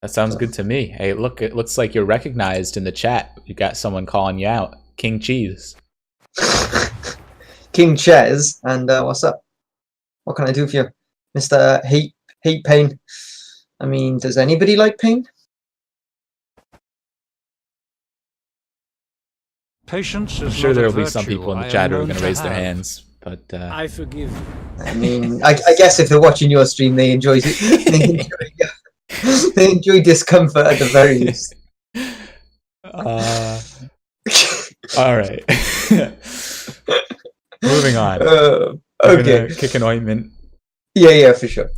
That sounds So, good to me. Hey, look, it looks like you're recognized in the chat. You got someone calling you out. King Cheese. KingChezz, and what's up? What can I do for you, Mister Hate Pain? I mean, does anybody like pain? Patience I'm is sure not there a will be some virtue people in the I am chat who are known going to to raise their have. hands, but I forgive you. I mean, I guess if they're watching your stream, they enjoy they enjoy discomfort at the very least. All right. Moving on. We're Okay. gonna kick an ointment. Yeah, for sure.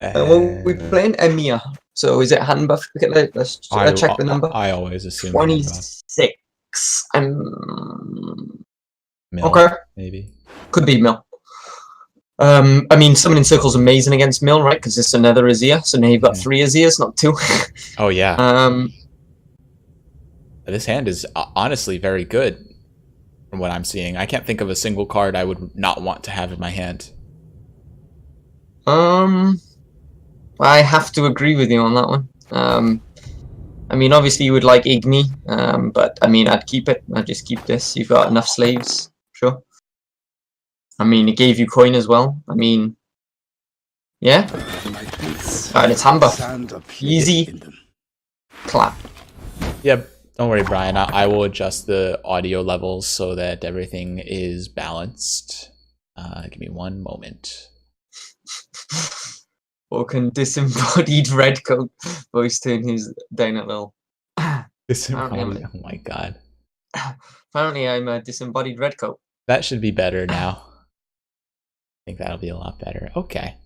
Well, we're Uh, playing Emia. So is it hand buff? Okay, let's check the number. I always assume 26. Mill, Okay. maybe. Could be Mill. I mean, Summoning Circle's amazing against Mill, right? Because it's another Azir. So now you've got 3 Azirs, not 2. Oh, yeah. This hand is honestly very good from what I'm seeing. I can't think of a single card I would not want to have in my hand. I have to agree with you on that one. I mean, obviously you would like Igni, but I mean, I'd keep it. I'd just keep this. You've got enough slaves, sure. I mean, it gave you coin as well. I mean, yeah. And it's hand buff. Easy. Clap. Yep. Don't worry, Brian. I will adjust the audio levels so that everything is balanced. Give me one moment. Vulcan disembodied redcoat voice tone who's down at little. Disembodied. Oh my god. Apparently I'm a disembodied redcoat. That should be better now. I think that'll be a lot better. Okay.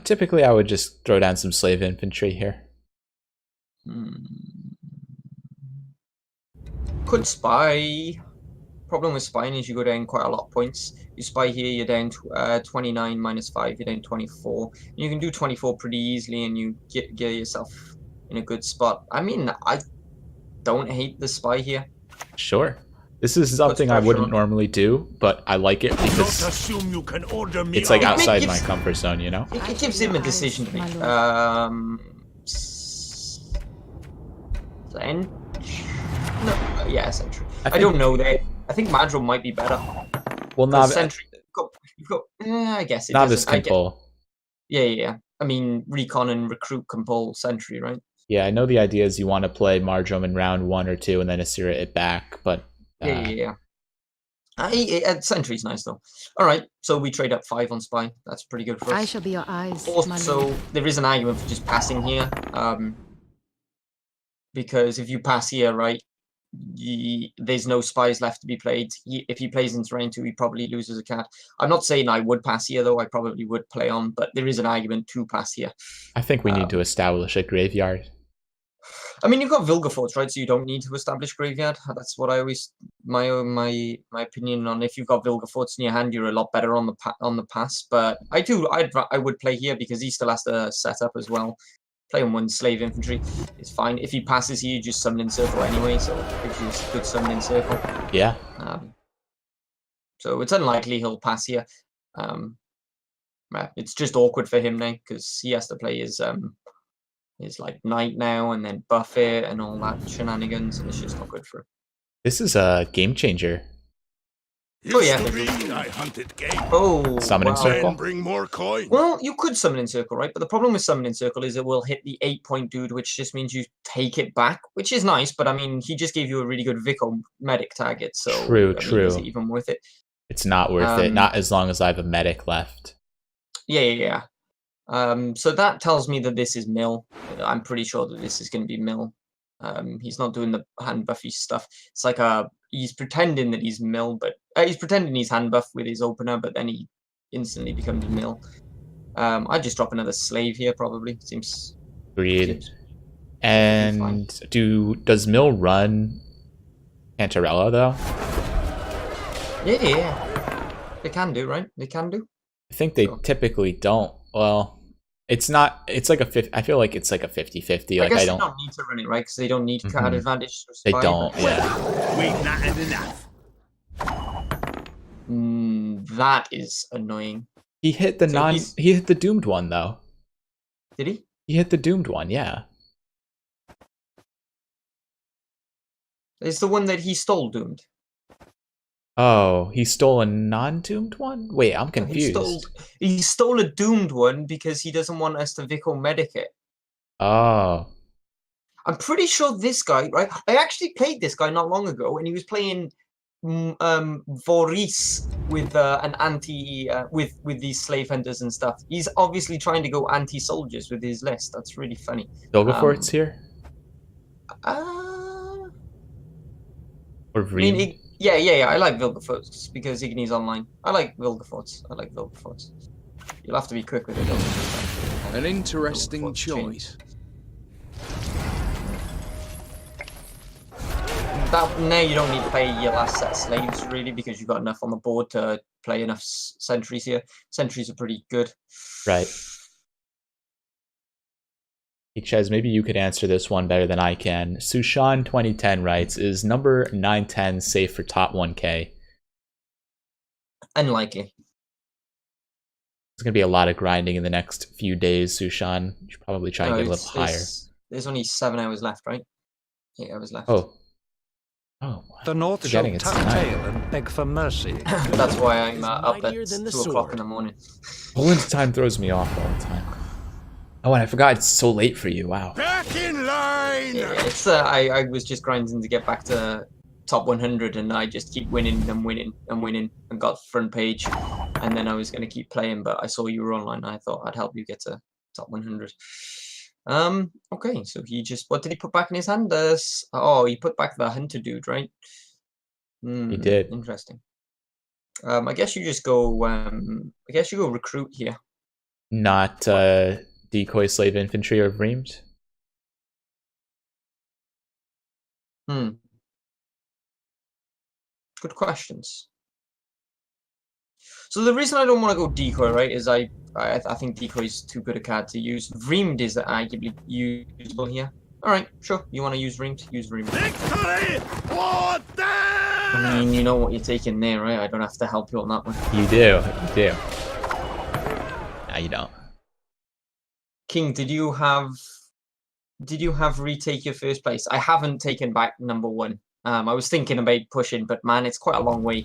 Typically I would just throw down some slave infantry here. Could spy. Problem with spying is you go down quite a lot of points. You spy here, you're down 29 minus 5, you're down 24. You can do 24 pretty easily and you get yourself in a good spot. I mean, I don't hate the spy here. Sure. This is something I wouldn't normally do, but I like it because it's like outside my comfort zone, you know? It gives him a decision to make. No, yeah, Sentry. I don't know that. I think Madro might be better. Well, Novice. Sentry. I guess it Novice can pull. Yeah. I mean, Recon and Recruit can pull Sentry, right? Yeah, I know the idea is you want to play Marjoram in round 1 or 2 and then Asira it back, but yeah. Sentry's nice though. All right, so we trade up 5 on Spy. That's pretty good for us. I shall be your eyes. Also, there is an argument for just passing here, because if you pass here, right, there's no spies left to be played. If he plays into round 2, he probably loses a cat. I'm not saying I would pass here though. I probably would play on, but there is an argument to pass here. I think we need to establish a graveyard. I mean, you've got Vilgefortz, right? So you don't need to establish graveyard. That's what I always my opinion on. If you've got Vilgefortz in your hand, you're a lot better on the pass. But I would play here because he still has to set up as well. Playing 1 slave infantry is fine. If he passes here, you just summon in circle anyway, so it gives you a good summon in circle. Yeah. So it's unlikely he'll pass here. It's just awkward for him now because he has to play his like knight now and then buff it and all that shenanigans, and it's just not good for him. This is a game changer. Oh yeah. Oh, summon in circle. Bring more coin. Well, you could summon in circle, right? But the problem with summon in circle is it will hit the 8-point dude, which just means you take it back, which is nice. But I mean, he just gave you a really good Vico medic target, so true. Is it even worth it? It's not worth it. Not as long as I have a medic left. Yeah. So that tells me that this is Mill. I'm pretty sure that this is going to be Mill. He's not doing the hand buffy stuff. It's like he's pretending that he's Mill, but he's pretending he's hand buff with his opener, but then he instantly becomes Mill. I'd just drop another slave here, probably. Seems. Agreed. And does Mill run Cantarella though? Yeah. They can do, right? They can do. I think they typically don't. Well, it's not. It's like I feel like it's like a 50-50. Like I don't need to run it, right? Because they don't need card advantage. They don't. Yeah. We've not had enough. That is annoying. He hit the He hit the doomed one though. Did he? He hit the doomed one, yeah. It's the one that he stole, doomed. Oh, he stole a non-doomed one? Wait, I'm No, confused. he stole a doomed one because he doesn't want us to Vico medic it. Oh. I'm pretty sure this guy, right? I actually played this guy not long ago, and he was playing Voris with an anti with these slave hunters and stuff. He's obviously trying to go anti-soldiers with his list. That's really funny. Vilgefort's here? Or I mean, Vreem? yeah. I like Vilgefortz because Igni's online. I like Vilgefortz. You'll have to be quick with it, though. An interesting Vilgefortz choice. Now you don't need to play your last set of slaves, really, because you've got enough on the board to play enough sentries here. Sentries are pretty good. Right. KingChezz, maybe you could answer this one better than I can. Sushan 2010 writes, is number 910 safe for top 1k? Unlikely. There's going to be a lot of grinding in the next few days, Sushan. You should probably try and get a little higher. There's only 7 hours left, right? 8 hours left. Oh. Oh, The North shall forgetting it's tuck tonight. tail and beg for mercy. That's why I'm up at mightier 2 than the o'clock sword. in the morning. Poland's time throws me off all the time. Oh, and I forgot it's so late for you. Wow. Back in line! Yeah, it's I was just grinding to get back to top 100, and I just keep winning and got front page, and then I was going to keep playing, but I saw you were online, and I thought I'd help you get to top 100. Okay, so he just, what did he put back in his hand? Oh, he put back the hunter dude, right? He did. Interesting. I guess you just go, I guess you go recruit here. Not decoy slave infantry or Vreemed? Good questions. So the reason I don't want to go decoy, right, is I think decoy is too good a card to use. Vreemed is arguably usable here. Alright, sure. You want to use Vreemed? Use Vreemed. Victory! War I mean, you know what you're taking there, right? I don't have to help you on that one. You do. You do. No, you don't. King, did you have retake your first place? I haven't taken back number 1. I was thinking about pushing, but man, it's quite a long way.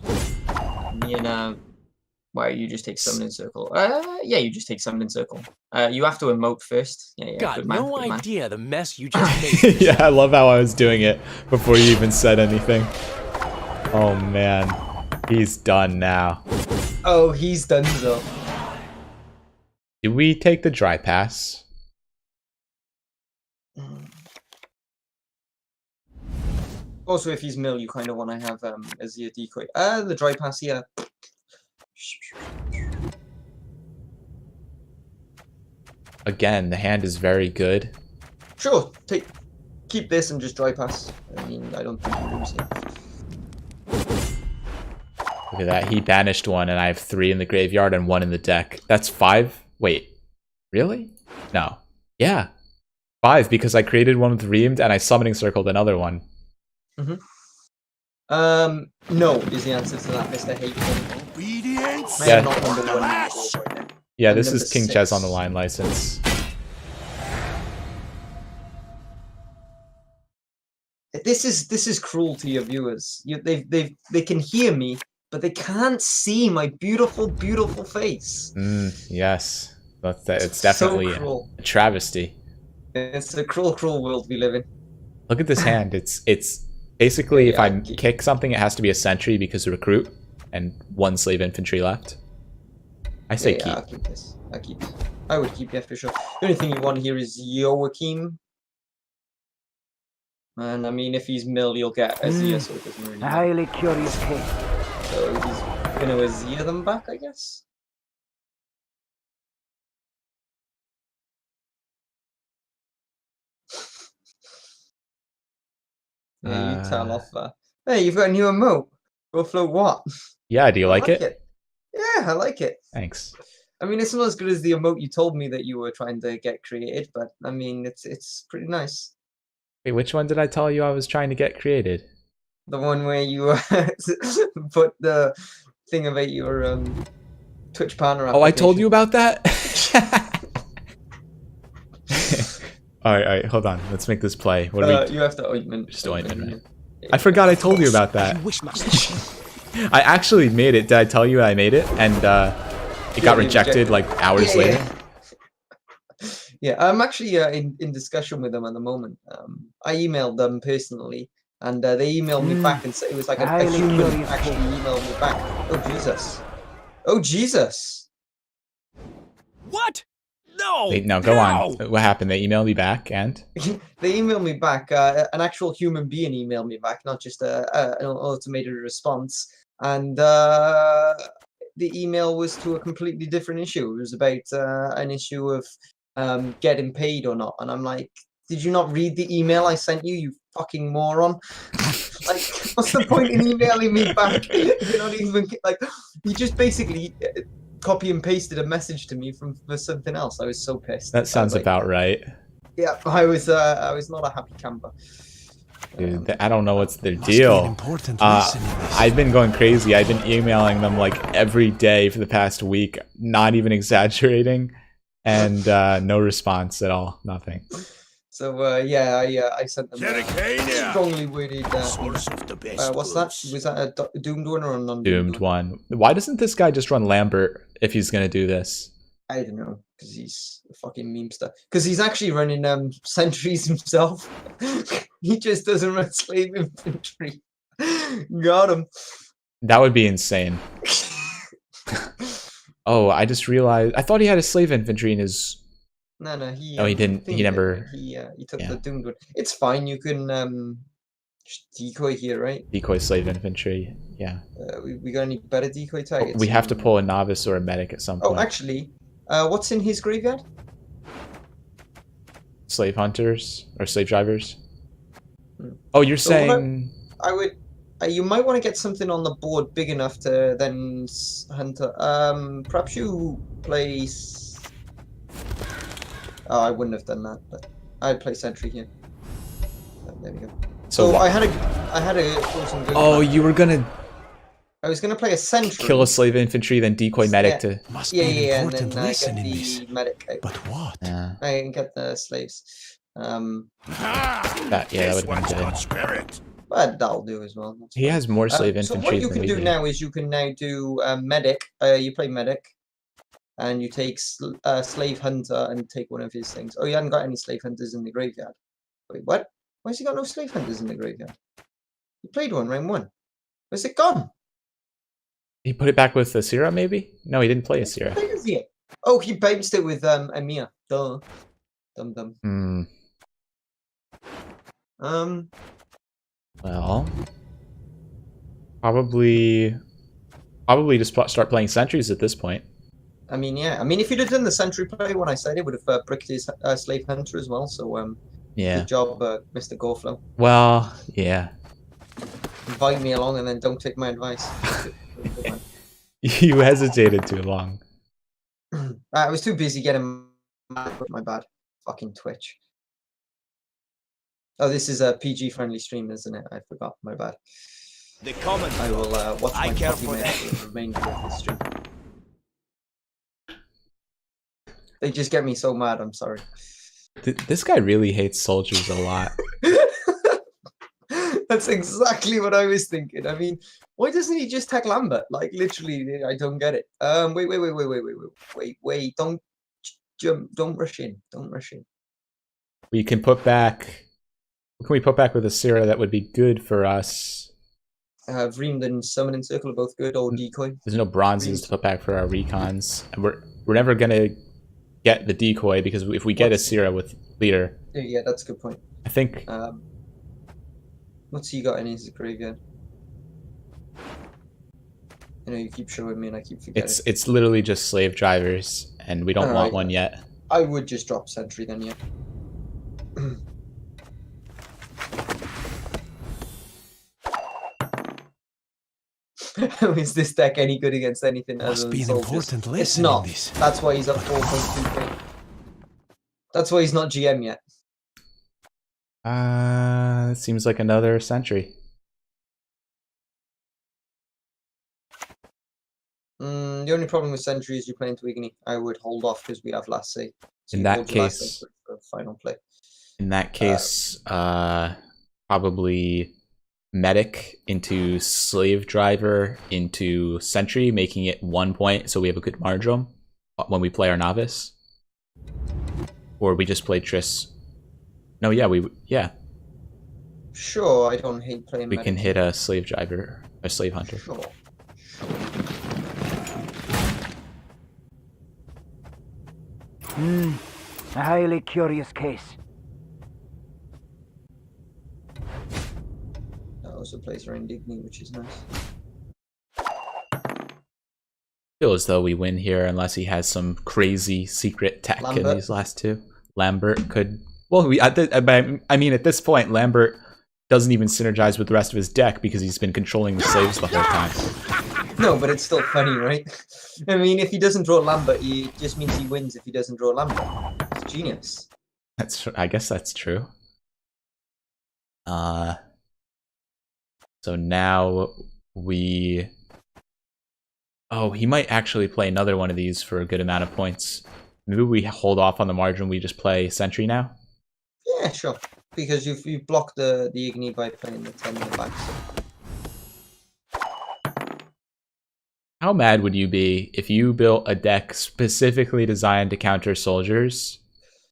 Me and why you just take summoning circle? Yeah, you just take summoning circle. You have to emote first. Yeah, Got good man, no good man. idea the mess you just made. Yeah, I love how I was doing it before you even said anything. Oh man, he's done now. Oh, he's done so. Did we take the dry pass? Also, if he's mill, you kind of want to have as your decoy. The dry pass here. Again, the hand is very good. Sure, keep this and just dry pass. I mean, I don't think you lose here. Look at that. He banished one, and I have 3 in the graveyard and 1 in the deck. That's 5? Wait. Really? No. Yeah. 5, because I created one with Reamed, and I summoning circled another one. No is the answer to that, Mr. Hateful. Obedience! I Yeah. am not number 1 in the board right now. Yeah, And this number is KingChezz 6. on the line license. This is cruel to your viewers. They can hear me, but they can't see my beautiful, beautiful face. Yes. It's So definitely cruel. a travesty. It's a cruel, cruel world we live in. Look at this hand. It's basically, if Yeah, I kick something, it has to be a sentry because of recruit, and 1 slave infantry left. I say Yeah, keep. I'll keep this. I'll keep it. I would keep it for sure. The only thing you want here is Joachim. And I mean, if he's mill, you'll get Azir, so it doesn't really matter. Highly curious case. So he's gonna Azir them back, I guess. Yeah, you tell off that. Hey, you've got a new emote. Go float what? Yeah, do you I like it? Yeah, I like it. Thanks. I mean, it's not as good as the emote you told me that you were trying to get created, but I mean, it's pretty nice. Wait, which one did I tell you I was trying to get created? The one where you put the thing about your Twitch partner. Oh, I told you about that? Alright, hold on. Let's make this play. What do we You have the ointment. Just ointment, right? Yeah. I forgot I told you about that. You wish, master. I actually made it. Did I tell you I made it? And it got rejected like hours later. Yeah, I'm actually in discussion with them at the moment. I emailed them personally, and they emailed me back and said it was like a Highly human curious actually point. emailed me back. Oh Jesus! Oh Jesus! What? No. Wait, no, go on. What happened? They emailed me back and They emailed me back. An actual human being emailed me back, not just an automated response. And the email was to a completely different issue. It was about an issue of getting paid or not. And I'm like, did you not read the email I sent you, you fucking moron? Like, what's the point in emailing me back? You're not even like, you just basically copy and pasted a message to me for something else. I was so pissed. that sounds about right. Yeah, I was not a happy camper. Dude, I don't know what's their Must be an deal. important lesson in this. I've been going crazy. I've been emailing them like every day for the past week, not even exaggerating, and no response at all. Nothing. So yeah, I sent them a Jericania. strongly worded. Source of the best What's that? goods. Was that a doomed one or a non-doomed Doomed one. Why doesn't this guy just run Lambert if he's gonna do this? I don't know, because he's a fucking memester. Because he's actually running sentries himself. He just doesn't run slave infantry. Got him. That would be insane. Oh, I just realized. I thought he had a slave infantry in his. No, he. Oh, he didn't. He never. He took yeah. the doomed one. It's fine. You can just decoy here, right? Decoy slave infantry. Yeah. We got any better decoy targets? We have to pull a novice or a medic at some point. Oh, actually, what's in his graveyard? Slave hunters or slave drivers. Hmm. Oh, you're So what saying. I would. You might want to get something on the board big enough to then hunter. Perhaps you play. Oh, I wouldn't have done that, but I'd play sentry here. There we go. So what- I had a awesome good Oh, plan. you were gonna I was gonna play a sentry. kill a slave infantry, then decoy medic to. Must Yeah, be an and important then lesson get in this. the medic out. But what? Yeah, I can get the slaves. Ah, that this would one's have got been good. spirit. But that'll do as well. That's He fine. has more slave So infantry what you than can we do do. now is you can now do medic. You play medic, and you take slave hunter and take one of his things. Oh, you hadn't got any slave hunters in the graveyard. Wait, what? Why has he got no slave hunters in the graveyard? You played one round one. Where's it gone? He put it back with Asira, maybe? No, he didn't play Asira. Where is it? Oh, he bounced it with Amir. Duh. Dum. Hmm. Well, probably just start playing sentries at this point. I mean, yeah. I mean, if you'd have done the sentry play when I said it, would have pricked his slave hunter as well. So, Yeah. good job, Mr. Gorflow. Well, yeah. Invite me along and then don't take my advice. You hesitated too long. I was too busy getting my bad. Fucking Twitch. Oh, this is a PG-friendly stream, isn't it? I forgot. My bad. The common. I will watch I my care copy for mail that. for the remainder of the stream. They just get me so mad. I'm sorry. This guy really hates soldiers a lot. That's exactly what I was thinking. I mean, why doesn't he just tag Lambert? Like, literally, I don't get it. Wait. Don't jump. Don't rush in. Don't rush in. We can put back. What can we put back with Asira that would be good for us? Vreemed and Summoning Circle are both good, or Decoy. There's no bronzes to put back for our recons, and we're never gonna get the decoy because if we get Asira with leader, Yeah, that's a good point. I think What's he got in his graveyard? You know, you keep showing me and I keep forgetting. it's literally just slave drivers, and we don't want Alright. one yet. I would just drop Sentry then, yeah. Is this deck any good against anything other Must than be an soldiers? important It's lesson not. in this. That's why he's at 4.2k. That's why he's not GM yet. Seems like another century. The only problem with Sentry is you're playing Twigany. I would hold off because we have last say. So In you that hold your last case- say final play. In that case, probably medic into slave driver into sentry, making it 1 point so we have a good margin when we play our novice. Or we just play Triss. No, yeah. Sure, I don't hate playing We medic. can hit a slave driver, a slave hunter. Sure. A highly curious case. That also plays around Digny, which is nice. Feel as though we win here unless he has some crazy secret tech in Lambert. these last two. Lambert could. Well, I mean, at this point, Lambert doesn't even synergize with the rest of his deck because he's been controlling the slaves the whole time. No, but it's still funny, right? I mean, if he doesn't draw Lambert, it just means he wins if he doesn't draw Lambert. It's genius. I guess that's true. So now we. Oh, he might actually play another one of these for a good amount of points. Maybe we hold off on the margin. We just play sentry now. Yeah, sure. Because you've blocked the Igni by playing the 10 in the back. So. How mad would you be if you built a deck specifically designed to counter soldiers?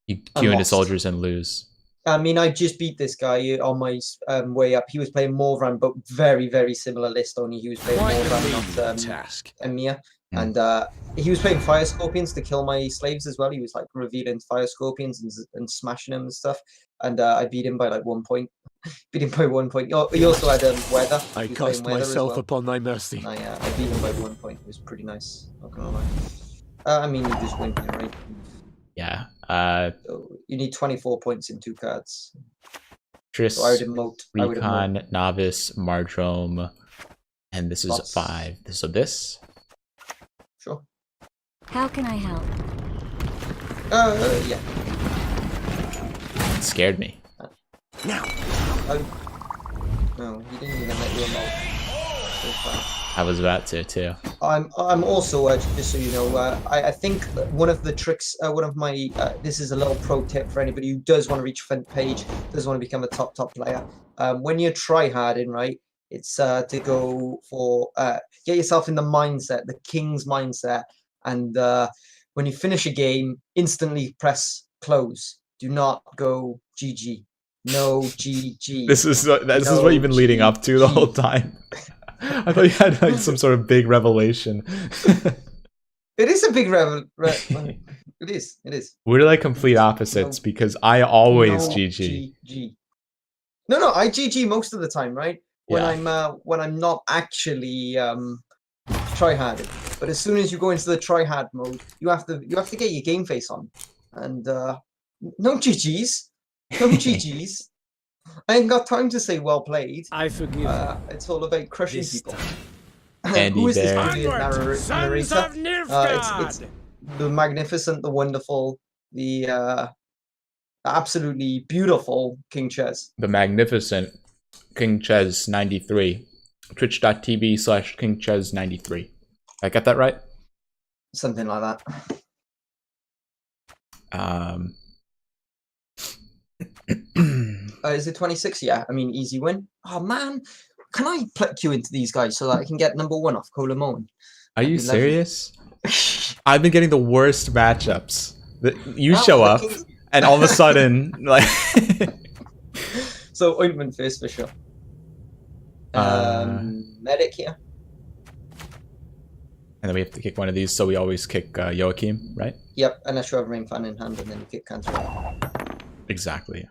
You queue into lost. soldiers and lose. I mean, I just beat this guy on my way up. He was playing Morvan, but very, very similar list. Only he was playing Morvan, not task. Emir. And he was playing Fire Scorpions to kill my slaves as well. He was like revealing Fire Scorpions and smashing them and stuff. And I beat him by like 1 point. Beat him by 1 point. He also had Weather. I He was cast playing Weather as myself well. upon thy mercy. I beat him by 1 point. It was pretty nice. Not gonna lie. I mean, you just win here, right? Yeah. So you need 24 points in 2 cards. Triss, So I would emote. Recon, Novice, Mardrome, and this is Lots. 5. So this? Sure. How can I help? Yeah. It scared me. Now. No, he didn't even let you emote. So fine. I was about to too. I'm also just so you know, I think that one of the tricks, one of my this is a little pro tip for anybody who does want to reach front page, does want to become a top player. When you're tryharding, right, it's to go for get yourself in the mindset, the king's mindset, and when you finish a game, instantly press close. Do not go GG. No GG. This is what you've been leading up to the whole time. I thought you had like some sort of big revelation. It is a big It is. It is. We're like complete opposites because I always No GG. GG. No, I GG most of the time, right? When Yeah. when I'm not actually tryharding. But as soon as you go into the tryhard mode, you have to get your game face on. And no GGs. No GGs. I ain't got time to say well played. I forgive. It's all about crushing This people. Andy Who is this Bear. brilliant narrator? It's the magnificent, the wonderful, the absolutely beautiful KingChezz. The magnificent KingChezz 93. Twitch.tv/KingChezz93. I got that right? Something like that. Is it 26? Yeah, I mean, easy win. Oh man, can I pluck you into these guys so that I can get number 1 off Colamone? Are you That'd be serious? I've been getting the worst matchups. You Well, show the up, Kings- and all of a sudden, like, So ointment first for sure. Medic here. and then we have to kick one of these, so we always kick Joachim, right? Yep, unless you have Rain Fan in hand and then you kick Cancer. Exactly.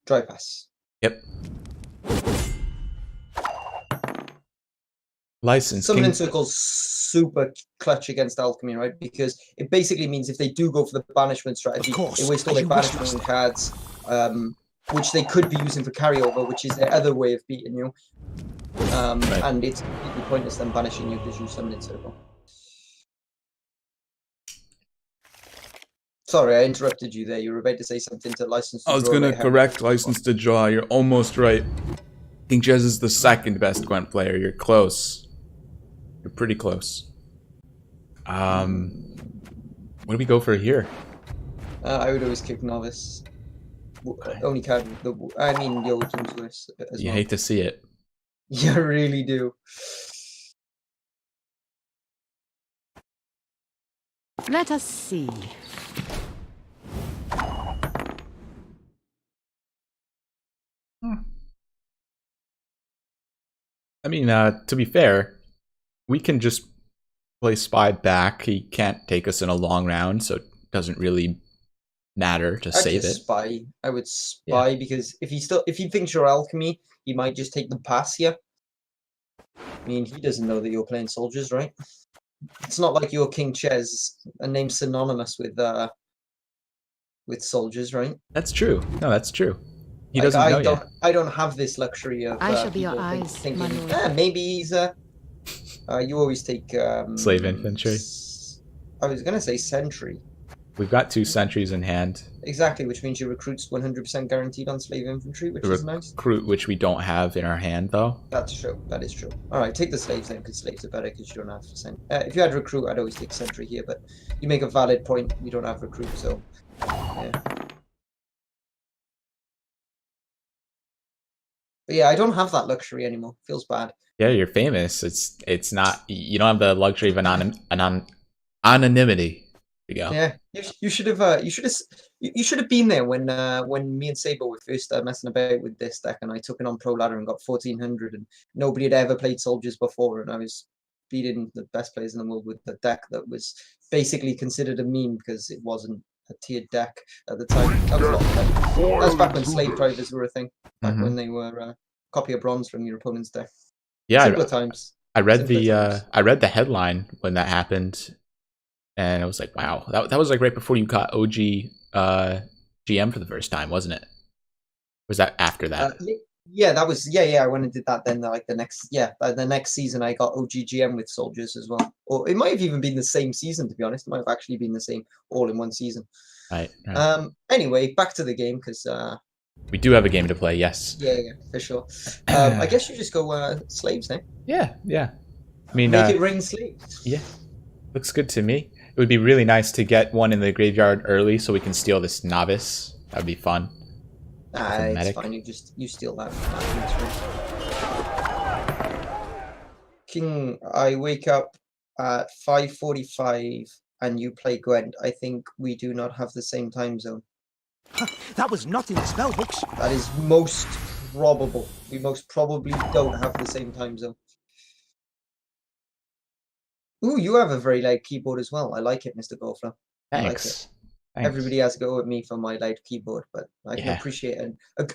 Dry pass. Yep. License. Summoning King... Circle's super clutch against Alchemy, right? Because it basically means if they do go for the banishment strategy, Of course. they waste all Are their you banishment restless? cards, which they could be using for carryover, which is their other way of beating you. Right. And it's completely pointless them banishing you because you Summoning Circle. Sorry, I interrupted you there. You were about to say something to License to I was Draw gonna right? correct License to Draw. You're almost right. KingChezz is the second best Gwent player. You're close. You're pretty close. What do we go for here? I would always kick Novice. only card. I mean, Jotun's worse as You well. hate to see it. You really do. Let us see. I mean, to be fair, we can just play Spy back. He can't take us in a long round, so it doesn't really matter to I'd save just it. spy. I would spy because if he thinks you're alchemy, he might just take the pass here. I mean, he doesn't know that you're playing soldiers, right? It's not like you're KingChezz, a name synonymous with soldiers, right? That's true. No, that's true. He Like, doesn't know yet. I don't have this luxury of. I shall be your people eyes, thinking, my lord. maybe he's you always take Slave infantry. I was gonna say sentry. We've got 2 sentries in hand. Exactly, which means your recruit's 100% guaranteed on slave infantry, which The is nice. recruit, which we don't have in our hand, though. That's true. That is true. All right, take the slaves then, because slaves are better because you don't have if you had recruit, I'd always take sentry here, but you make a valid point. You don't have recruit, so yeah. But yeah, I don't have that luxury anymore. Feels bad. Yeah, you're famous. It's not. You don't have the luxury of anonymity. There you go. Yeah, you should have been there when me and Saber were first messing about with this deck, and I took it on Pro Ladder and got 1400, and nobody had ever played soldiers before, and I was beating the best players in the world with the deck that was basically considered a meme because it wasn't a tiered deck at the time. That was a lot of fun. That was back when slave drivers were a thing, back when they were copy of bronze from your opponent's deck. Yeah, Simpler times. I read Simpler times. I read the headline when that happened, and I was like, wow, that was like right before you got OG GM for the first time, wasn't it? Was that after that? Yeah, that was I went and did that then. Like the next season, I got OG GM with soldiers as well. Or it might have even been the same season. To be honest, it might have actually been the same all in one season. Right. Anyway, back to the game because we do have a game to play. Yes. Yeah, for sure. I guess you just go slaves, eh? Yeah. I mean, make it rain slaves. Yeah, looks good to me. It would be really nice to get one in the graveyard early so we can steal this novice. That'd be fun. It's fine. You steal that. King, I wake up at 5:45 and you play Gwent. I think we do not have the same time zone. That was not in the spell books. That is most probable. We most probably don't have the same time zone. Ooh, you have a very loud keyboard as well. I like it, Mr. Goldflow. Thanks. Everybody has to go at me for my loud keyboard, but I can appreciate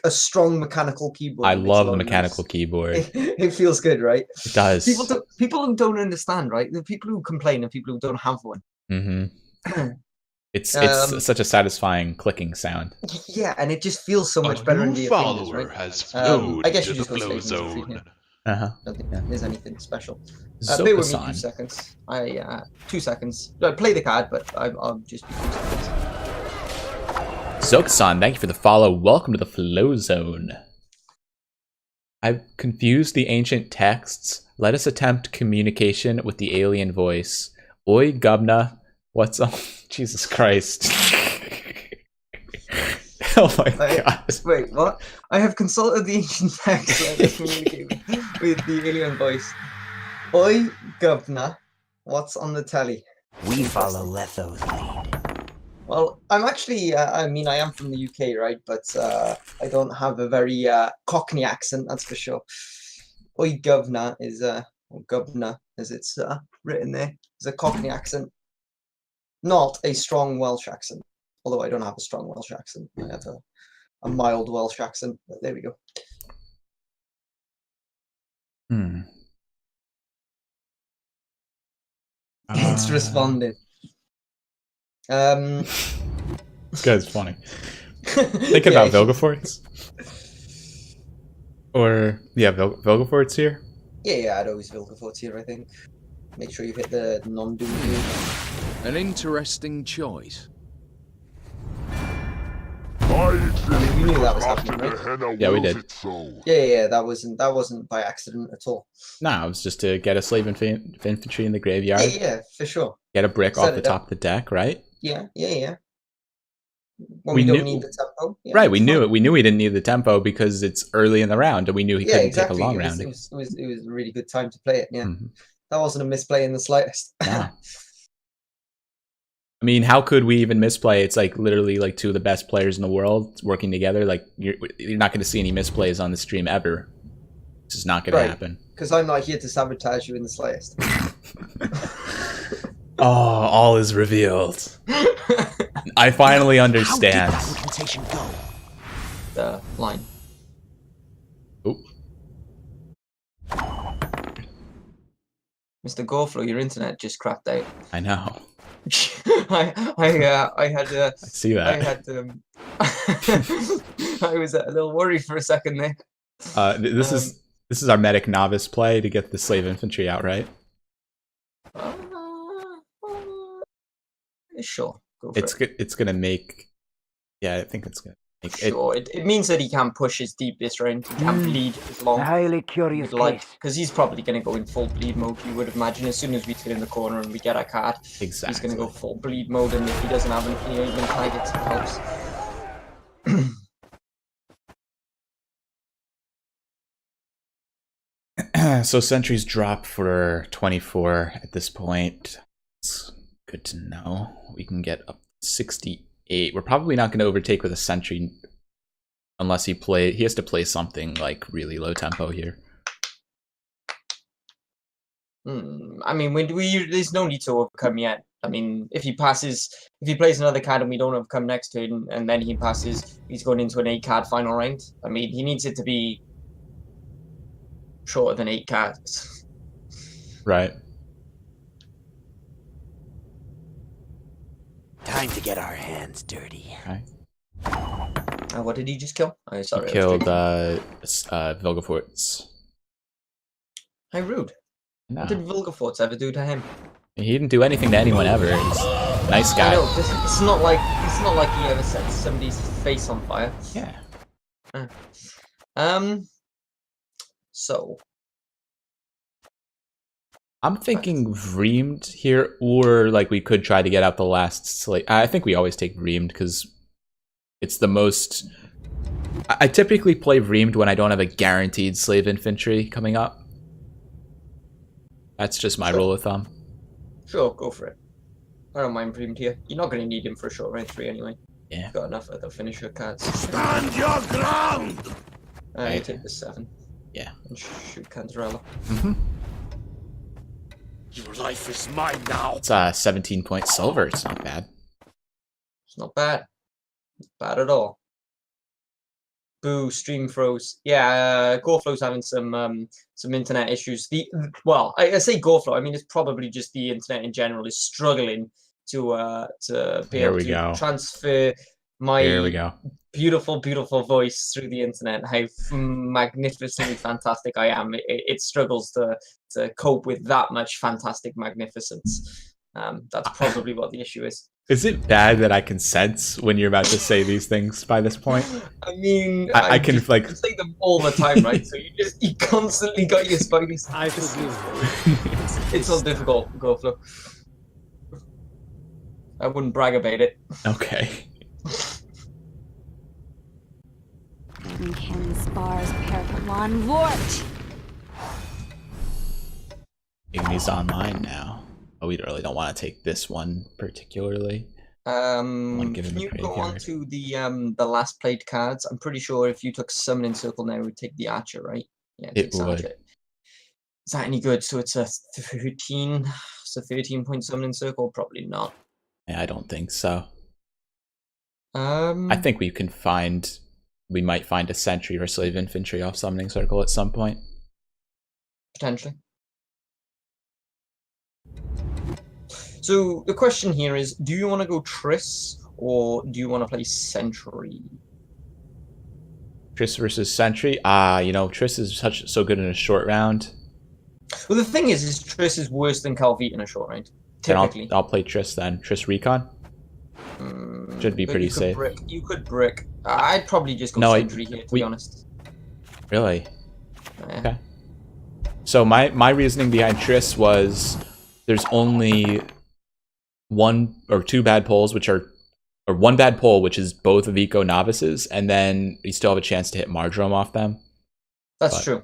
a strong mechanical keyboard. I love the mechanical keyboard. It feels good, right? It does. People who don't understand, right? The people who complain and people who don't have one. Mm-hmm. It's such a satisfying clicking sound. Yeah, and it just feels so much better in the fingers, right? Has I guess you just go flow slave zone. here. Uh-huh. I don't think there's anything special. Bear with me 2 seconds. 2 seconds. No, play the card, but I'll just be 2 seconds. Zokasan, thank you for the follow. Welcome to the Flow Zone. I've confused the ancient texts. Let us attempt communication with the alien voice. Oi, Gubna. What's up? Jesus Christ. Oh my god. Wait, what? I have consulted the ancient text. Let us communicate with the alien voice. Oi, Gubna. What's on the telly? We follow Letho's lead. Well, I'm actually, I am from the UK, right? But I don't have a very Cockney accent, that's for sure. Oi, Governor is, or Governor, as it's written there, is a Cockney accent. Not a strong Welsh accent. Although I don't have a strong Welsh accent. I have a mild Welsh accent, but there we go. It's responding. This guy's funny. Thinking about Vilgefortz? Or, yeah, Vilgefortz here? Yeah, I'd always Vilgefortz here, I think. Make sure you hit the non-doom. An interesting choice. We knew that was happening, right? Yeah, we did. Yeah, that wasn't by accident at all. Nah, it was just to get a slave infantry in the graveyard. Yeah, for sure. Get a brick off the top of the deck, right? Yeah. when We we, don't knew- need the tempo. Yeah, Right, we it's knew fine. it. We knew he didn't need the tempo because it's early in the round, and we knew he Yeah, couldn't exactly. take a long it, was, round. it was a really good time to play it. Yeah, Mhm. that wasn't a misplay in the slightest. No. I mean, how could we even misplay? It's like literally like two of the best players in the world working together. Like you're not going to see any misplays on the stream ever. This is not going Right. to happen. Because I'm not here to sabotage you in the slightest. Oh, all is revealed. I finally understand. How did that incantation go? The line. Oop. Mr. Gorflow, your internet just crapped out. I know. I had I see I that. had I was a little worried for a second there. This is our medic novice play to get the slave infantry out, right? Sure, go for It's it. good. It's gonna make. Yeah, I think it's gonna make it. Sure, it means that he can push his deep this round. He can bleed as long A highly as curious he'd like, case. because he's probably going to go in full bleed mode. You would imagine as soon as we turn the corner and we get our card, Exactly. he's going to go full bleed mode. And if he doesn't have any even targets, it helps. So sentries drop for 24 at this point. It's good to know. We can get up to 68. We're probably not going to overtake with a sentry unless he has to play something like really low tempo here. I mean, there's no need to overcome yet. I mean, if he plays another card and we don't overcome next turn, and then he passes, he's going into an 8-card final round. I mean, he needs it to be shorter than 8 cards. Right. Time to get our hands dirty. Okay. What did he just kill? Oh, sorry. He killed Vilgefortz. How rude. No. What did Vilgefortz ever do to him? He didn't do anything to anyone ever. He's a nice I guy. know, it's not like he ever set somebody's face on fire. Yeah. So I'm thinking Vreemed here, or like we could try to get out the last slate. I think we always take Vreemed because it's the most. I typically play Vreemed when I don't have a guaranteed slave infantry coming up. That's just my rule of thumb. sure, go for it. I don't mind Preemed here. You're not going to need him for a short round 3 anyway. Yeah. You've got enough of the finisher cards. Stand your ground! You Right. take the 7. Yeah. And shoot Cantarella. Your life is mine now. It's 17 point silver. It's not bad. It's not bad. Not bad at all. Boo, stream froze. Yeah, Goreflow's having some internet issues. I say Goreflow. I mean, it's probably just the internet in general is struggling to be Here able we to go. transfer my Here we go. beautiful, beautiful voice through the internet. How magnificently fantastic I am. It struggles to cope with that much fantastic magnificence. That's probably what the issue is. Is it bad that I can sense when you're about to say these things by this point? I mean, I can just- like. you say them all the time, right? So you constantly got your spidey sense. I forgive you. It's so difficult, Goreflow. I wouldn't brag about it. Okay. King's bars Perpamon Vort. Igni's online now. Oh, we really don't want to take this one particularly. Can given the you go on graveyard. to the last played cards? I'm pretty sure if you took Summoning Circle now, it would take the Archer, right? Yeah, It takes would. Archer. Is that any good? So it's a 13. It's a 13-point Summoning Circle. Probably not. Yeah, I don't think so. Um, I think we might find a sentry or slave infantry off summoning circle at some point. potentially. So the question here is: do you want to go Triss or do you want to play Sentry? Triss versus sentry. Triss is so good in a short round. Well, the thing is Triss is worse than Calvite in a short round. Then Typically. I'll play Triss then. Triss recon. Should be But pretty you could safe. You could brick. I'd probably just go No, Sentry here, to be honest. Really? Yeah. Okay. So my reasoning behind Triss was there's only 1 or 2 bad pulls, which are or one bad pull, which is both of Eco Novices, and then you still have a chance to hit Marjoram off them. That's But true.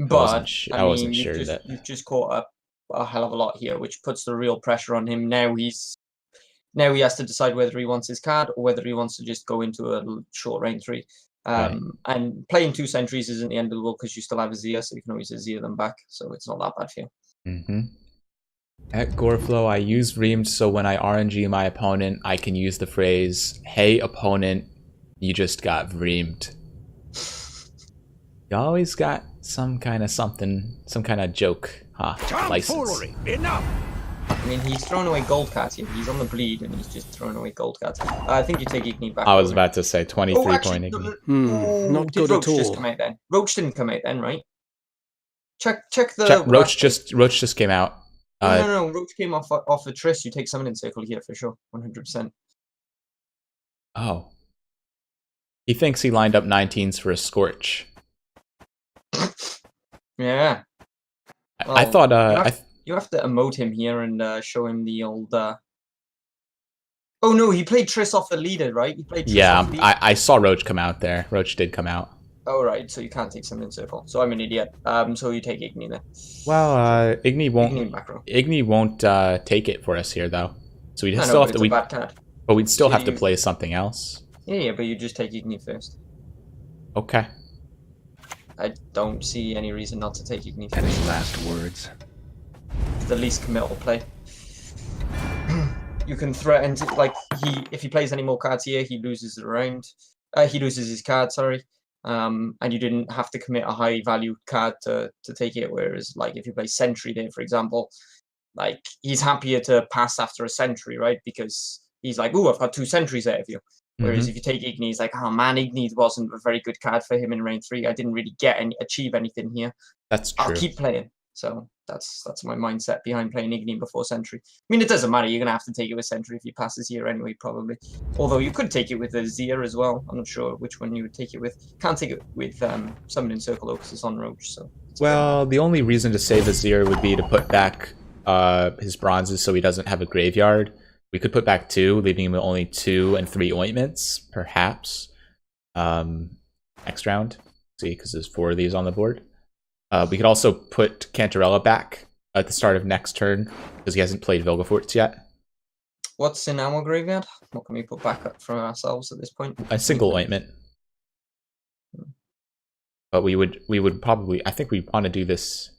I But wasn't you've sure just, that. you've just caught up a hell of a lot here, which puts the real pressure on him. Now he has to decide whether he wants his card or whether he wants to just go into a short range 3. Right. And playing 2 sentries isn't the end of the world because you still have a Zia, so you can always Zia them back. So it's not that bad for you. Mm-hmm. At Goreflow, I use Reamed so when I RNG my opponent, I can use the phrase, "Hey opponent, you just got Reamed." You always got some kind of something, some kind of joke, huh? License. Tomfoolery! Enough! I mean, he's throwing away gold cards here. He's on the bleed and he's just throwing away gold cards. I think you take Igni back. I was about to say 23 point Igni. not did good Roach at just all. come out then? Roach didn't come out then, right? Check the... Roach just came out. No, Roach came off a Triss. You take Summoning Circle here for sure, 100%. Oh. He thinks he lined up 19s for a Scorch. Yeah. I thought You have to emote him here and show him the old... Oh no, he played Triss off the leader, right? He played Triss off the leader. I saw Roach come out there. Roach did come out. Oh right, so you can't take Summoning Circle. So I'm an idiot. So you take Igni then. Well, Igni Igni back row. won't take it for us here though. So we'd I still know, have but to it's a bad card. but we'd still So have to you- play something else. Yeah, but you just take Igni first. Okay. I don't see any reason not to take Igni Any first. last words? It's the least committal play. You can threaten to, like, if he plays any more cards here, he loses the round. He loses his card, sorry. And you didn't have to commit a high value card to take it, whereas like if you play Sentry there, for example, like he's happier to pass after a Sentry, right? Because he's like, "Ooh, I've got 2 sentries out of you." Whereas if you take Igni, he's like, "Oh man, Igni wasn't a very good card for him in range 3. I didn't really achieve anything here. That's true. I'll keep playing." So that's my mindset behind playing Igni before Sentry. I mean, it doesn't matter. You're gonna have to take it with Sentry if he passes here anyway, probably. Although you could take it with a Zia as well. I'm not sure which one you would take it with. Can't take it with Summoning Circle though, because it's on Roach. So. Well, the only reason to save Azir would be to put back his bronzes so he doesn't have a graveyard. We could put back 2, leaving him with only 2 and 3 ointments, perhaps. Next round. See, because there's 4 of these on the board. We could also put Cantarella back at the start of next turn, because he hasn't played Vilgefortz yet. What's in our graveyard? What can we put back up from ourselves at this point? A single ointment. But we would probably, I think we want to do this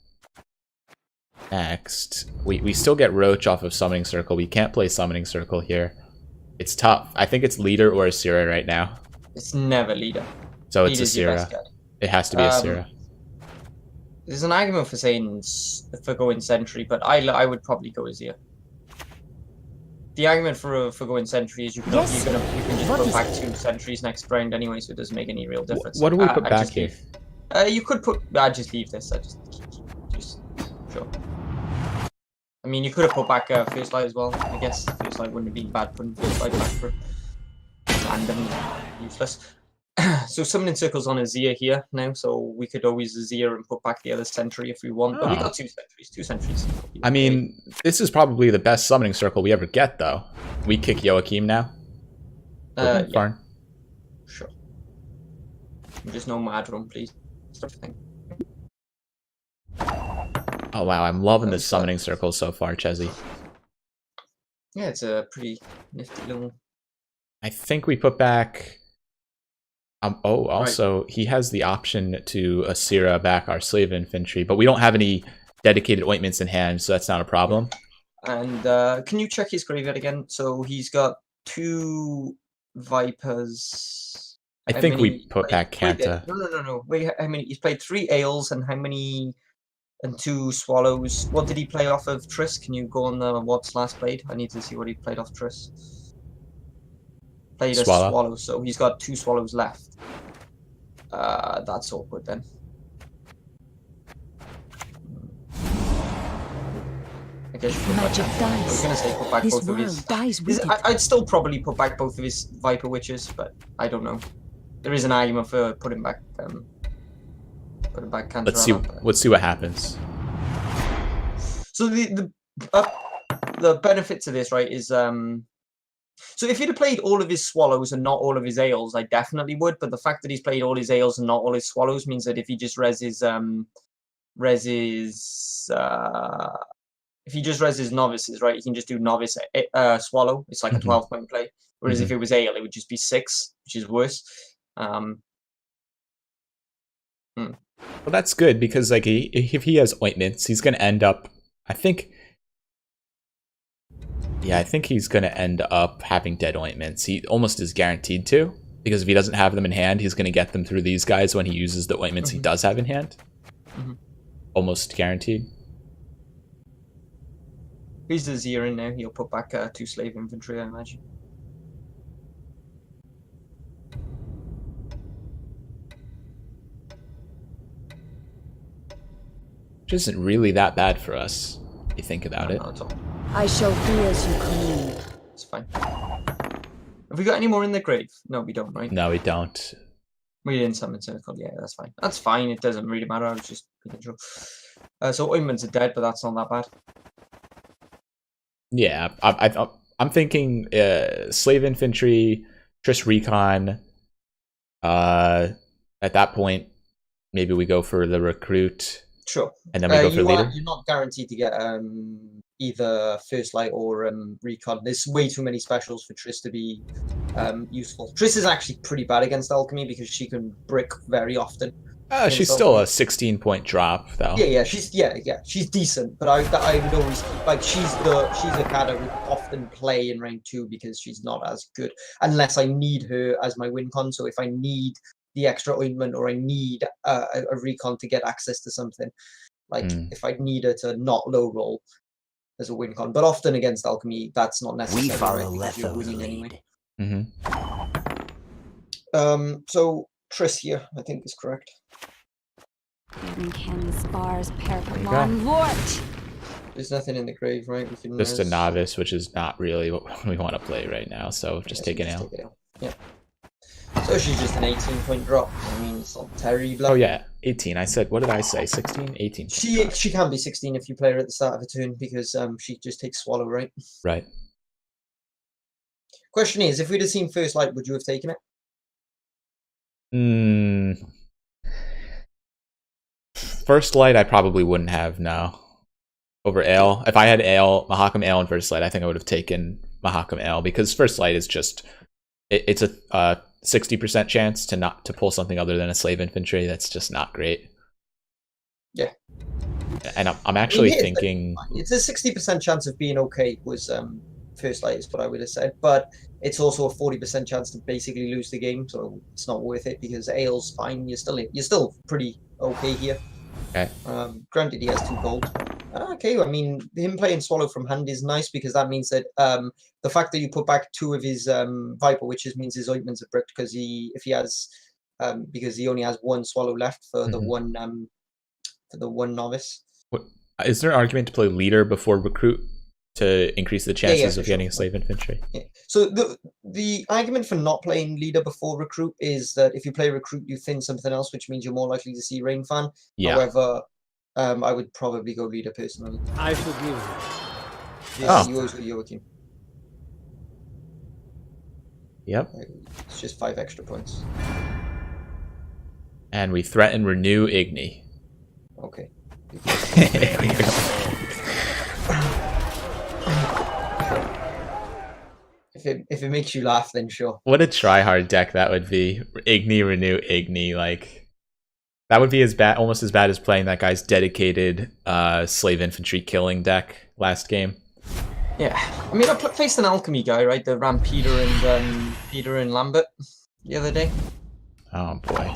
next. We still get Roach off of Summoning Circle. We can't play Summoning Circle here. It's tough. I think it's Leader or Asira right now. It's never Leader. So it's Leader's your best Asira. card. It has to be Asira. There's an argument for saying for going Sentry, but I would probably go Azir. The argument for going Sentry is you can just put back 2 sentries next round anyway, so it doesn't make any real difference. What do we put back here? You could put. I just leave this. I just sure. I mean, you could have put back First Light as well. I guess First Light wouldn't have been bad putting First Light back for random, useless. So Summoning Circle's on Azir here now, so we could always Azir and put back the other Sentry if we want. But we got 2 sentries. I mean, this is probably the best Summoning Circle we ever get, though. We kick Joachim now. Yeah. Farn. Sure. Just no mad run, please. Oh wow, I'm loving this Summoning Circle so far, Chezzy. Yeah, it's a pretty nifty little... I think we put back... also, he has the option to Asira back our Slave Infantry, but we don't have any dedicated ointments in hand, so that's not a problem. And can you check his graveyard again? So he's got 2 Vipers. I think we put back Kanta. No. Wait, how many? He's played 3 Ales and how many? And 2 Swallows. What did he play off of Triss? Can you go on what's last played? I need to see what he played off Triss. Played a Swallow, so he's got 2 Swallows left. That's awkward then. I guess you put Magic back, I was dice. gonna say put back This both of world his. dies with it. I'd still probably put back both of his Viper Witches, but I don't know. There is an argument for putting back Cantarella. Let's see what happens. So the benefit to this, right, is So if he'd have played all of his swallows and not all of his ales, I definitely would. But the fact that he's played all his ales and not all his swallows means that if he just reses if he just reses novices, right, he can just do novice swallow. It's like a 12-point play. Whereas if it was ale, it would just be 6, which is worse. Well, that's good because like if he has ointments, he's gonna end up. I think he's gonna end up having dead ointments. He almost is guaranteed to, because if he doesn't have them in hand, he's gonna get them through these guys when he uses the ointments he does have in hand. Almost guaranteed. He's the Zir in now. He'll put back 2 slave infantry, I imagine. Which isn't really that bad for us, if you think about it. Not at all. I shall be as you command. It's fine. Have we got any more in the grave? No, we don't, right? No, we don't. We didn't summon circle. Yeah, that's fine. That's fine. It doesn't really matter. I was just making sure. So ointments are dead, but that's not that bad. Yeah, I'm thinking slave infantry, Triss recon. At that point, maybe we go for the recruit. Sure. And then we go for leader. You're not guaranteed to get either first light or recon. There's way too many specials for Triss to be useful. Triss is actually pretty bad against alchemy because she can brick very often. She's still a 16-point drop though. Yeah, she's decent, but I would always like she's a card I would often play in rank 2 because she's not as good unless I need her as my win con. So if I need the extra ointment or I need a recon to get access to something, like if I need her to not low roll as a win con, but often against alchemy that's not necessary. We follow right, Letho's lead. Anyway. So Triss here, I think is correct. King's bars parapet on Lort. There's nothing in the grave, right? We can Just a novice, which is not really what we want to play right now. So just take it out. Yeah. So she's just an 18-point drop. I mean, it's not terrible. Oh yeah, 18. I said, what did I say? 16, 18. She can be 16 if you play her at the start of a turn because she just takes swallow, right? Right. Question is, if we'd have seen first light, would you have taken it? First light, I probably wouldn't have, no. Over Ale. If I had Ale, Mahakam Ale and First Light, I think I would have taken Mahakam Ale because First Light is just... It's a 60% chance to pull something other than a slave infantry. That's just not great. Yeah. And I'm actually thinking... It's a 60% chance of being okay was First Light is what I would have said, but it's also a 40% chance to basically lose the game, so it's not worth it because Ale's fine. You're still pretty okay here. Okay. Granted, he has 2 gold. Okay, I mean, him playing Swallow from hand is nice because that means that the fact that you put back 2 of his Viper Witches means his ointments are bricked because because he only has 1 Swallow left for the one novice. Is there an argument to play leader before recruit to increase the chances of getting a slave infantry? Yeah. So the argument for not playing leader before recruit is that if you play recruit, you thin something else, which means you're more likely to see Rain Fan. Yeah. However, I would probably go leader personally. I forgive you. Yes, you always go Joachim. Yep. It's just 5 extra points. And we threaten renew Igni. Okay. There we go. If it makes you laugh, then sure. What a try-hard deck that would be. Igni, renew Igni. Like, that would be almost as bad as playing that guy's dedicated slave infantry killing deck last game. Yeah. I mean, I faced an alchemy guy, right? That ran Peter and Lambert the other day. Oh boy.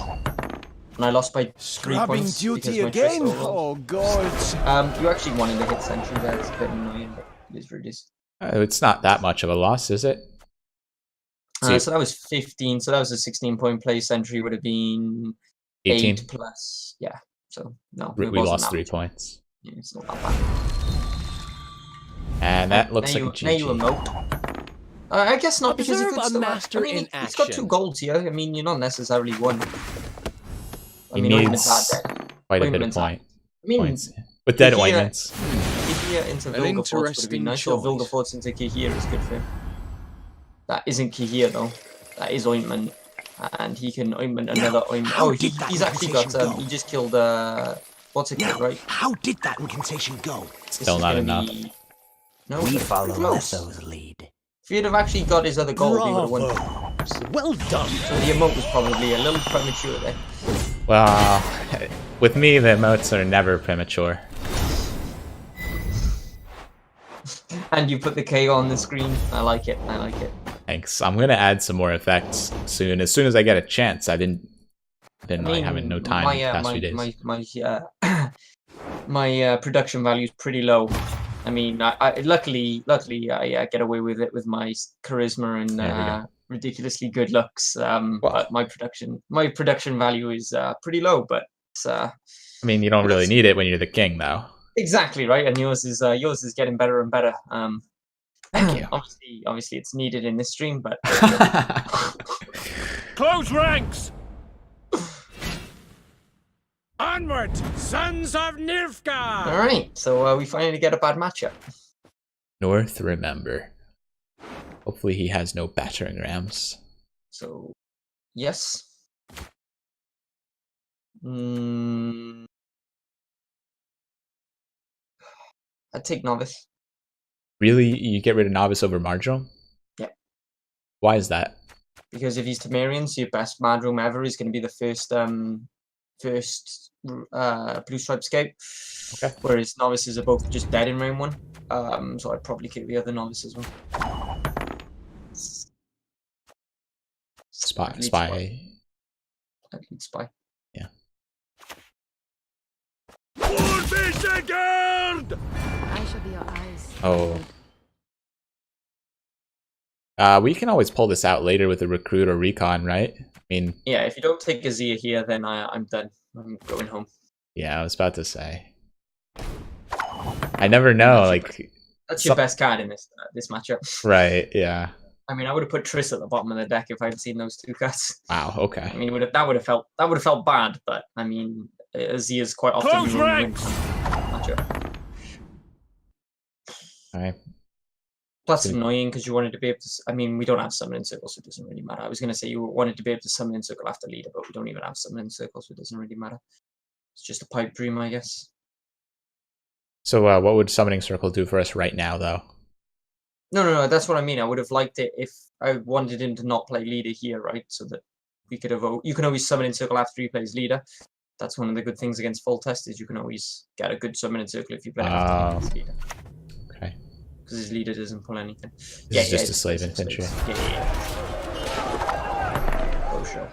And I lost by 3 points. Duty again? Oh god. You actually wanted to hit sentry there. It's a bit annoying, but it is what it is. It's not that much of a loss, is it? So that was 15. So that was a 16-point play. Sentry would have been 18 8 plus. Yeah. So no, we lost 3 points. Yeah, it's not that bad. And that looks like a GG. Now you emote. I guess not because you Observe could a still. master in he's got 2 action. golds here. I mean, you're not necessarily one. He needs quite a bit of points. With dead ointments. Kahir into Vilgefortz would have been nice. Or Vilgefortz into Kahir is good for him. That isn't Kahir though. That is ointment, and he can ointment another ointment. how Oh, did that he's actually got. incantation go? He just killed. What's it called, right? How did that incantation go? This Still is not gonna enough. Be... No, We but follow close. Letho's lead. If he'd have actually got his other gold, he would have won. Well done. So the emote was probably a little premature there. Well, with me, the emotes are never premature. And you put the K on the screen. I like it. I like it. Thanks. I'm gonna add some more effects soon. As soon as I get a chance. I didn't like having no time the past few days. My production value is pretty low. I mean, I luckily I get away with it with my charisma and ridiculously good looks. But my production value is pretty low. But it's, I mean, you don't really need it when you're the king, though. exactly right. And yours is getting better and better. Thank you. Obviously, it's needed in this stream, but Close ranks! Onward, sons of Nilfgaard! all right. So we finally get a bad matchup. North, remember. Hopefully he has no battering rams. So, yes. I'd take novice. Really? You get rid of novice over marginal? Yeah. Why is that? Because if he's Temerian, so your best mad room ever is going to be the first blue stripe scape. Okay. Whereas novices are both just dead in round one. So I'd probably kill the other novices one. Spy. I'd lead spy. Yeah. I shall be your eyes. Oh. We can always pull this out later with a recruit or recon, right? I mean, Yeah, if you don't take Azir here, then I'm done. I'm going home. yeah, I was about to say. I never know, like... That's your best card in this matchup. Right, yeah. I mean, I would have put Triss at the bottom of the deck if I'd seen those two cards. Wow, okay. I mean, that would have felt bad, but I mean, Azir's quite often Close the only ranks! matchup. Alright. Plus, it's annoying because you wanted to be able to. I mean, we don't have summoning circles, so it doesn't really matter. I was going to say you wanted to be able to summon in circle after leader, but we don't even have summoning circles, so it doesn't really matter. It's just a pipe dream, I guess. So what would summoning circle do for us right now, though? No, that's what I mean. I would have liked it if I wanted him to not play leader here, right? So that we could have. You can always summon in circle after he plays leader. That's one of the good things against full test is you can always get a good summon in circle if you play after he plays leader. Okay. Because his leader doesn't pull anything. This is just a slave infantry. Yeah. Oh, sure.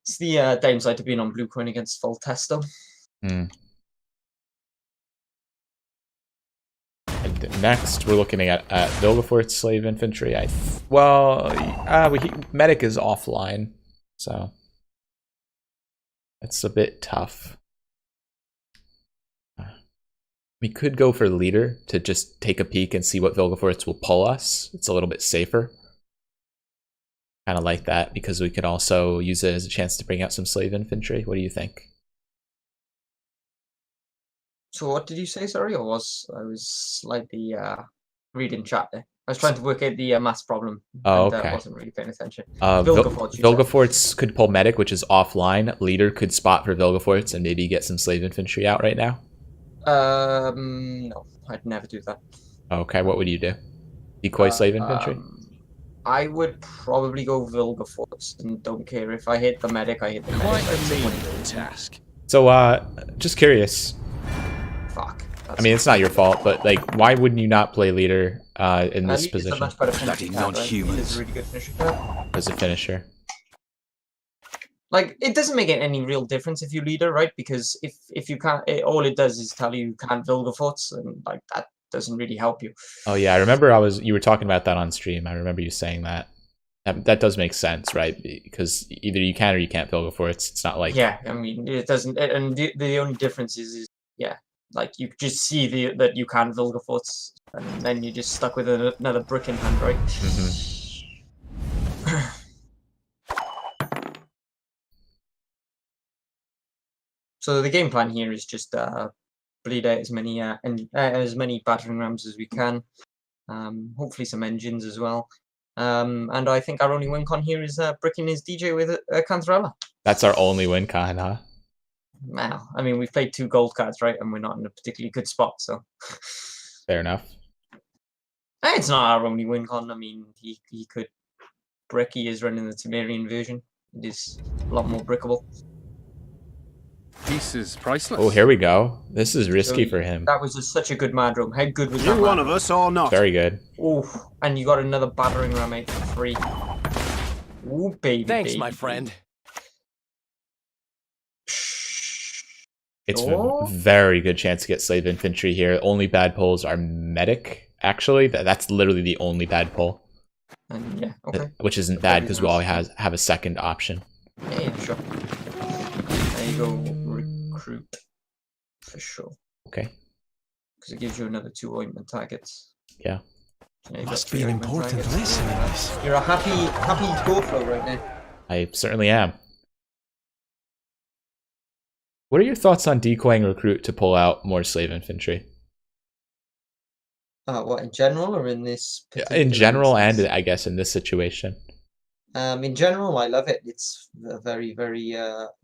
It's the downside to being on blue coin against full test, though. Hmm. And next, we're looking at Vilgefort's slave infantry. Medic is offline, so that's a bit tough. We could go for leader to just take a peek and see what Vilgefortz will pull us. It's a little bit safer. Kind of like that because we could also use it as a chance to bring out some slave infantry. What do you think? So what did you say? Sorry, I was slightly reading chat there. I was trying to work out the maths problem. Oh, and, okay. I wasn't really paying attention. Vilgefortz could pull medic, which is offline. Leader could spot for Vilgefortz and maybe get some slave infantry out right now. No, I'd never do that. Okay, what would you do? Decoy slave infantry? I would probably go Vilgefortz and don't care if I hit the medic. I hit the medic. Quite I'd say a one mean of those. task. So, just curious. Fuck. I mean, it's not your fault, but like, why wouldn't you not play leader in this Leader's position a much better Bloody finisher card, right? non-humans. Leader's a really good finisher card. as a finisher? Like, it doesn't make any real difference if you leader, right? Because if you can't, all it does is tell you can't Vilgefortz, and like that doesn't really help you. Oh yeah, I remember you were talking about that on stream. I remember you saying that. That does make sense, right? Because either you can or you can't Vilgefortz. It's not like Yeah, I mean, it doesn't, and the only difference is yeah, like you just see that you can't Vilgefortz, and then you're just stuck with another brick in hand, right? So the game plan here is just bleed out as many battering rams as we can. Hopefully some engines as well. And I think our only win con here is bricking his DJ with a Cantarella. That's our only win con, huh? Wow. I mean, we've played 2 gold cards, right? And we're not in a particularly good spot, so. Fair enough. It's not our only win con. I mean, he could brick. He is running the Temerian version. It is a lot more brickable. Peace is priceless. Oh, here we go. This is risky So for him. That was just such a good mad room. How good was that? You one of us or not? Very good. Oh, and you got another battering ram 8 for free. Ooh, baby. Thanks, baby, my baby. friend. It's Oh. a very good chance to get slave infantry here. Only bad pulls are medic, actually. That's literally the only bad pull. And yeah, okay. Which isn't bad because we always have a second option. Yeah, sure. There you go, recruit. For sure. Okay. Because it gives you another 2 ointment targets. Yeah. So you've got Must 3 be an ointment important targets. lesson in this. You're a happy go flow right now. I certainly am. What are your thoughts on decoying recruit to pull out more slave infantry? What, in general or in this particular In general, instance? and I guess in this situation. In general, I love it. It's a very, very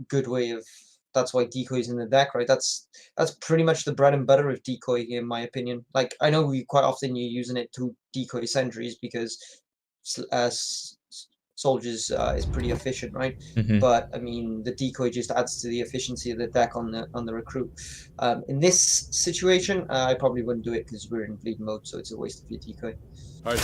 good way of. That's why decoy's in the deck, right? That's pretty much the bread and butter of decoy, in my opinion. Like, I know quite often you're using it to decoy sentries because soldiers is pretty efficient, right? Mhm. But I mean, the decoy just adds to the efficiency of the deck on the recruit. In this situation, I probably wouldn't do it because we're in bleed mode, so it's a waste of your decoy. I'm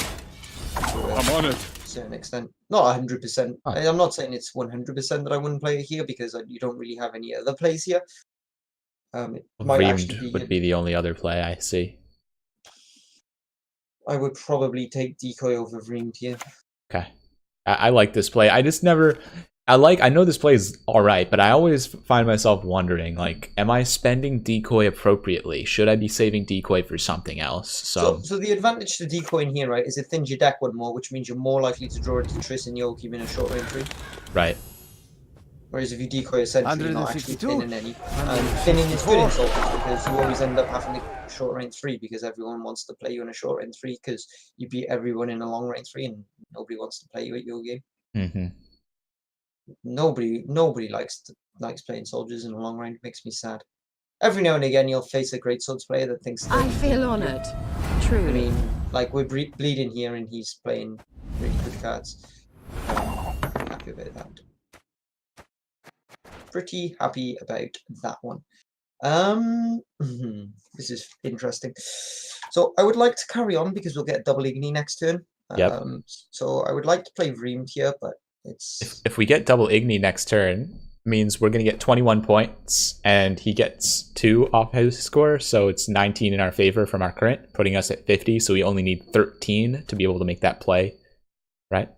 on it. To an extent, not 100%. Huh. I'm not saying it's 100% that I wouldn't play it here because you don't really have any other plays here. It might actually Reamed would be the only other play I see. I would probably take decoy over Reamed here. Okay. I like this play. I just never... I know this play is alright, but I always find myself wondering, like, am I spending decoy appropriately? Should I be saving decoy for something else? So the advantage to decoy in here, right, is it thins your deck one more, which means you're more likely to draw into Triss and Yokim in a short range 3. Right. Whereas if you decoy a sentry, you're not actually 152. thinning any. Thinning is good in soldiers because you always end up having a short range 3 because everyone wants to play you in a short range 3 because you beat everyone in a long range 3 and nobody wants to play you at your game. Mm-hmm. Nobody likes playing soldiers in a long range. Makes me sad. Every now and again, you'll face a great swords player that thinks. I feel honoured. Truly. I mean, like we're bleeding here, and he's playing really good cards. Happy about that. Pretty happy about that one. This is interesting. So I would like to carry on because we'll get double Igni next turn. Yep. So I would like to play Reamed here, but it's If we get double Igni next turn, means we're going to get 21 points, and he gets 2 off his score, so it's 19 in our favor from our current, putting us at 50, so we only need 13 to be able to make that play, right?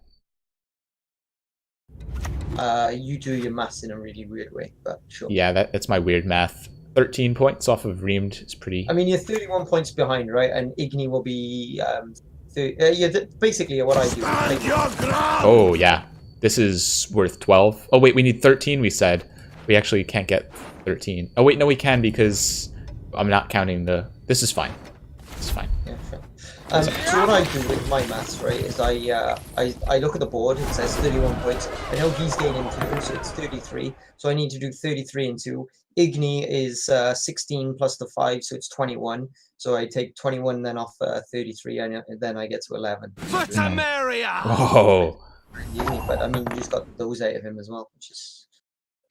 you do your maths in a really weird way, but sure. Yeah, that's my weird math. 13 points off of Reamed is pretty... I mean, you're 31 points behind, right? And Igni will be... basically, what I do... Stand your ground! Oh, yeah. This is worth 12. Oh, wait, we need 13, we said. We actually can't get 13. Oh, wait, no, we can because I'm not counting the... This is fine. It's fine. Yeah, sure. So what I do with my maths, right, is I look at the board. It says 31 points. I know he's gaining 2, so it's 33. So I need to do 33 and 2. Igni is 16 plus the 5, so it's 21. So I take 21 then off 33, and then I get to 11. For Temeria! Oh, But I mean, you just got those out of him as well, which is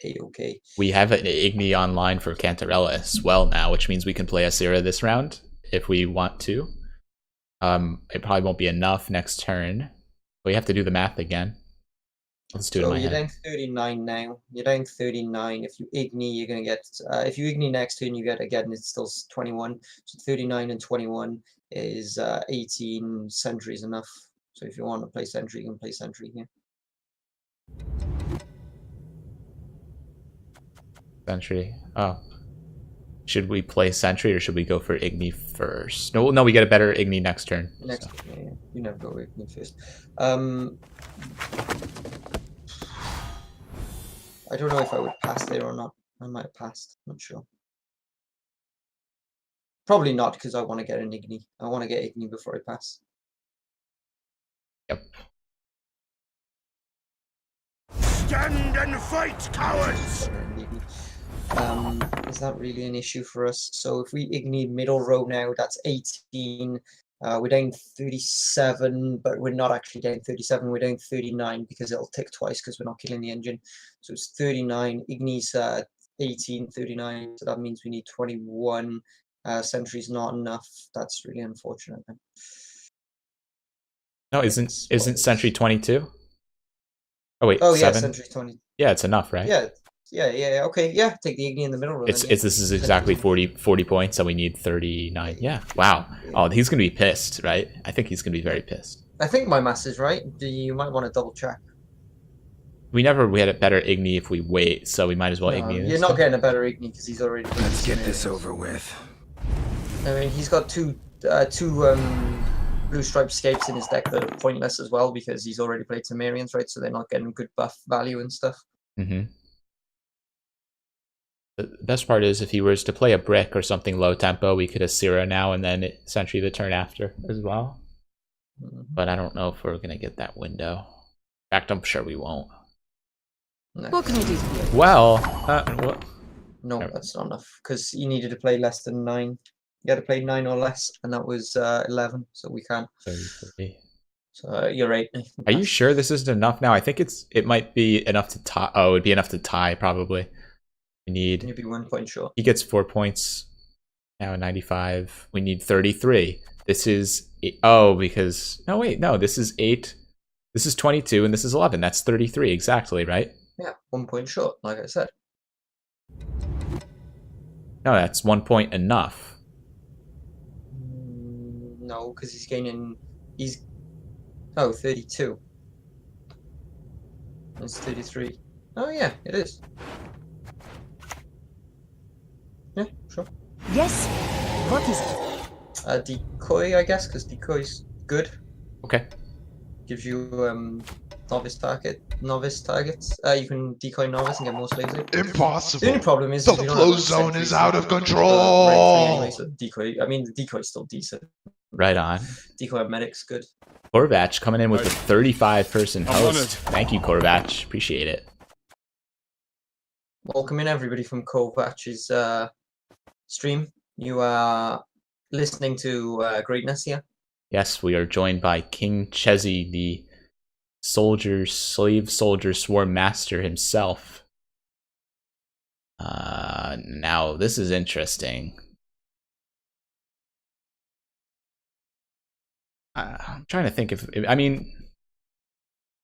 a-okay. we have an Igni online for Cantarella as well now, which means we can play Asira this round if we want to. It probably won't be enough next turn. We have to do the math again. Let's do it in my you're head. down 39 now. You're down 39. If you Igni, you're going to get... if you Igni next turn, you get, again, it's still 21. So 39 and 21 is 18 sentries enough. So if you want to play sentry, you can play sentry here. Sentry. Oh. Should we play Sentry or should we go for Igni first? No, we get a better Igni next turn. Next, so. yeah, you never go Igni first. I don't know if I would pass there or not. I might have passed. Not sure. Probably not, because I want to get an Igni. I want to get Igni before I pass. Yep. Stand and fight, cowards! Is that really an issue for us? So if we Igni middle row now, that's 18. We're down 37, but we're not actually down 37. We're down 39 because it'll tick twice because we're not killing the engine. So it's 39. Igni's 18, 39. So that means we need 21. Sentry's not enough. That's really unfortunate. Then. No, isn't Sentry 22? Oh wait, Oh 7? yeah, Sentry's 20. Yeah, it's enough, right? Yeah. Okay, yeah. Take the Igni in the middle row. This is exactly 40 points, and we need 39. Yeah. Wow. Oh, he's gonna be pissed, right? I think he's gonna be very pissed. I think my math is right. You might want to double check. We had a better Igni if we wait, so we might as well Igni. You're not getting a better Igni because he's already. Let's get this over with. I mean, he's got two blue stripe escapes in his deck that are pointless as well because he's already played Cimmerians, right? So they're not getting good buff value and stuff. Mm-hmm. The best part is if he was to play a brick or something low tempo, we could Asira now and then Sentry the turn after as well. But I don't know if we're gonna get that window. In fact, I'm sure we won't. No. What can we do for you? Well, No, that's not enough because he needed to play less than 9. You had to play 9 or less, and that was 11, so we can't. 33. So you're right. Are you sure this isn't enough now? I think it might be enough to tie. Oh, it'd be enough to tie probably. We need. You'd be 1 point short. He gets 4 points now. 95. We need 33. This is because no wait no this is 8. This is 22 and this is 11. That's 33 exactly, right? Yeah, 1 point short, like I said. No, that's 1 point enough. No, because he's gaining. Oh, 32. That's 33. Oh yeah, it is. Yeah, sure. Yes? What is it? Decoy, I guess, because decoy's good. Okay. Gives you novice targets. You can decoy novice and get more slaves. Impossible! The only problem is The we don't flow have zone sentries is out of right control! anyway, so decoy. I mean, the decoy's still decent. Right on. Decoy medic's good. Korvach coming in with a 35-person I'm on host. Thank you, Korvach. Appreciate it. Welcome in everybody from Kovach's stream. You are listening to greatness here. Yes, we are joined by KingChezz, the slave soldier swarm master himself. Now this is interesting. I'm trying to think if I mean,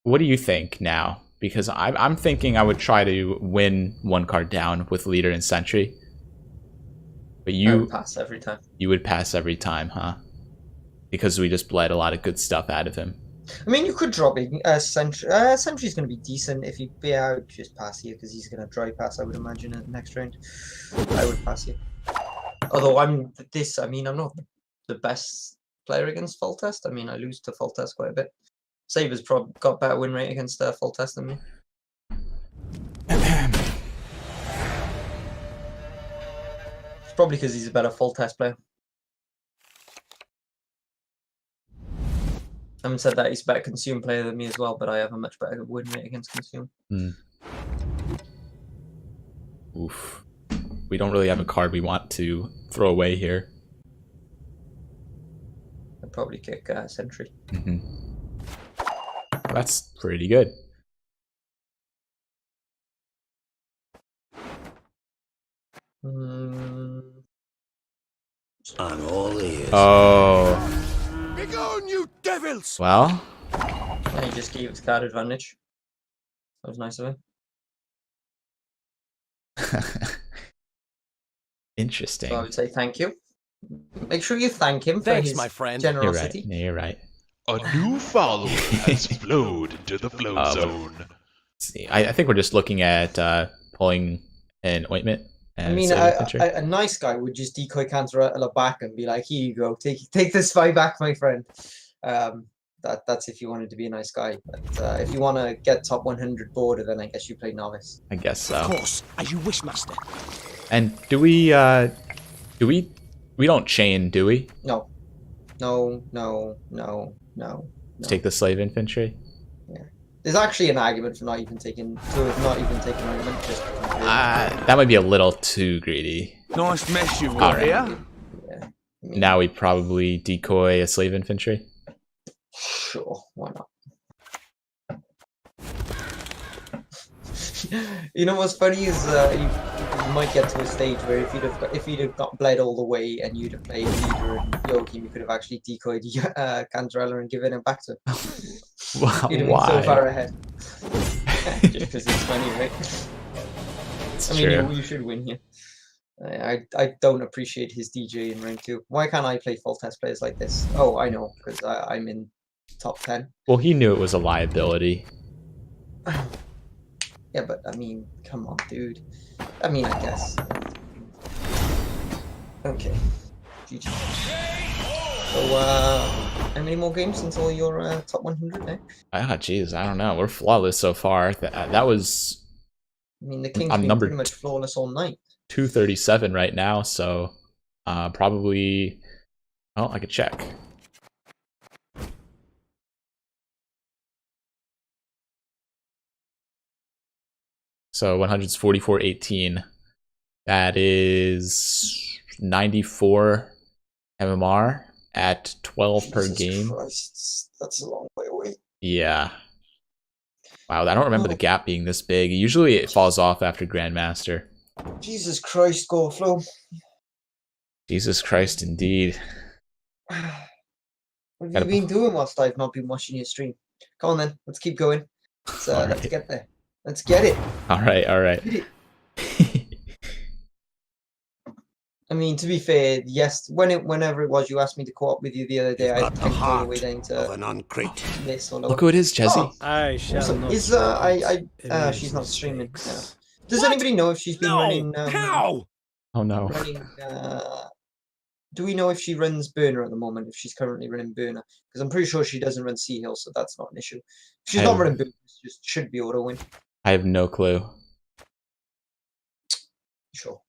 what do you think now? Because I'm thinking I would try to win 1 card down with leader and sentry. But I would pass every time. You would pass every time, huh? Because we just bled a lot of good stuff out of him. I mean, you could drop sentry. Sentry's going to be decent if you. Yeah, I would just pass here because he's going to dry pass. I would imagine in the next round. I would pass here. Although I'm not the best player against full test. I mean, I lose to full test quite a bit. Saber's probably got better win rate against full test than me. It's probably because he's a better full test player. I haven't said that he's a better consume player than me as well, but I have a much better win rate against consume. Oof. We don't really have a card we want to throw away here. I'd probably kick sentry. That's pretty good. I'm all ears. Oh. Begone, you devils! Well. And he just gave us card advantage. That was nice of him. Interesting. So I would say thank you. Make sure you thank him for Thanks, his my friend. You're right. generosity. Yeah, you're right. A new follower has flowed into the flow zone. See, I think we're just looking at pulling an ointment. I mean, a nice guy would just decoy counter at the back and be like, "Here you go, take this fight back, my friend." That's if you wanted to be a nice guy. But if you want to get top 100 border, then I guess you play novice. I guess so. Of course, as you wish, master. And do we We don't chain, do we? No. No, no, no, no. Let's take the slave infantry. Yeah. There's actually an argument for not even taking argument, just That might be a little too greedy. Nice mess you've got here. yeah. I mean, Now we probably decoy a slave infantry. sure, why not? You know what's funny is you might get to a stage where if you'd have got bled all the way and you'd have played leader and Joachim, you could have actually decoyed Cantarella and given him back to him. Wow, You'd have been so far ahead. Just because it's funny, right? It's I mean, true. you should win here. I don't appreciate his DJ in rank 2. Why can't I play full test players like this? Oh, I know, because I'm in top 10. Well, he knew it was a liability. Yeah, but I mean, come on, dude. I mean, I guess. Okay. GG. So, how many more games until you're top 100 now? Ah, jeez, I don't know. We're flawless so far. That was I mean, the King's I'm been number pretty much flawless all night. 237 right now, so probably. Oh, I could check. So 100's 44.18. That is 94 MMR at 12 per Jesus game. Christ, that's a long way away. Yeah. Wow, I don't remember the gap being this big. Usually it falls off after Grandmaster. Jesus Christ, Goreflow. Jesus Christ, indeed. What have you been doing whilst I've not been watching your stream? Come on then, let's keep going. Let's get there. Let's get it. All right, all right. I mean, to be fair, yes. Whenever it was you asked me to co-op with you the other day, I think all the way down to this or lower. Look who it is, Chezzy. I shall not. Is she's not streaming. Yeah. Does anybody know if she's been running? How? Oh no. Running, do we know if she runs Burner at the moment? If she's currently running Burner, because I'm pretty sure she doesn't run Sea Hill, so that's not an issue. If she's not running Burner, it just should be auto win. I have no clue. Sure.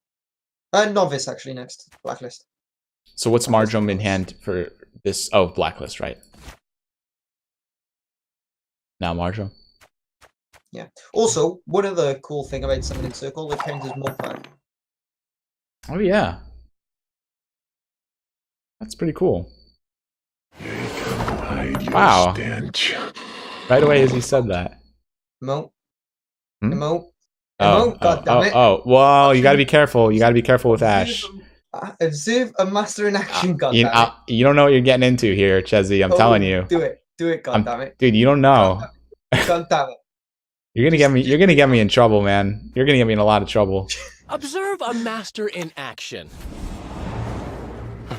Novice actually next. Blacklist. So what's Marjoram in hand for this? Oh, Blacklist, right? Now Marjoram. Yeah. Also, one other cool thing about Summoning Circle, it counts as Morphan. Oh yeah. That's pretty cool. Wow. Right away as he said that. Emote. Hmm? Emote. Oh, God damn it. Whoa, you gotta be careful. You gotta be careful with Ash. Observe a master in action, You don't know what you're getting into here, Chezzy. I'm telling you. Do it, God damn it. Dude, you don't know. God damn it. You're gonna get me in trouble, man. You're gonna get me in a lot of trouble. Observe a master in action.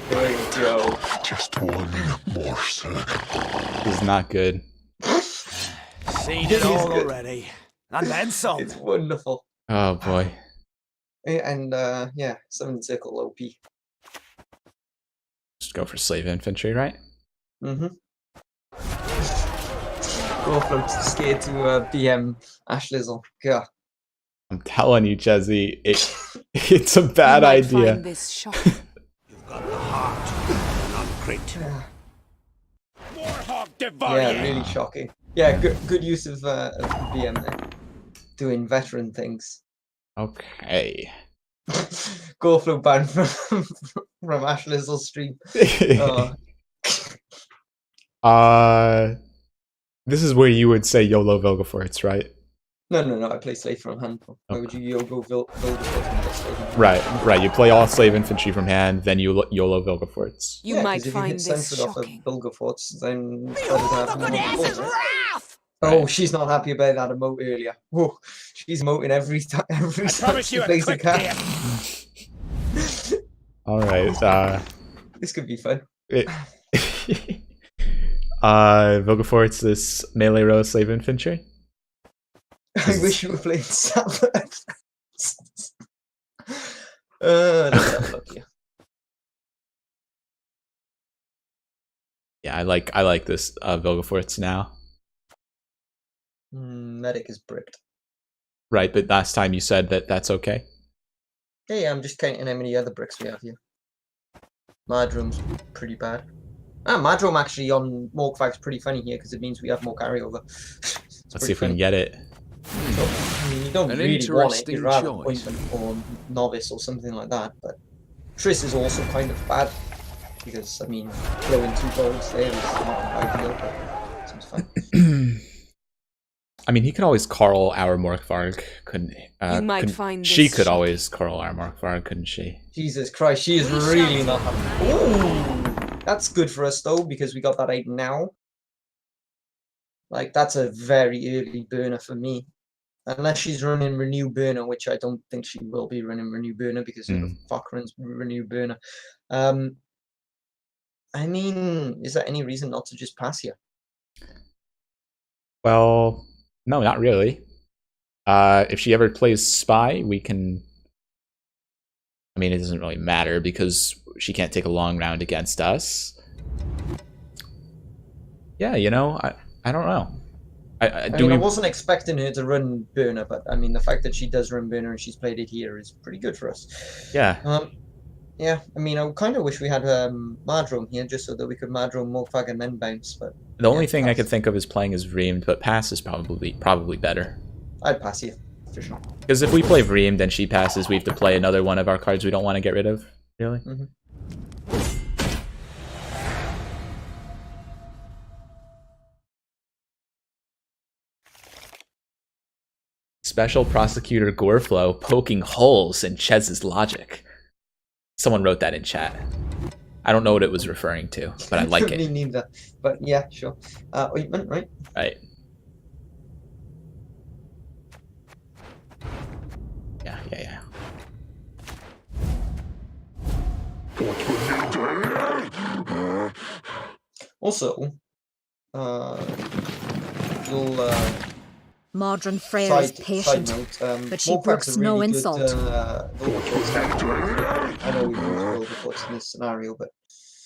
There you go. Just one more circle. This is not good. Seen it all already. And then some. It's wonderful. Oh boy. And yeah, Summoning Circle OP. Just go for slave infantry, right? Mm-hmm. Gorefloat's scared to BM Ash Lizzle. God. I'm telling you, Chezzy, it's a bad You might idea. find this shocking. You've got the heart. Not great. Yeah, really shocking. Yeah, good use of BM there. Doing veteran things. Okay. Gorefloat banned from Ash Lizzle's stream. This is where you would say YOLO Vilgefortz, right? No, I play slave from hand. Why would you YOLO Vilgefortz from the slave? Right. You play all slave infantry from hand, then you YOLO Vilgefortz. You Yeah, might 'cause if find you hit this censored off of shocking. Vilgefortz, then it's better to have more balls, right? Oh, she's not happy about that emote earlier. Whoa, she's emoting every time she plays a card. All right. This could be fun. Vilgefortz, this melee row slave infantry. I wish you were playing Sapphire. Let's look here. Yeah, I like this Vilgefortz now. Medic is bricked. Right, but last time you said that that's okay. Yeah, I'm just counting how many other bricks we have here. Madrum's pretty bad. Madrum actually on Morkvag's pretty funny here because it means we have more carryover. Let's see if we can get it. So, I mean, you don't An really want it. interesting You'd rather choice. Ointment or Novice or something like that. But Triss is also kind of bad because, I mean, throwing 2 golds there is not ideal, but seems fine. I mean, he could always Carl our Morkvarg, couldn't he? You might couldn't- find she this could ship. always Carl our Morkvarg, couldn't she? Jesus Christ, she is really not happy. Ooh, that's good for us though because we got that 8 now. Like that's a very early burner for me. Unless she's running Renew Burner, which I don't think she will be running Renew Burner because who the fuck runs Renew Burner? I mean, is there any reason not to just pass here? Well, no, not really. If she ever plays Spy, we can... I mean, it doesn't really matter because she can't take a long round against us. Yeah, you know, I don't know. I wasn't expecting her to run Burner, but I mean, the fact that she does run Burner and she's played it here is pretty good for us. Yeah. Yeah, I mean, I kind of wish we had Madrome here just so that we could Madrome, Morkvag, and then bounce, but... The only thing I could think of is playing as Reamed, but pass is probably better. I'd pass here, for sure. Because if we play Reamed and she passes, we have to play another one of our cards we don't want to get rid of. Really? Mm-hmm. Special Prosecutor Goreflow poking holes in Chezz's logic. Someone wrote that in chat. I don't know what it was referring to, but I like Me it. neither. But yeah, sure. Ointment, right? Right. Yeah. Also, you'll Modern Freyr is side patient, note, but she Morkvag's brooks a no really good, insult. Vulgarfoot's target. I know we use Vulgarfoots in this scenario, but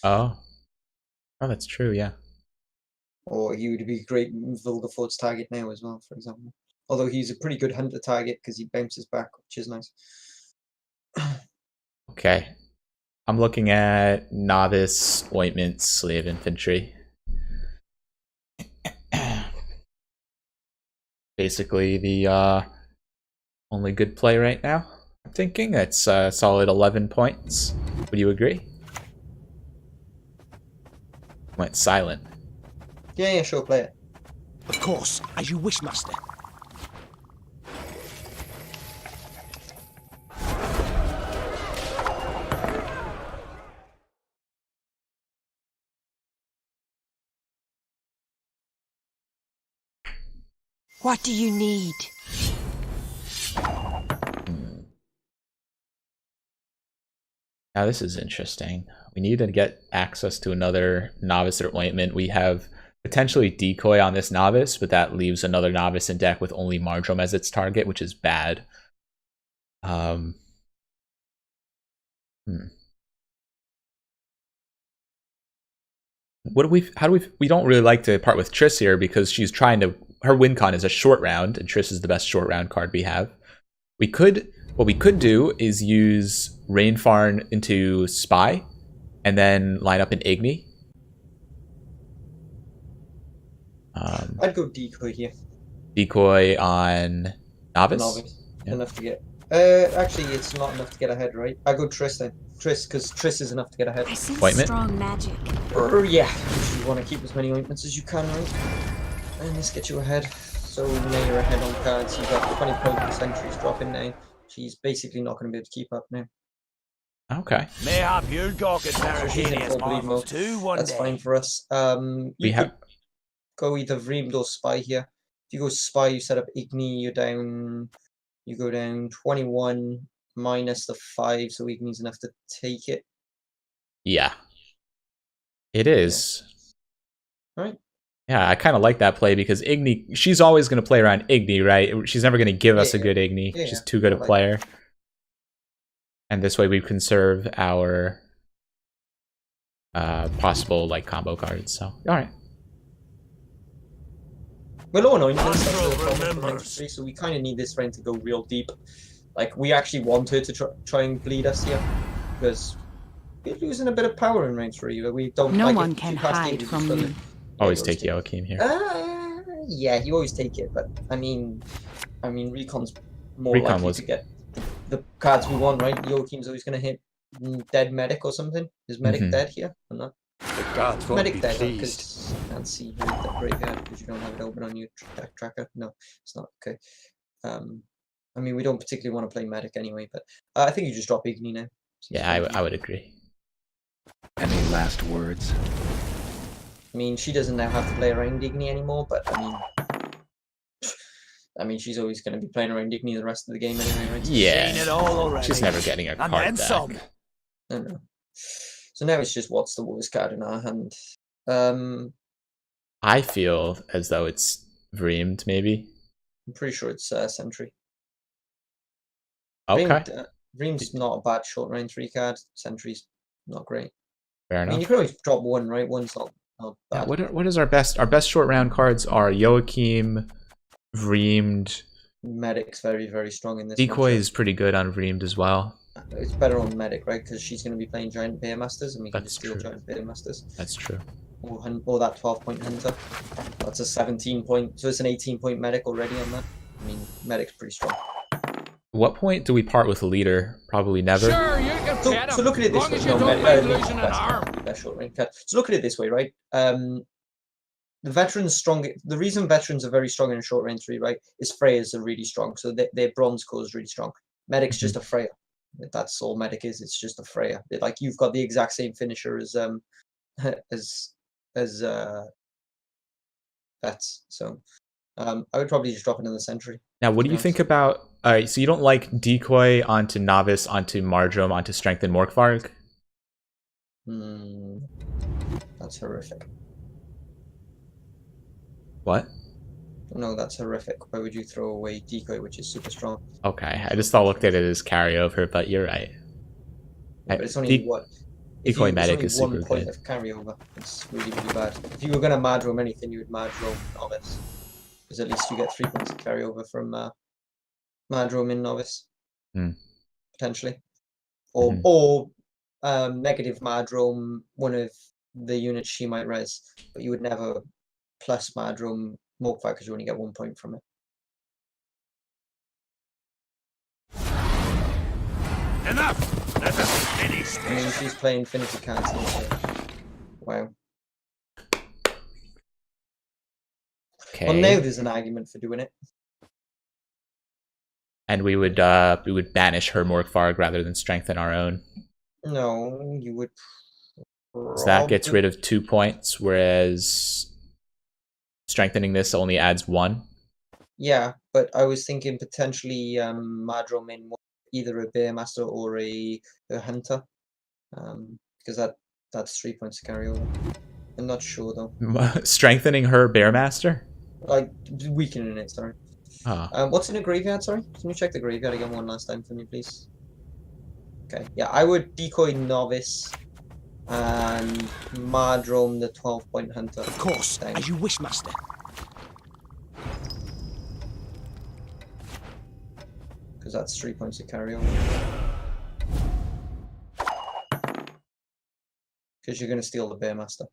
Oh, that's true. Yeah. or he would be great Vulgarfoot's target now as well, for example. Although he's a pretty good hunter target because he bounces back, which is nice. Okay. I'm looking at Novice, Ointment, Slave Infantry. Basically the only good play right now, I'm thinking. It's a solid 11 points. Would you agree? Went silent. Yeah, sure, play it. Of course, as you wish, master. What do you need? Now this is interesting. We need to get access to another Novice or Ointment. We have potentially Decoy on this Novice, but that leaves another Novice in deck with only Mardrome as its target, which is bad. We don't really like to part with Triss here because she's trying to, her win con is a short round, and Triss is the best short round card we have. What we could do is use Rainfarn into Spy, and then line up an Igni. I'd go Decoy here. Decoy on Novice? Novice. Yeah. Enough to get... actually, it's not enough to get ahead, right? I go Triss then. Triss, because Triss is enough to get ahead. I sense Ointment? strong magic. Yeah, you want to keep as many ointments as you can, right? And this gets you ahead. So now you're ahead on cards. You've got 20 points, Sentry's dropping now. She's basically not going to be able to keep up now. Okay. Mayhap you'll gawk at So she's in Saracenius full bleed marvels mode. too one That's day. fine for us. We have... Go either Vreemed or Spy here. If you go Spy, you set up Igni, you're down... You go down 21 minus the 5, so Igni's enough to take it. Yeah. It is. Right. Yeah, I kind of like that play because Igni, she's always going to play around Igni, right? She's never going to give us a good Igni. Yeah, She's too good a I like player. And this way we conserve our possible like combo cards. So, all right. We're low on ointments, that's Control the problem for remembers. 93, so we kind of need this round to go real deep. Like, we actually want her to try and bleed us here, because We're losing a bit of power in rank 3. But we don't. No like, one if can you cast hide it, we from just you. gotta- Always you take Joachim here. Yeah, you always take it, but I mean, Recon's more Recon likely was- to get the cards we want, right? Joachim's always going to hit dead medic or something. Is medic Mhm. dead here or not? The gods won't Medic be dead pleased. because you can't see who the graveyard because you don't have it open on your tracker. No, it's not okay. I mean, we don't particularly want to play medic anyway, but I think you just drop Igni now. Yeah, I would agree. Any last words? I mean, she doesn't now have to play around Igni anymore, but I mean, she's always going to be playing around Igni the rest of the game anyway, right? Seen it Yeah, all already. she's never getting a And card then back. some. I don't know. So now it's just what's the worst card in our hand. I feel as though it's Vreemed, maybe. I'm pretty sure it's Sentry. Okay, Ream's not a bad short range 3 card. Sentry's not great. fair I mean, enough. you can always drop one, right? One's not Yeah, bad. what is our best? Our best short round cards are Joachim, Vreemed. Medic's very, very strong in this. Decoy matchup. is pretty good on Vreemed as well. It's better on Medic, right? Because she's going to be playing Giant Bear Masters, and we can That's just steal true. Giant Bear Masters. That's true. Or that 12-point Hunter. That's a 17-point, so it's an 18-point Medic already on that. I mean, Medic's pretty strong. What point do we part with a leader? Probably never. Sure, you can get So look at it this long way. as you No, don't Medic, mind losing an arm. best short range card. So look at it this way, right? The veterans strong. The reason veterans are very strong in short range 3, right, is Freyas are really strong. So their bronze core is really strong. Medic's just a Freya. That's all Medic is. It's just a Freya. Like you've got the exact same finisher as vets. So I would probably just drop it in the Sentry. Now, what do you think about? All right, so you don't like Decoy onto Novice, onto Mardrome, onto Strength and Morkvarg? That's horrific. What? No, that's horrific. Why would you throw away Decoy, which is super strong? Okay, I just thought looked at it as carryover, but you're right. But it's only what? Decoy It's Medic only is one super point good. of carryover. It's really, really bad. If you were going to Mardrome anything, you would Mardrome Novice. Because at least you get 3 points of carryover from Mardrome in Novice. Potentially. Or negative Mardrome, one of the units she might res. But you would never plus Mardrome Morkvarg because you only get 1 point from it. Enough! Let us finish I mean, she's playing Infinity cards. Wow. Okay. Well, now there's an argument for doing it. And we would banish her Morkvarg rather than strengthen our own. No, you would. So that gets rid of 2 points, whereas strengthening this only adds 1. Yeah, but I was thinking potentially Mardrome in either a Bear Master or a Hunter, because that's 3 points to carry over. I'm not sure though. Strengthening her Bearmaster? Like weakening it. Sorry. Oh. What's in the graveyard? Sorry, can you check the graveyard again one last time for me, please? Okay. Yeah, I would Decoy Novice and Mardrome the 12-point Hunter. Of course, Thanks. as you wish, master. Because that's 3 points to carry over. Because you're going to steal the Bear Master.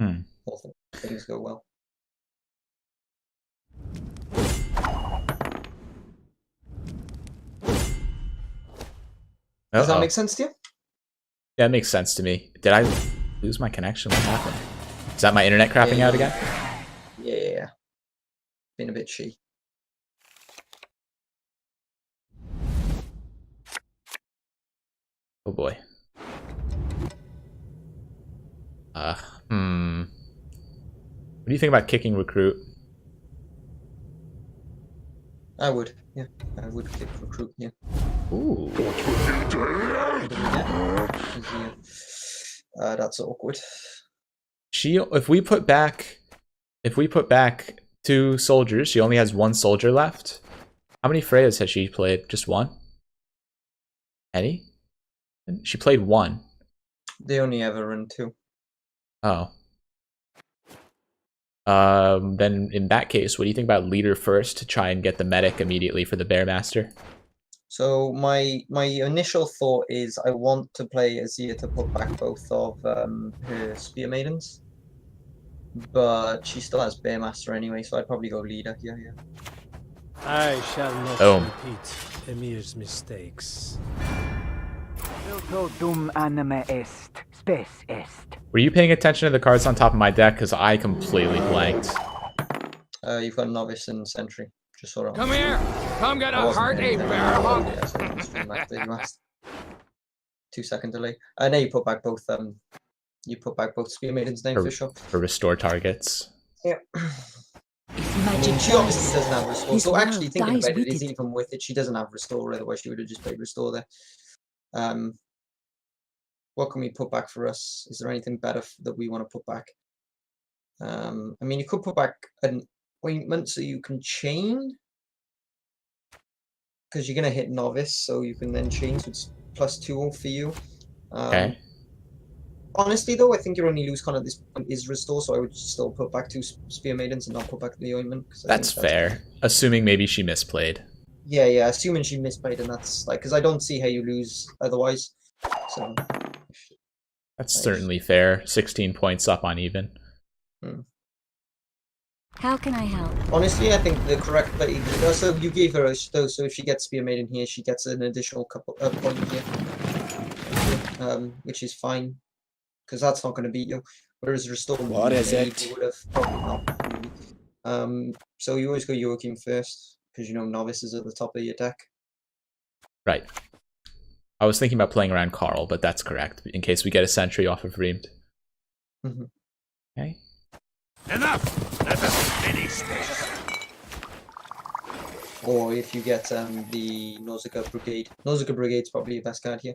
Awful. Things go well. Does that make sense to you? Yeah, it makes sense to me. Did I lose my connection? What happened? Is that my internet crapping out again? Yeah. Been a bit shitty. Oh boy. What do you think about kicking Recruit? I would, yeah. I would kick Recruit, yeah. Ooh. That's awkward. If we put back 2 soldiers, she only has 1 soldier left. How many Freyas has she played? Just 1? Any? She played 1. They only ever run 2. Oh. Then in that case, what do you think about leader first to try and get the medic immediately for the Bearmaster? So my initial thought is I want to play Azir to put back both of her Spear Maidens. But she still has Bearmaster anyway, so I'd probably go leader here, yeah. I shall not repeat Emir's mistakes. Dum anima est, spes est. Were you paying attention to the cards on top of my deck? Because I completely blanked. You've got Novice and Sentry. Just sort of. Come here! Come get a hearty bear hug! 2-second delay. I know you put back both Spear Maidens' name for sure. For restore targets. Yeah. I mean, she obviously doesn't have Restore. So actually thinking about it is even with it, she doesn't have Restore, otherwise she would have just played Restore there. What can we put back for us? Is there anything better that we want to put back? I mean, you could put back an Ointment so you can chain. Because you're going to hit Novice, so you can then chain, so it's +2 for you. Okay. Honestly, though, I think your only lose con at this point is Restore, so I would still put back 2 Spear Maidens and not put back the Ointment. That's fair. Assuming maybe she misplayed. Yeah, assuming she misplayed, and that's like, because I don't see how you lose otherwise. So that's certainly fair. 16 points up on even. How can I help? Honestly, I think the correct play. So you gave her a though, so if she gets Spear Maiden here, she gets an additional couple point here, which is fine, because that's not going to beat you. Whereas Restore, What is it? You would have probably not. So you always go Joachim first, because you know Novice is at the top of your deck. Right. I was thinking about playing around Carl, but that's correct, in case we get a Sentry off of Reamed. Okay. Enough! Let us finish this! Or if you get the Nausicaa Brigade. Nausicaa Brigade's probably your best card here.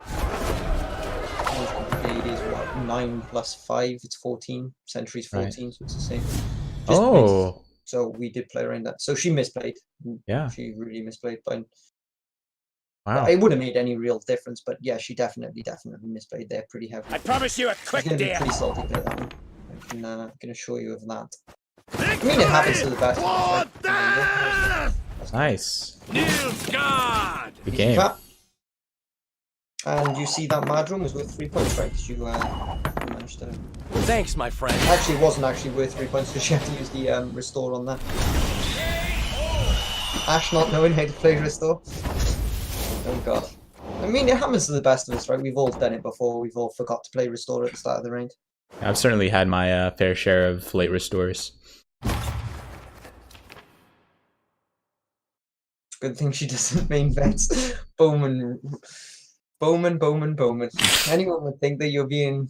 Nausicaa Brigade is what, 9 + 5, it's 14. Sentry's 14, right. So it's the same. So we did play around that. So she misplayed. Yeah. She really misplayed. But wow. It wouldn't have made any real difference, but yeah, she definitely misplayed there pretty heavily. I promise you a quick deal. Pretty salty play that one. I can assure you of that. I mean, it happens to the best. Nice. Nilfgaard! Good game. And you see that Mad Room was worth 3 points, right? Did you manage to... Thanks, my friend. Actually, it wasn't actually worth 3 points because you had to use the Restore on that. Ash not knowing how to play Restore. Oh god. I mean, it happens to the best of us, right? We've all done it before. We've all forgot to play Restore at the start of the round. I've certainly had my fair share of late restores. Good thing she doesn't main vets. Bowman. Anyone would think that you're being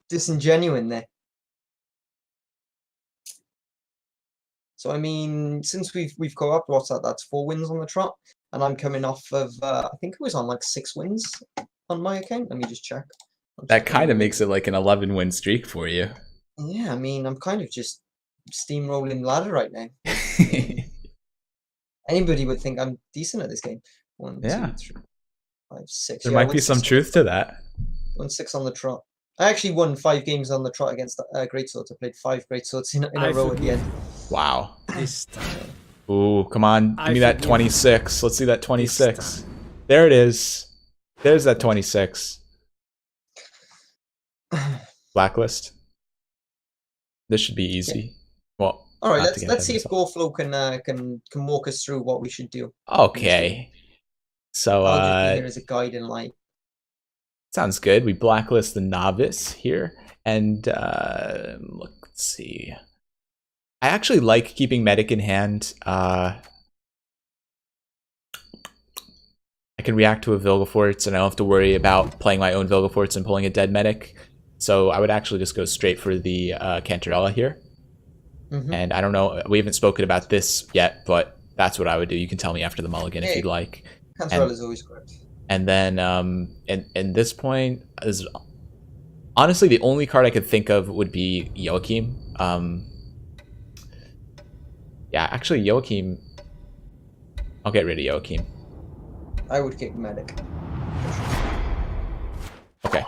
disingenuine there. So I mean, since we've co-opted, what's that? That's 4 wins on the trot, and I'm coming off of I think it was on like 6 wins on my account. Let me just check. That kind of makes it like an 11-win streak for you. Yeah, I mean, I'm kind of just steamrolling ladder right now. Anybody would think I'm decent at this game. 1, 2, 3, 5, 6. There might be some truth to that. 1 6 on the trot. I actually won 5 games on the trot against Greatswords. I played 5 Greatswords in a row at the end. Wow. This time. Ooh, come on. Give me that 26. Let's see that 26. There it is. There's that 26. Blacklist. This should be easy. Yeah. Well, all right. Let's see if Goreflow can walk us through what we should do. Okay. So I'll just be here as a guide in light. Sounds good. We blacklist the Novice here, and let's see. I actually like keeping Medic in hand. I can react to a Vilgefortz, and I don't have to worry about playing my own Vilgefortz and pulling a dead Medic. So I would actually just go straight for the Cantarella here. And I don't know, we haven't spoken about this yet, but that's what I would do. You can tell me after the mulligan if you'd like. Cantarella is always correct. And then, and this point is honestly the only card I could think of would be Joachim. Yeah, actually Joachim. I'll get rid of Joachim. I would kick Medic. Okay.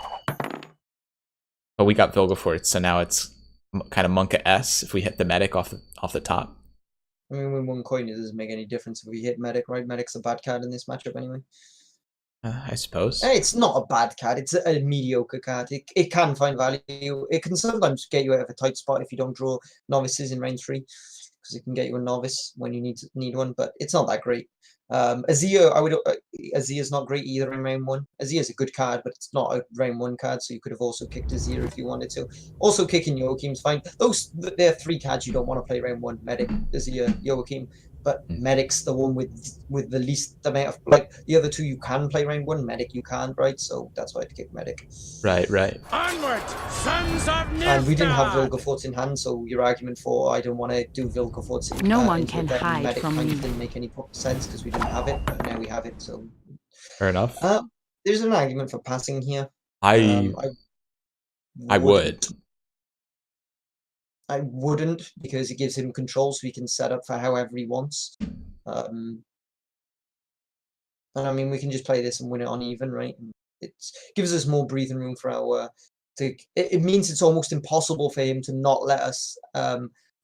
But we got Vilgefortz, so now it's kind of Monka S if we hit the Medic off the top. I mean, when 1 coin, it doesn't make any difference if we hit Medic, right? Medic's a bad card in this matchup anyway. I suppose. It's not a bad card. It's a mediocre card. It can find value. It can sometimes get you out of a tight spot if you don't draw novices in range 3, because it can get you a novice when you need one. But it's not that great. Azir, Azir's not great either in round 1. Azir's a good card, but it's not a round 1 card, so you could have also kicked Azir if you wanted to. Also, kicking Joachim's fine. They're 3 cards you don't want to play round 1: Medic, Azir, Joachim. But Medic's the one with the least amount of, like, the other 2 you can play round 1. Medic you can't, right? So that's why I'd kick Medic. Right. Onward, sons of Nilfgaard! And we didn't have Vilgefortz in hand, so your argument for I don't want to do Vilgefortz No one into can a deck in hide Medic from kind me. of didn't make any sense because we didn't have it, but now we have it, so... Fair enough. There's an argument for passing here. I would. I wouldn't, because it gives him control so he can set up for however he wants. And I mean, we can just play this and win it on even, right? It gives us more breathing room for our... It means it's almost impossible for him to not let us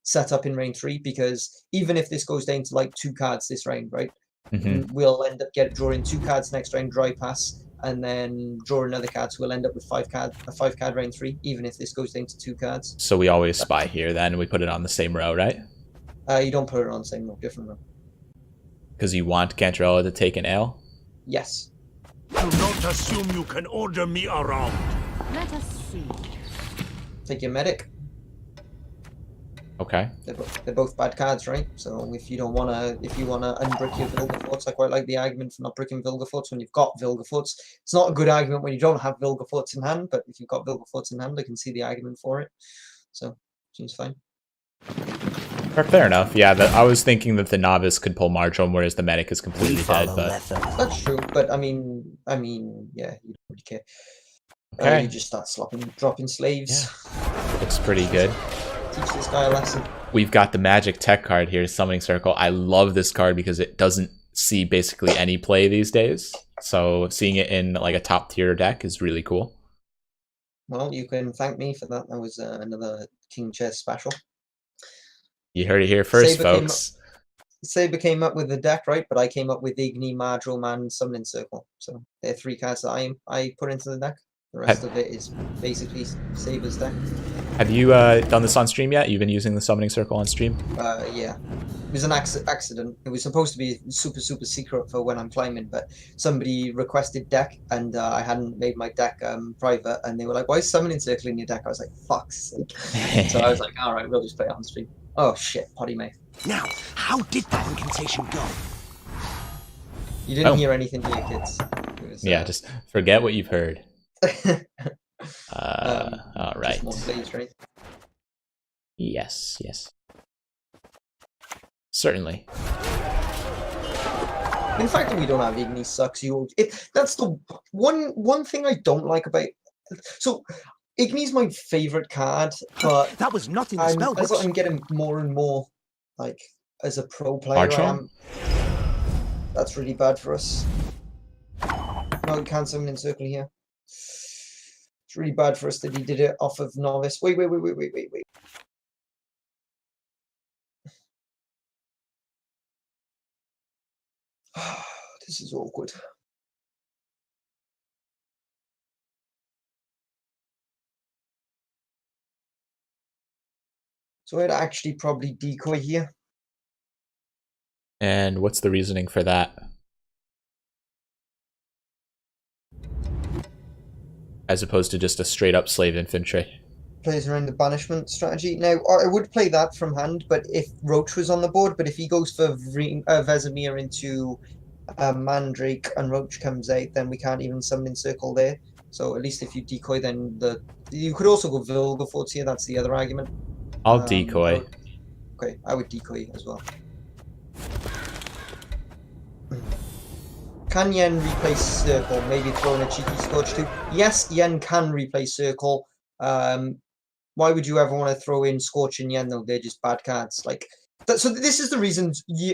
set up in range 3, because even if this goes down to like 2 cards this round, right? We'll end up drawing 2 cards next round, dry pass, and then draw another card, so we'll end up with a 5-card round 3, even if this goes down to 2 cards. So we always spy here, then we put it on the same row, right? You don't put it on the same row, different row. Because you want Cantrella to take an L? Yes. Do not assume you can order me around. Let us see. Take your Medic. Okay. They're both bad cards, right? So if you wanna unbrick your Vilgefortz, I quite like the argument for not bricking Vilgefortz when you've got Vilgefortz. It's not a good argument when you don't have Vilgefortz in hand, but if you've got Vilgefortz in hand, I can see the argument for it. So seems fine. Fair enough. Yeah, I was thinking that the novice could pull Marjoram, whereas the medic is completely dead. But that's true. But I mean, yeah, you don't really care. Okay. You just start dropping slaves. Yeah. Looks pretty good. Teach this guy a lesson. We've got the magic tech card here, Summoning Circle. I love this card because it doesn't see basically any play these days. So seeing it in like a top tier deck is really cool. Well, you can thank me for that. That was another KingChezz special. You heard it here first, folks. Saber came up with the deck, right? But I came up with Igni, Marjoram, and Summoning Circle. So they're 3 cards that I put into the deck. The rest of it is basically Saber's deck. Have you done this on stream yet? You've been using the Summoning Circle on stream? Yeah. It was an accident. It was supposed to be super secret for when I'm climbing, but somebody requested deck, and I hadn't made my deck private, and they were like, "Why is Summoning Circle in your deck?" I was like, "Fuck's sake!" So I was like, "All right, we'll just play it on stream." Oh shit, potty May. Now, how did that incantation go? You didn't hear anything here, kids. It was, yeah, just forget what you've heard. All right. Just more slaves, right? Yes. Certainly. In fact, that we don't have Igni sucks. That's the one thing I don't like about. So, Igni's my favorite card, but that was not in the spell as books. I'm getting more and more like as a pro player, that's really bad for us. No, we can't summon in circle here. It's really bad for us that he did it off of novice. Wait. This is awkward. So I'd actually probably decoy here. And what's the reasoning for that? As opposed to just a straight up slave infantry. Plays around the banishment strategy. Now, I would play that from hand, but if Roach was on the board, but if he goes for Vesemir into Mandrake and Roach comes out, then we can't even summon in circle there. So at least if you decoy, then you could also go Vilgefortz here. That's the other argument. I'll decoy. Okay, I would decoy as well. Can Yen replace Circle? Maybe throw in a cheeky Scourge too. Yes, Yen can replace Circle. Why would you ever want to throw in Scorch and Yen though? They're just bad cards. Like, so this is the reason.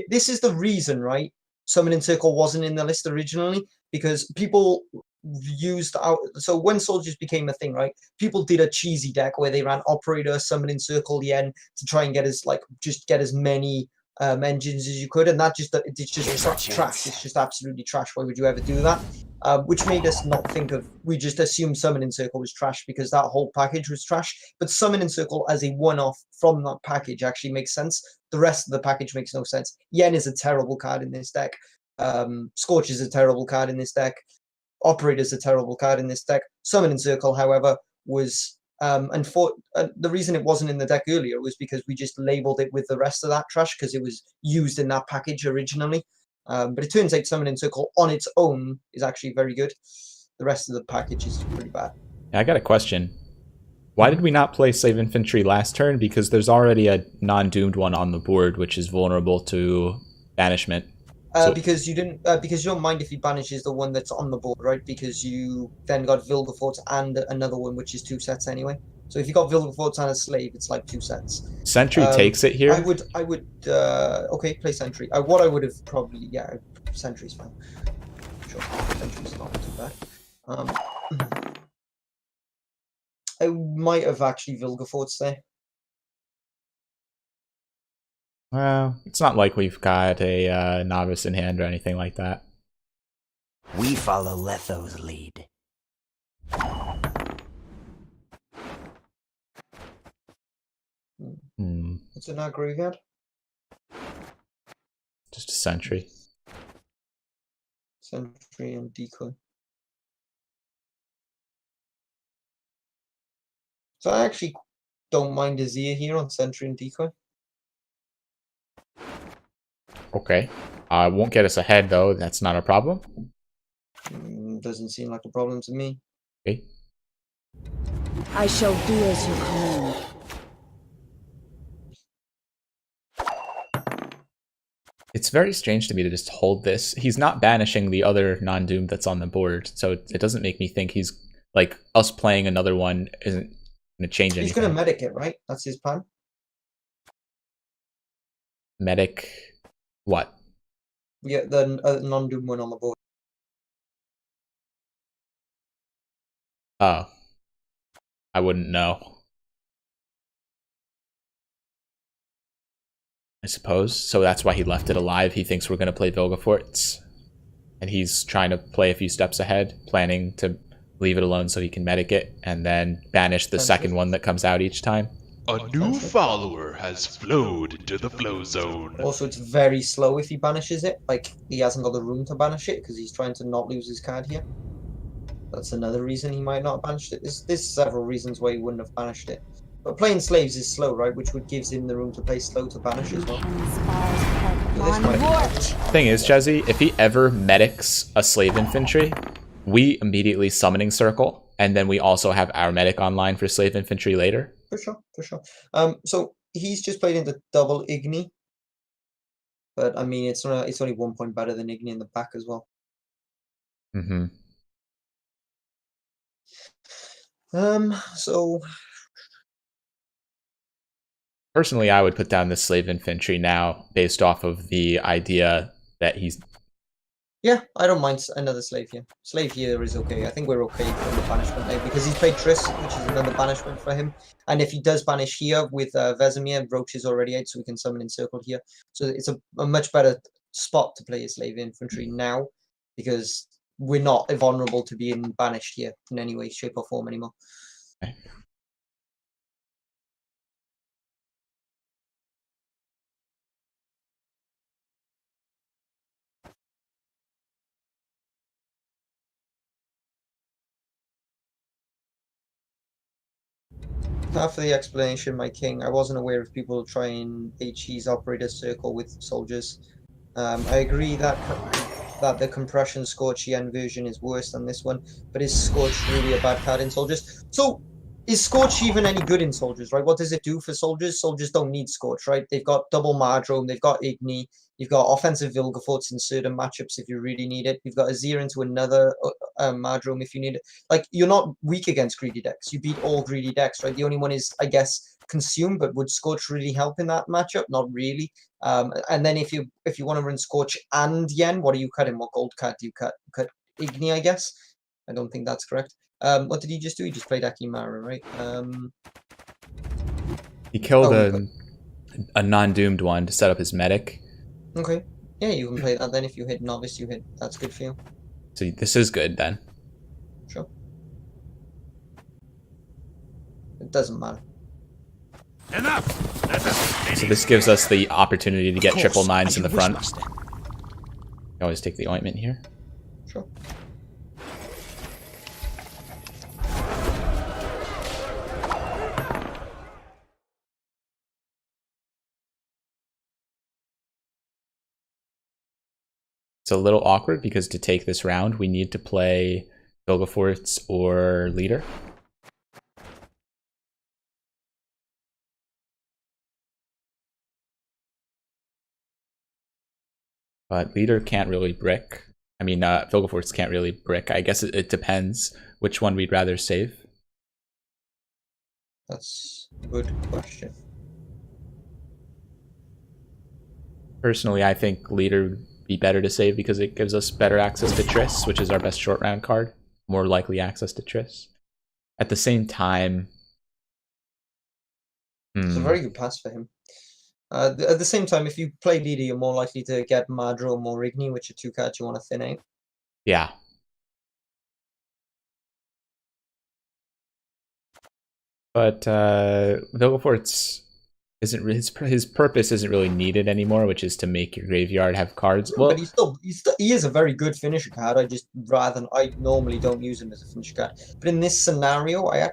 This is the reason, right? Summoning Circle wasn't in the list originally because people used out. So when soldiers became a thing, right? People did a cheesy deck where they ran Operator, Summoning Circle, Yen to try and get as many engines as you could, and that just it's just trash. It's just absolutely trash. Why would you ever do that? Which made us not think of. We just assumed Summoning Circle was trash because that whole package was trash. But Summoning Circle as a one-off from that package actually makes sense. The rest of the package makes no sense. Yen is a terrible card in this deck. Scorch is a terrible card in this deck. Operator is a terrible card in this deck. Summoning Circle, however, was the reason it wasn't in the deck earlier was because we just labeled it with the rest of that trash because it was used in that package originally. But it turns out Summoning Circle on its own is actually very good. The rest of the package is pretty bad. I got a question. Why did we not play Slave Infantry last turn? Because there's already a non-doomed one on the board, which is vulnerable to banishment. Because you didn't. Because you don't mind if he banishes the one that's on the board, right? Because you then got Vilgefortz and another one, which is 2 sets anyway. So if you got Vilgefortz and a Slave, it's like 2 sets. Sentry takes it here. I would. Okay, play Sentry. What I would have probably, Sentry's fine. Sure, Sentry's not too bad. I might have actually Vilgefortz there. Well, it's not like we've got a novice in hand or anything like that. We follow Letho's lead. What's in our graveyard? Just a Sentry. Sentry and Decoy. So I actually don't mind Azir here on Sentry and Decoy. Okay. Won't get us ahead, though. That's not a problem. Doesn't seem like a problem to me. Okay. I shall do as you command. It's very strange to me to just hold this. He's not banishing the other non-doom that's on the board, so it doesn't make me think he's, like, us playing another one isn't going to change anything. He's going to medic it, right? That's his plan? Medic... what? Yeah, the non-doom one on the board. Oh. I wouldn't know. I suppose. So that's why he left it alive. He thinks we're going to play Vilgefortz. And he's trying to play a few steps ahead, planning to leave it alone so he can medic it, and then banish the second one that comes out each time. A new follower has flowed into the flow zone. Also, it's very slow if he banishes it. Like, he hasn't got the room to banish it because he's trying to not lose his card here. That's another reason he might not have banished it. There's several reasons why he wouldn't have banished it. But playing slaves is slow, right? Which would gives him the room to play slow to banish as well. Thing is, Chezzy, if he ever medics a slave infantry, we immediately summoning circle, and then we also have our medic online for slave infantry later. For sure. So he's just played into double Igni. But I mean, it's only 1 point better than Igni in the back as well. Mm-hmm. So personally, I would put down the slave infantry now, based off of the idea that he's... Yeah, I don't mind another slave here. Slave here is okay. I think we're okay from the banishment there because he's played Triss, which is another banishment for him. And if he does banish here with Vesemir, Roach is already out, so we can summon in circle here. So it's a much better spot to play a slave infantry now because we're not vulnerable to being banished here in any way, shape, or form anymore. Okay. After the explanation, my king, I wasn't aware of people trying HE's operator circle with soldiers. I agree that the compression Scorch Yen version is worse than this one, but is Scorch really a bad card in soldiers? So, is Scorch even any good in soldiers, right? What does it do for soldiers? Soldiers don't need Scorch, right? They've got double Mardrome, they've got Igni, you've got offensive Vilgefortz in certain matchups if you really need it. You've got Azir into another Mardrome if you need it. Like, you're not weak against greedy decks. You beat all greedy decks, right? The only one is, I guess, Consume, but would Scorch really help in that matchup? Not really. And then if you want to run Scorch and Yen, what are you cutting? What gold card do you cut? You cut Igni, I guess? I don't think that's correct. What did he just do? He just played Akimara, right? He killed a a non-doomed one to set up his medic. Okay. Yeah, you can play that then. If you hit novice, you hit. That's good for you. So this is good then. Sure. It doesn't matter. So this gives us the opportunity to get triple nines in the front. You always take the ointment here. Sure. It's a little awkward because to take this round, we need to play Vilgefortz or Leader. But Leader can't really brick. I mean, Vilgefortz can't really brick. I guess it depends which one we'd rather save. That's a good question. Personally, I think Leader would be better to save because it gives us better access to Triss, which is our best short round card. More likely access to Triss. At the same time... It's a very good pass for him. At the same time, if you play Leader, you're more likely to get Madro or Morigny, which are two cards you want to thin out. Yeah. But Vilgefortz isn't his purpose isn't really needed anymore, which is to make your graveyard have cards. No, Well, but he is a very good finisher card. I normally don't use him as a finisher card. But in this scenario, I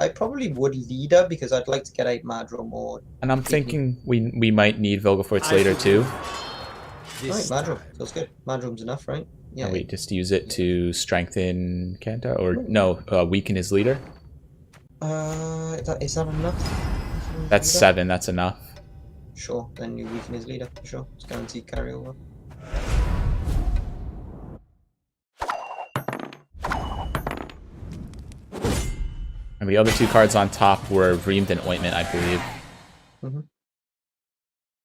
probably would Leader because I'd like to get out Madro more. and I'm thinking we might need Vilgefortz later too. Right, Madro feels good. Madrom's enough, right? Yeah. And we just use it to strengthen Kanta, or no, weaken his leader. Is that enough? That's 7. That's enough. Sure, then you weaken his leader. Sure, it's guaranteed carryover. And the other two cards on top were Reamed and Ointment, I believe. Mm-hmm.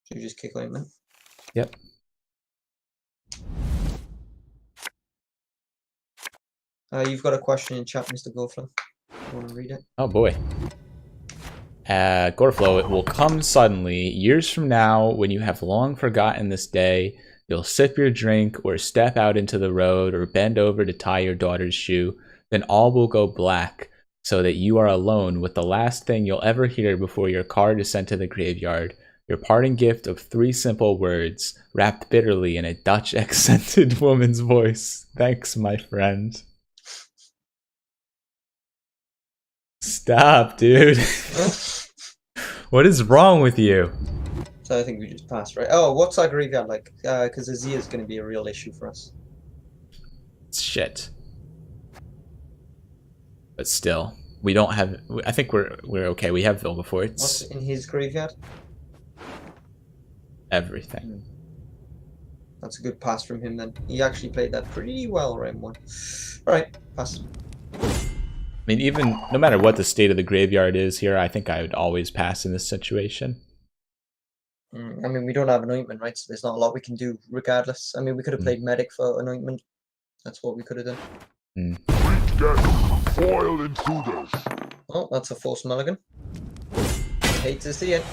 So you just kick Ointment? Yep. You've got a question in chat, Mr. Goldflow. You want to read it? Oh boy. Goreflow, it will come suddenly, years from now, when you have long forgotten this day. You'll sip your drink, or step out into the road, or bend over to tie your daughter's shoe. Then all will go black, so that you are alone with the last thing you'll ever hear before your card is sent to the graveyard. Your parting gift of 3 simple words, wrapped bitterly in a Dutch accented woman's voice. Thanks, my friend. Stop, dude. What is wrong with you? So I think we just passed, right? Oh, what's our graveyard like? Because Azir is going to be a real issue for us. Shit. But still, we don't have. I think we're okay. We have Vilgefortz. What's in his graveyard? Everything. That's a good pass from him then. He actually played that pretty well, round 1. Alright, pass. I mean, even no matter what the state of the graveyard is here, I think I would always pass in this situation. I mean, we don't have Anointment, right? So there's not a lot we can do regardless. I mean, we could have played Medic for Anointment. That's what we could have done. Foil intruders. Oh, that's a forced mulligan. Hate to see it.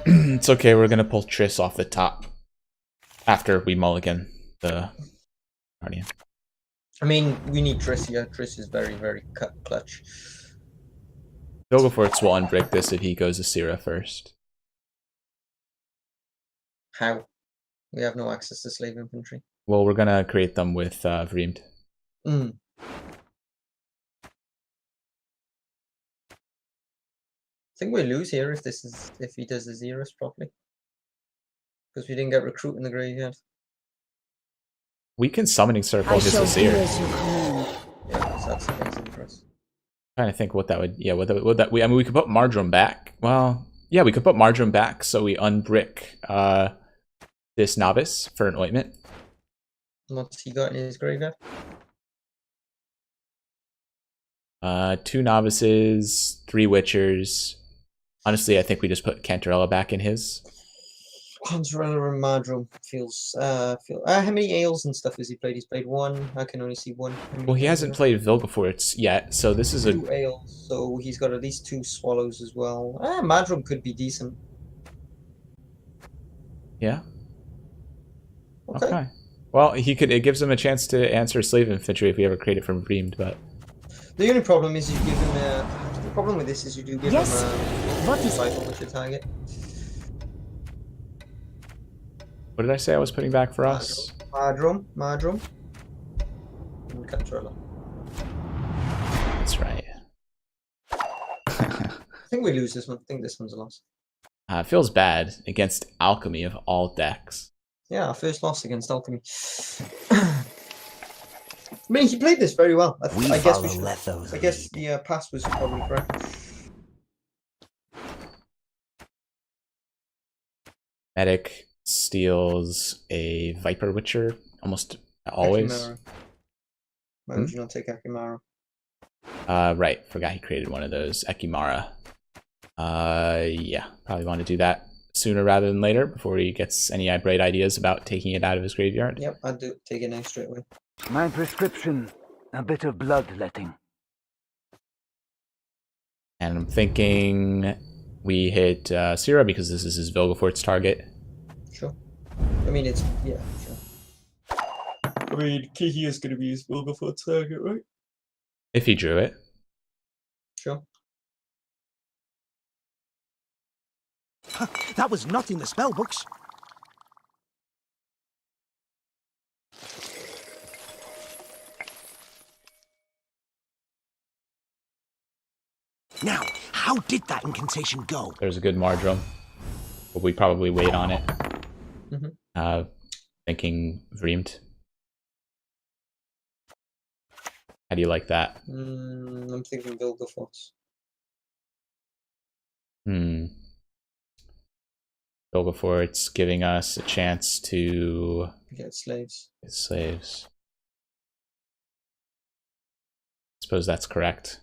It's okay, we're gonna pull Triss off the top after we mulligan the Guardian. I mean, we need Triss here. Triss is very, very clutch. Vilgefortz will unbrick this if he goes Asira first. How? We have no access to slave infantry. Well, we're gonna create them with Vreemed. I think we lose here if he does the zeros properly. Because we didn't get recruit in the graveyard. We can summoning circle I just shall do Asir. as you command. Yeah, so that's amazing for us. Trying to think what that would. Yeah, what that. I mean, we could put Marjoram back. Well, yeah, we could put Marjoram back so we unbrick this novice for an ointment. What's he got in his graveyard? 2 novices, 3 witchers. Honestly, I think we just put Cantarella back in his. Panzerella and Mardrum feels how many ales and stuff has he played? He's played one. I can only see one. Well, he hasn't played Vilgefortz yet, so this is a... 2 ales, so he's got at least 2 swallows as well. Mardrum could be decent. Yeah. Okay. Well, it gives him a chance to answer slave infantry if we ever create it from Reamed, but... The only problem is you give him the problem with this is you do give him What is rifle with your target. What did I say I was putting back for us? Mardrum, and Cantrella. That's right. I think we lose this one. I think this one's a loss. It feels bad against Alchemy of all decks. Yeah, our first loss against Alchemy. I mean, he played this very well. I guess the pass was probably correct. Medic steals a Viper Witcher almost always. Akimara. Why would you not take Akimara? Right, forgot he created one of those. Ekimara. Yeah, probably want to do that sooner rather than later before he gets any bright ideas about taking it out of his graveyard. Yep, I'd take it now straight away. My prescription, a bit of bloodletting. And I'm thinking we hit Syrah because this is his Vilgefortz target. Sure. I mean, sure. I mean, Kiki is going to be his Vilgefortz target, right? If he drew it. Sure. That was not in the spell books. Now, how did that incantation go? There's a good Mardrum, but we probably wait on it. Thinking Vreemed. How do you like that? I'm thinking Vilgefortz. Vilgefortz giving us a chance to Get slaves. get slaves. I suppose that's correct.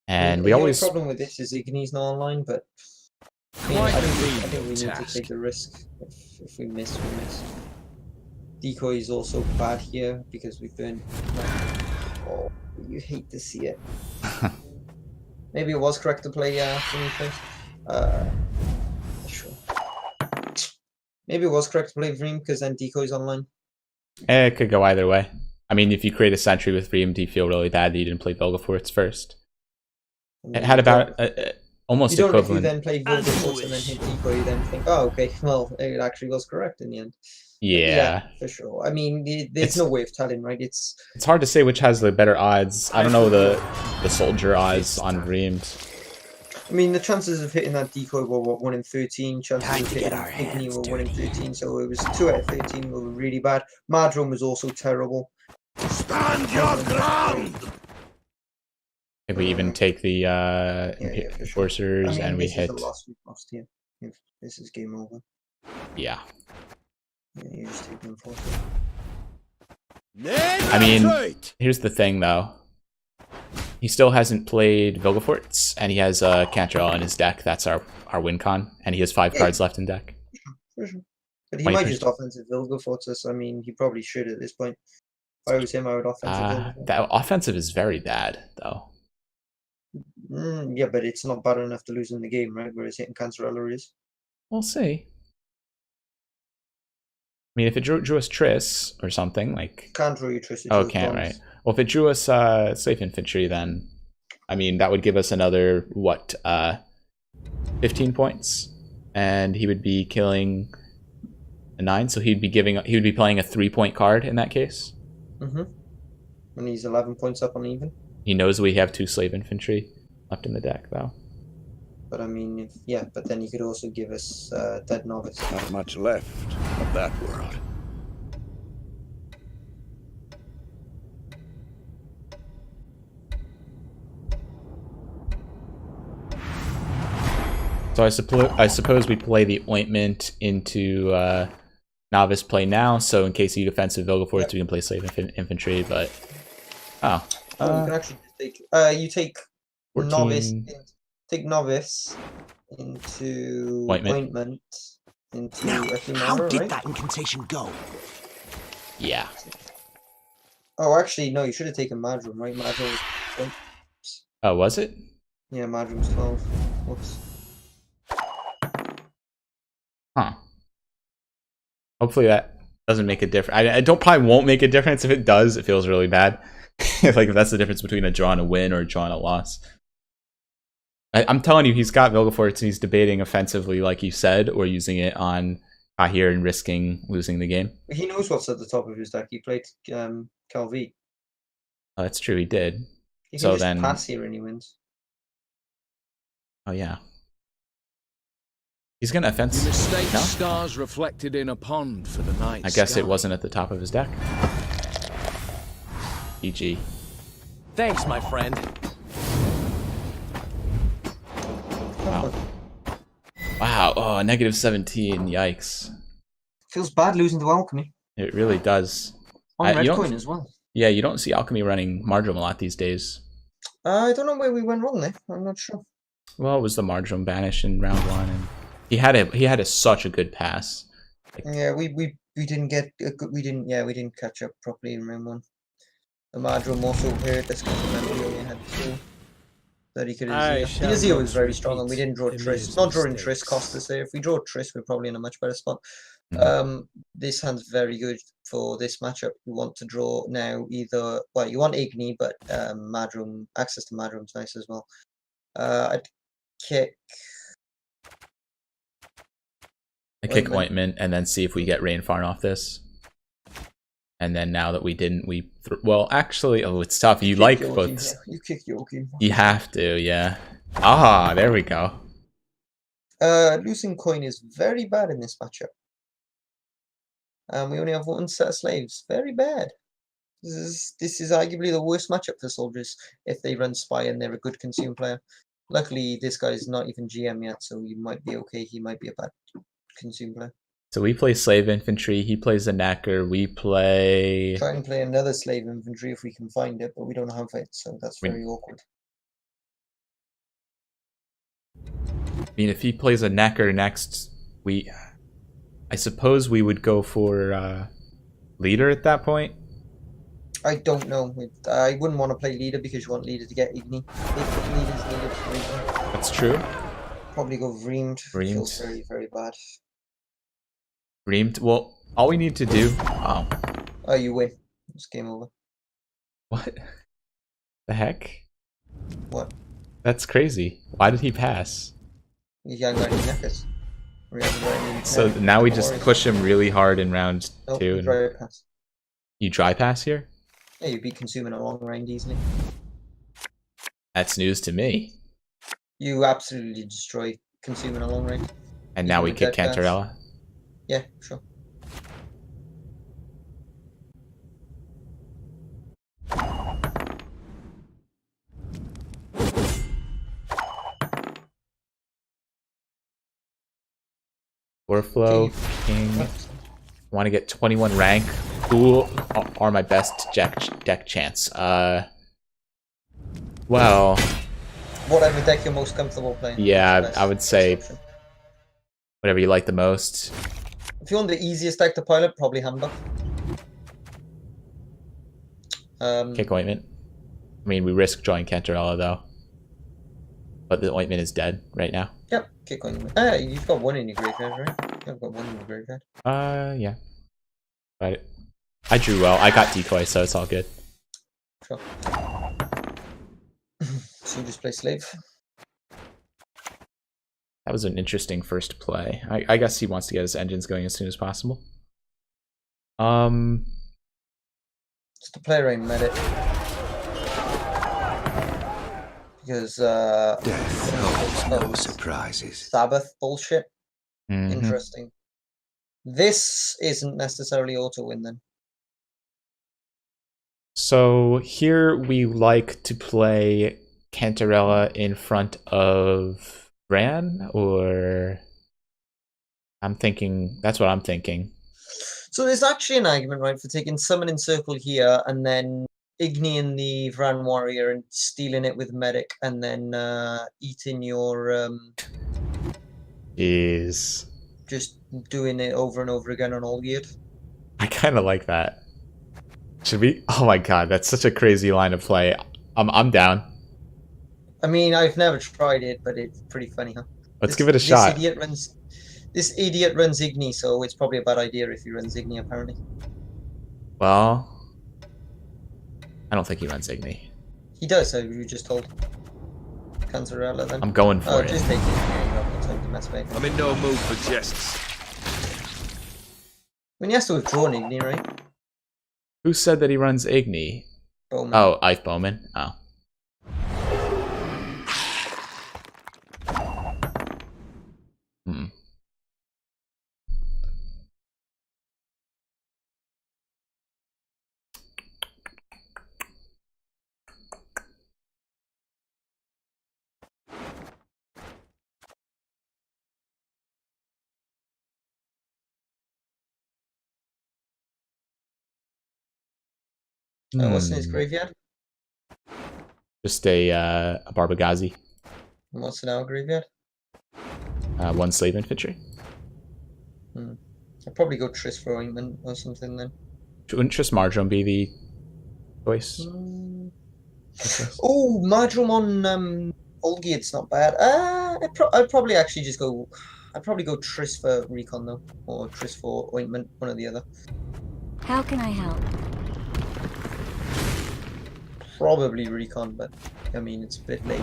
And we always... The problem with this is Igni's not online, but Quite I the think we need to task. take the risk. If we miss, we miss. Decoy is also bad here because we burned. Oh, you hate to see it. Maybe it was correct to play Thingy first. Sure. Maybe it was correct to play Vreem because then Decoy's online. It could go either way. I mean, if you create a sentry with Vreem, do you feel really bad that you didn't play Vilgefortz first? It had about almost you don't equivalent. If you then play Vilgefortz and then hit Decoy, you then think, oh, okay, well, it actually was correct in the end. Yeah, for sure. I mean, there's no way of telling, right? It's hard to say which has the better odds. I don't know the soldier odds on Vreemed. I mean, the chances of hitting that Decoy were what, 1 in 13. Chances of hitting Igni were 1 in 13. So it was 2 out of 13 were really bad. Mardrum was also terrible. Stand your ground! If we even take the for sure. Enforcers I mean, and we this hit... is a loss we've lost here. If this is game over. Yeah. Yeah, you just take the Enforcer. I mean, here's the thing though. He still hasn't played Vilgefortz, and he has Cantrell in his deck. That's our win con, and he has 5 cards left in deck. For sure. But he might just offensive Vilgefortz us. I mean, he probably should at this point. If I was him, I would offensive Vilgefortz. That offensive is very bad, though. Yeah, but it's not bad enough to lose in the game, right? Whereas hitting Cancerella is. We'll see. I mean, if it drew us Triss or something, like... Can't draw you Triss. Oh, can't, right. Well, if it drew us Safe Infantry, then... I mean, that would give us another, what, 15 points? And he would be killing a 9, so he would be playing a 3-point card in that case. And he's 11 points up on even. He knows we have 2 Slave Infantry left in the deck, though. But I mean, but then he could also give us Dead Novice. Not much left of that world. So I suppose we play the Ointment into Novice play now, so in case you defensive Vilgefortz, we can play Slave Infantry, but... Oh. You can actually take... you take 14. Novice take Novice into Ointment. Ointment into Now, Equimara, how did right? that incantation go? Yeah. Oh, actually, no, you should have taken Madrum, right? Madrum was... Oh, was it? Yeah, Madrum's 12. Whoops. Huh. Hopefully that doesn't make a difference. I don't probably won't make a difference. If it does, it feels really bad. Like if that's the difference between a draw and a win or a draw and a loss. I'm telling you, he's got Vilgefortz and he's debating offensively, like you said, or using it on Kahir and risking losing the game. He knows what's at the top of his deck. He played Calvi. Oh, that's true, he did. He can So just then, pass here and he wins. oh yeah, he's gonna You offense. mistake No? stars reflected in a pond for the night I guess sky. it wasn't at the top of his deck. GG. Thanks, my friend. Wow. Wow. Oh, -17. Yikes. Feels bad losing to Alchemy. It really does. On You Red don't- Coin as well. Yeah, you don't see Alchemy running Marjoram a lot these days. I don't know where we went wrong there. I'm not sure. Well, it was the Marjoram banish in round 1, and he had such a good pass. Yeah, we didn't get a good, we didn't catch up properly in round 1. The Madrum also hurt us because remember we only had 2 that he could I Azir. shall The Azir not was very strong and we didn't draw repeat Triss. Emir's Not drawing mistakes. Triss cost us there. If we draw Triss, we're probably in a much better spot. Mhm. This hand's very good for this matchup. You want to draw now either, well, you want Igni, but Madrum, access to Madrum's nice as well. I'd kick. I kick Ointment. Ointment and then see if we get Rainfarn off this. And then now that we didn't, well, actually, oh, it's tough. You Kick like Yokim, both. yeah. You kick Yokim. You have to, yeah. Ah, there we go. Losing coin is very bad in this matchup. We only have 1 set of slaves. Very bad. This is arguably the worst matchup for soldiers if they run spy and they're a good consume player. Luckily, this guy's not even GM yet, so you might be okay. He might be a bad consume player. So we play Slave Infantry, he plays the Knacker, we play... Try and play another slave infantry if we can find it, but we don't have it, so that's very awkward. I mean, if he plays a Knacker next, I suppose we would go for Leader at that point. I don't know. I wouldn't want to play Leader because you want Leader to get Igni. If Leader's needed for Igni. That's true. Probably go Vreamed. Vreamed. Feels very, very bad. Reamed. Well, all we need to do... Oh, Oh, you win. It's game over. what? The heck? What? That's crazy. Why did he pass? You can't got any knackers. We haven't got any So knackers. now we Don't just worry. push him really hard in round Nope, 2. you And dry pass. you dry pass here? Yeah, you'd be consuming a long range easily. That's news to me. You absolutely destroy consuming a long range. And You now can we with kick dead pass. Cantarella. Yeah, sure. Warflow, King. Want to get 21 rank. Who are my best deck chance? Well, Whatever deck you're most comfortable playing. yeah, Best- I would best say option. whatever you like the most. If you want the easiest deck to pilot, probably Handbuff. Kick Ointment. I mean, we risk drawing Cantarella though. But the Ointment is dead right now. Yep, kick on. Ah, you've got 1 in your graveyard, right? You've got 1 in your graveyard. Yeah. But I drew well. I got Decoy, so it's all good. Sure. So you just play slave. That was an interesting first play. I guess he wants to get his engines going as soon as possible. Just to play around medic. Because Death holds no surprises. Sabbath bullshit. Mhm. Interesting. This isn't necessarily auto win then. So here we like to play Cantarella in front of Bran, or that's what I'm thinking. So there's actually an argument, right, for taking summon in circle here, and then Igni in the Vran Warrior and stealing it with Medic, and then eating your Jeez. just doing it over and over again on all geared. I kind of like that. Should we? Oh my god, that's such a crazy line of play. I'm down. I mean, I've never tried it, but it's pretty funny, huh? Let's give it a shot. This idiot runs Igni, so it's probably a bad idea if he runs Igni, apparently. Well, I don't think he runs Igni. He does, so you just told. Cancerella then. I'm going for it. Just take it. Yeah, you have no time to mess with it. I'm in no mood for jests. I mean, he has to withdraw an Igni, right? Who said that he runs Igni? Bowman. Oh, Ike Bowman. Oh. Hmm. What's in his graveyard? Just a Barbagazi. And what's in our graveyard? 1 slave infantry. I'll probably go Triss for Ointment or something then. Wouldn't Triss Marjoram be the choice? Oh, Marjoram on Olgierd's not bad. I'd probably actually just go. I'd probably go Triss for Recon though, or Triss for Ointment, one or the other. How can I help? Probably Recon, but I mean it's a bit late.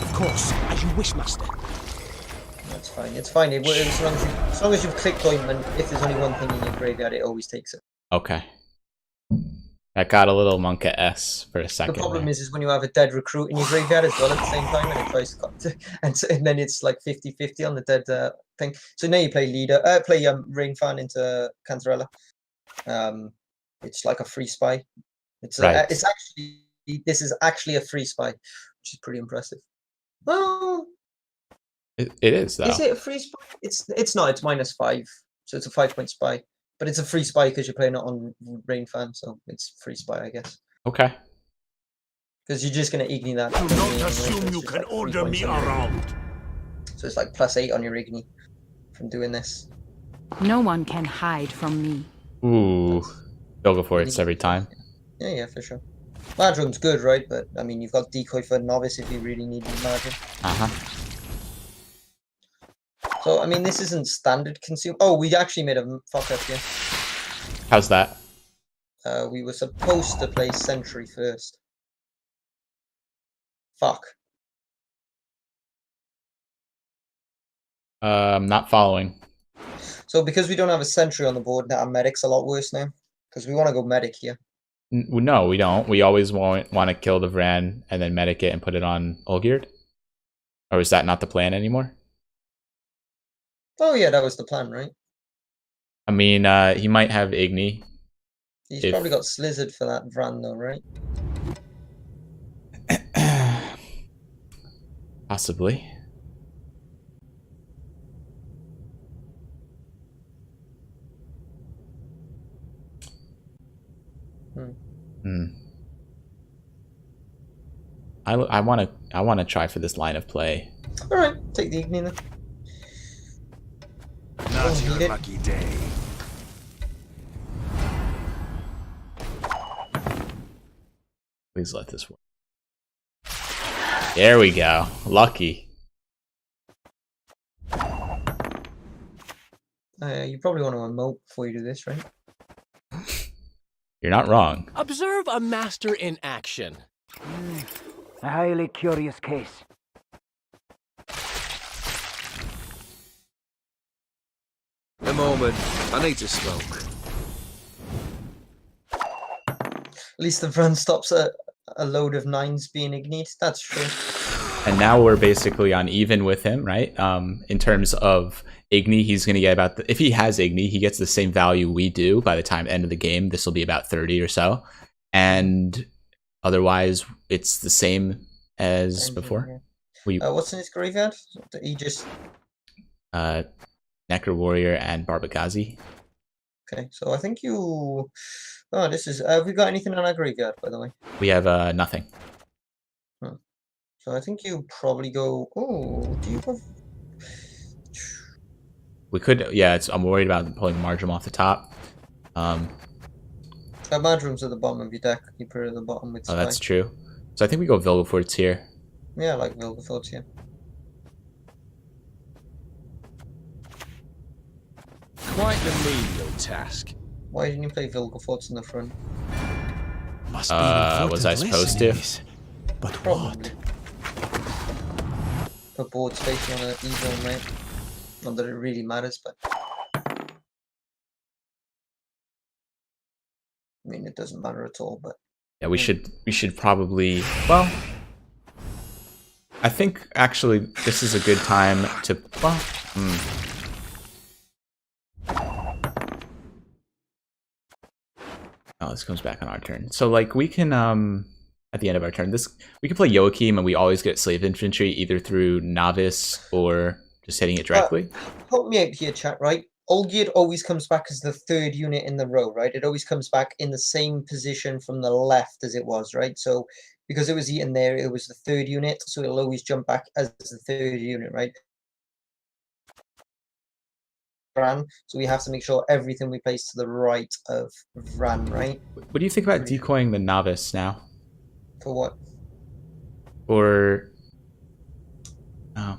Of course, as you wish, master. That's fine. It's fine. As long as you've clicked Ointment, if there's only one thing in your graveyard, it always takes it. Okay. I got a little Monka S for a second. The problem is when you have a dead recruit in your graveyard as well at the same time, and it tries to, and then it's like 50-50 on the dead thing. So now you play leader, Rain Fan into Cantarella. It's like a free spy. It's this is actually a free spy, which is pretty impressive. Well, it is though. Is it a free spy? It's not. It's -5, so it's a 5-point spy. But it's a free spy because you're playing it on Rain Fan, so it's free spy, I guess. Okay. Because you're just gonna Igni that. Do not assume you can order me around. So it's like +8 on your Igni from doing this. No one can hide from me. Ooh. They'll go for it every time. Yeah, for sure. Marjorum's good, right? But I mean, you've got decoy for novice if you really need Marjoram. So I mean, this isn't standard consume. Oh, we actually made a fuck up here. How's that? We were supposed to play Sentry first. Fuck. Not following. So because we don't have a Sentry on the board, now our Medic's a lot worse now. Because we want to go Medic here. No, we don't. We always want to kill the Vran and then medic it and put it on Olgierd? Or is that not the plan anymore? Oh yeah, that was the plan, right? I mean, he might have Igni. He's probably got Slizzard for that Vran though, right? Possibly. I want to try for this line of play. All right, take the Igni then. Not your lucky day. Please let this work. There we go. Lucky. You probably want to emote before you do this, right? You're not wrong. Observe a master in action. A highly curious case. A moment. I need to smoke. At least the Vran stops a load of 9s being ignited. That's true. And now we're basically on even with him, right? In terms of Igni, he's going to get about... if he has Igni, he gets the same value we do by the time end of the game. This will be about 30 or so. And otherwise, it's the same as before. What's in his graveyard? He just... Necro Warrior and Barbagazi. Okay, so I think you Oh, this is. Have we got anything on our graveyard, by the way? We have nothing. So I think you probably go. Oh, do you have? We could, yeah. I'm worried about pulling Marjoram off the top. Madrum's at the bottom of your deck. You put it at the bottom with. Oh, that's true. So I think we go Vilgefortz here. Yeah, I like Vilgefortz here. Quite the menial task. Why didn't you play Vilgefortz in the front? Must be an Was I important supposed lesson in to? this. But Probably. what? Put boards facing on an evil, mate. Not that it really matters, but I mean it doesn't matter at all. But Yeah, we should probably. Well, I think actually this is a good time to. Well, Oh, this comes back on our turn. So like we can at the end of our turn, we can play Joachim and we always get slave infantry either through novice or just hitting it directly. help me out here, chat. Right, Olgierd always comes back as the third unit in the row. Right, it always comes back in the same position from the left as it was. Right, so because it was eaten there, it was the third unit, so it'll always jump back as the third unit. Right. Vran, so we have to make sure everything we place to the right of Vran, right? What do you think about decoying the novice now? For what? Or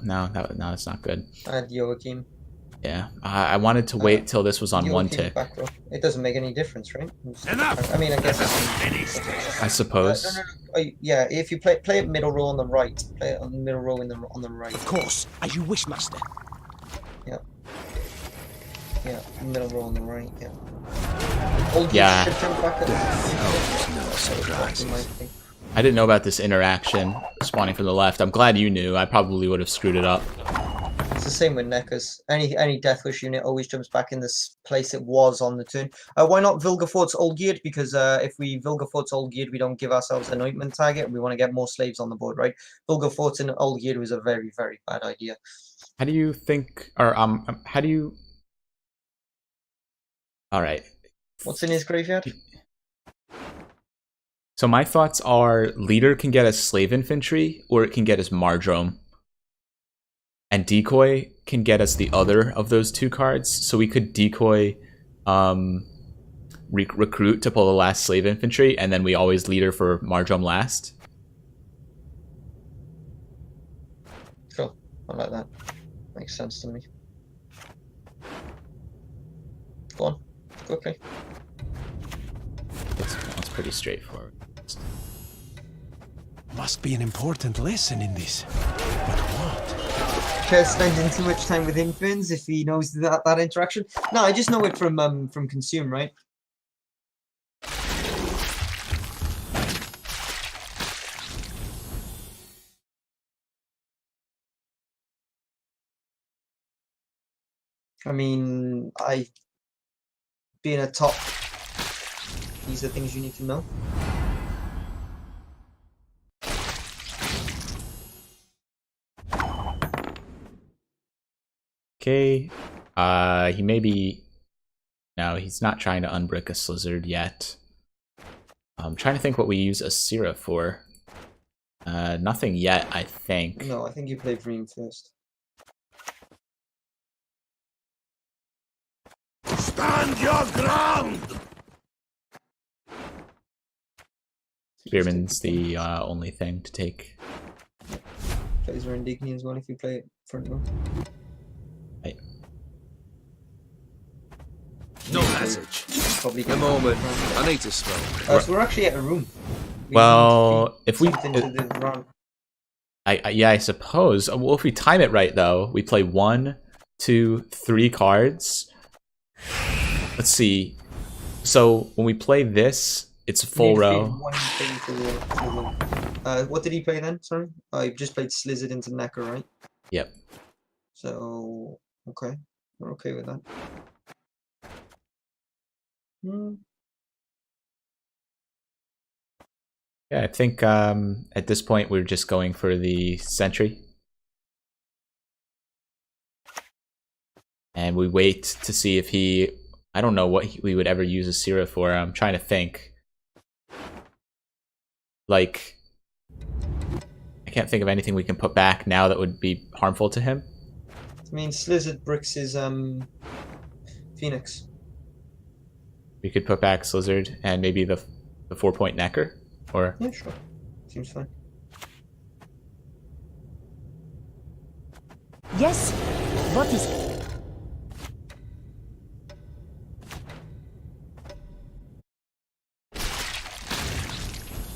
no, that's not good. And Joachim. Yeah, I wanted to wait till this was on one Joachim tick. back row. It doesn't make any difference, right? Enough! I mean, I guess I suppose. yeah, if you play it middle row on the right, play it on the middle row on the right. Of course, as you wish, master. Yeah, middle row on the right. Yeah. Olgierd Yeah. should jump back at I didn't know about this interaction spawning from the left. I'm glad you knew. I probably would have screwed it up. It's the same with Neckers. Any Deathwish unit always jumps back in this place it was on the turn. Why not Vilgefortz Olgierd? Because if we Vilgefortz Olgierd, we don't give ourselves an anointment target. We want to get more slaves on the board, right? Vilgefortz and Olgierd was a very, very bad idea. How do you think, or how do you? All right. What's in his graveyard? So my thoughts are leader can get us slave infantry or it can get us Mardrome. And decoy can get us the other of those two cards. So we could decoy recruit to pull the last slave infantry and then we always leader for Mardrome last. Sure, I like that. Makes sense to me. Go on, quickly. It's pretty straightforward. Must be an important lesson in this. But what? KingChezz spending too much time with infants if he knows that interaction. No, I just know it from Consume, right? I mean, being a top, these are things you need to know. Okay. He may be... No, he's not trying to unbrick a Slizzard yet. I'm trying to think what we use Asira for. Nothing yet, I think. No, I think you play Vreem first. Stand your ground! Spearman's the only thing to take. Plays Rendigni as well if you play it front row. Right. No message. Probably A get moment. I need to smoke. so we're actually at a room. Well, if we... something to the round. Yeah, I suppose. Well, if we time it right, though, we play 1, 2, 3 cards. Let's see. So when we play this, it's a full row. What did he play then? Sorry, I just played Slizzard into Necker, right? Yep. So okay, we're okay with that. Yeah, I think at this point we're just going for the sentry. And we wait to see if he I don't know what we would ever use a Sira for. I'm trying to think. Like, I can't think of anything we can put back now that would be harmful to him. I mean, Slizzard bricks his Phoenix. We could put back Slizzard and maybe the 4-point Necker, or Yeah, sure. Seems fine. Yes? What is it?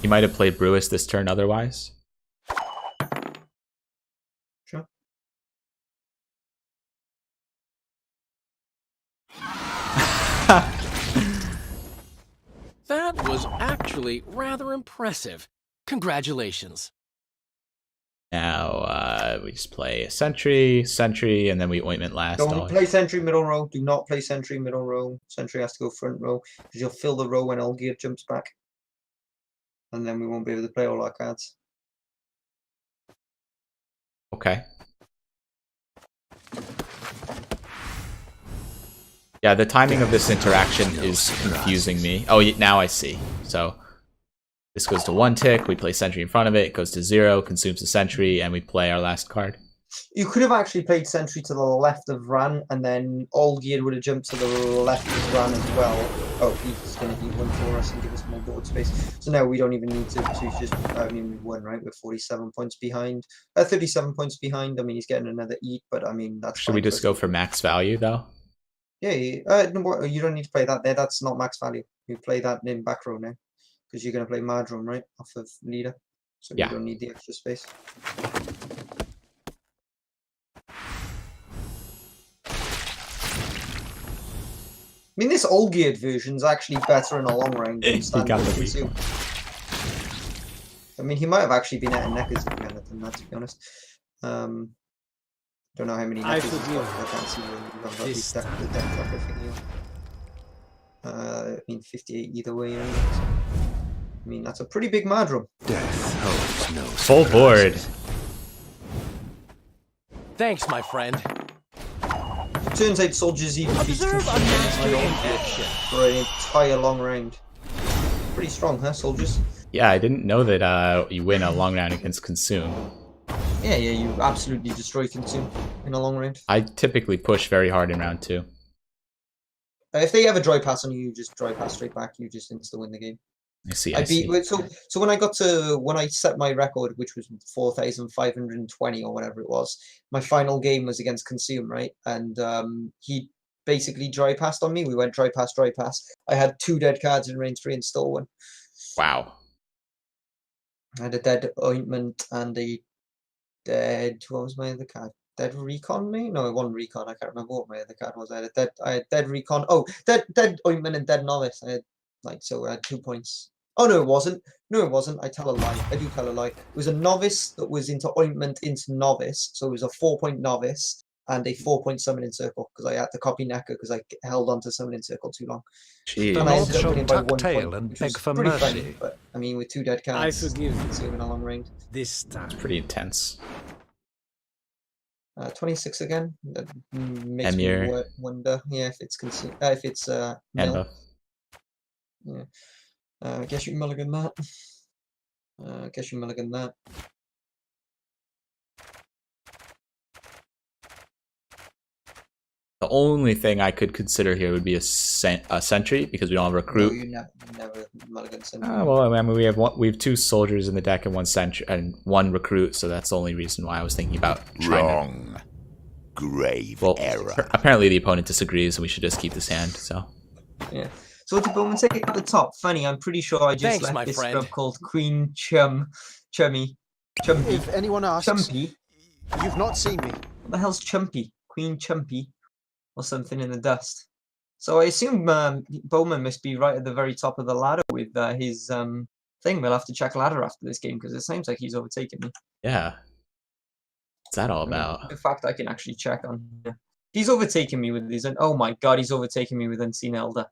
he might have played Brewis this turn otherwise. Sure. That was actually rather impressive. Congratulations. Now we just play a Sentry, and then we Ointment last. Don't play Sentry middle row. Do not play Sentry middle row. Sentry has to go front row because you'll fill the row when Olgierd jumps back. And then we won't be able to play all our cards. Okay. Yeah, the timing of this interaction is confusing me. Oh, now I see. So this goes to 1 tick, we play Sentry in front of it, goes to 0, consumes the Sentry, and we play our last card. You could have actually played Sentry to the left of Ran, and then Olgierd would have jumped to the left of Ran as well. Oh, he's going to eat one for us and give us more board space. So now we don't even need to just, I mean, we won, right? We're 47 points behind. 37 points behind. I mean, he's getting another eat, but I mean, that's Should we just go for max value, though? Yeah, no, you don't need to play that there. That's not max value. You play that in back row now. Because you're going to play Madron, right? Off of leader. So yeah. You don't need the extra space. I mean, this Olgierd version's actually better in a long range than standard consume. I mean, he might have actually been at a Neckers if he hadn't done that, to be honest. Don't know how many Neckers he's got. I can't see the deck tracker thing here. I mean, 58 either way. Anyway, so. I mean, that's a pretty big Madron. Full board. Thanks, my friend. Turns out soldiers even beat for an entire long round. Pretty strong, huh, soldiers? Yeah, I didn't know that you win a long round against Consume. Yeah, you absolutely destroy Consume in a long round. I typically push very hard in round 2. If they have a dry pass on you, you just dry pass straight back. You just insta win the game. I see. So when I set my record, which was 4,520 or whatever it was, my final game was against Consume, right? And he basically dry passed on me. We went dry pass. I had 2 dead cards in range 3 and still won. Wow. I had a dead Ointment and a dead. What was my other card? Dead Recon, me? No, one Recon. I can't remember what my other card was. I had dead Recon. Oh, dead Ointment and dead Novice. I had 2 points. Oh, no, it wasn't. I tell a lie. I do tell a lie. It was a Novice that was into Ointment into Novice. So it was a 4-point Novice and a 4-point Summoning Circle because I had to copy Necker because I held on to Summoning Circle too long. Jeez. And I ended up winning by 1 point, which was pretty funny. But, I mean, with 2 dead cards, I forgive you. in a long range. This time. It's pretty intense. 26 again. That makes Emir. me wonder. Yeah, if it's Mill. Yeah. I guess you can mulligan that. The only thing I could consider here would be a Sentry because we don't have a recruit. No, you never mulligan Sentry. Well, I mean, we have 2 soldiers in the deck and 1 Sentry and 1 recruit, so that's the only reason why I was thinking about Wrong. Grave error. Apparently the opponent disagrees, and we should just keep this hand. So. Yeah. So what did Bowman say at the top? Funny, I'm pretty sure I just left this scrub called Queen Chumpy. If anyone asks, Chumpy? you've not seen me. What the hell's Chumpy? Queen Chumpy? Or something in the dust. So I assume Bowman must be right at the very top of the ladder with his thing. We'll have to check ladder after this game because it seems like he's overtaken me. Yeah. What's that all about? In fact, I can actually check on here. He's overtaken me with his... Oh my god, he's overtaken me with Unseen Elder.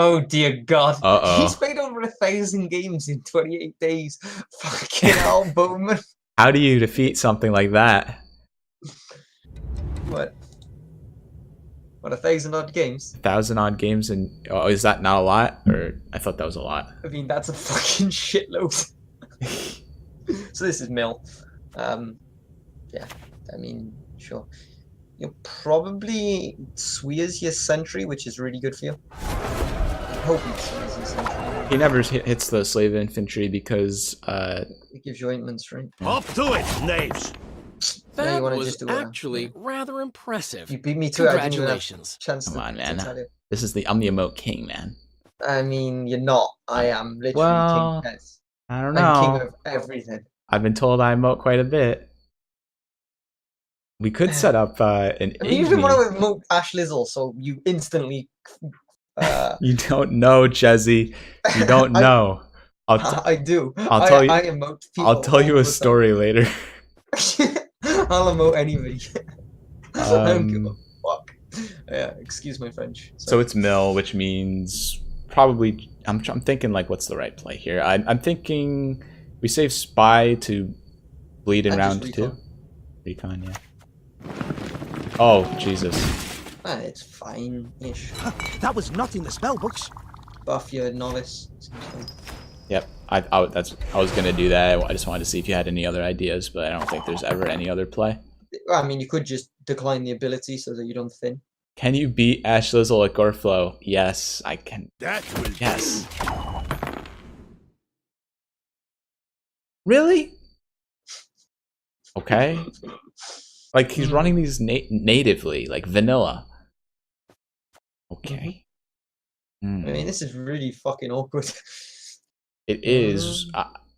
Oh dear god. Uh-oh. He's played over 1,000 games in 28 days. Fucking hell, Bowman. How do you defeat something like that? What? What, 1,000 odd games? 1,000 odd games, and oh, is that not a lot? Or I thought that was a lot. I mean, that's a fucking shitload. So this is Mill. Yeah, I mean, sure. You'll probably Swears your Sentry, which is really good for you. I hope he Swears your Sentry. He never hits the slave infantry because It gives you ointments, right? Up to it, knaves! Now you That wanna was just do actually rather impressive. You beat me to it. I didn't even have a Congratulations. chance come to, on, to man. tell you. This is I'm the emote king, man. I mean, you're not. I am literally Well, KingChezz. I don't I'm king know. of everything. I've been told I emote quite a bit. We could set up an I mean, you didn't Igni. want to emote Ash Lizzle, so you instantly. You don't know, Jezzy. You don't know. I do. I'll tell you. I emote people. I'll tell you all a the story later. time. I'll emote anybody. I don't give a fuck. Yeah, excuse my French. So it's mill, which means probably I'm thinking like what's the right play here? I'm thinking we save spy to bleed in And round just 2. Recon, yeah. Oh Jesus! It's fine-ish. That was not in the spell books. Buff your novice. Yep, I was gonna do that. I just wanted to see if you had any other ideas, but I don't think there's ever any other play. Well, I mean, you could just decline the ability so that you don't thin. Can you beat Ash Lizzle at Goreflow? Yes, I can. That will Yes. Really? Okay. Like he's running these natively, like vanilla. Okay. I mean, this is really fucking awkward. It is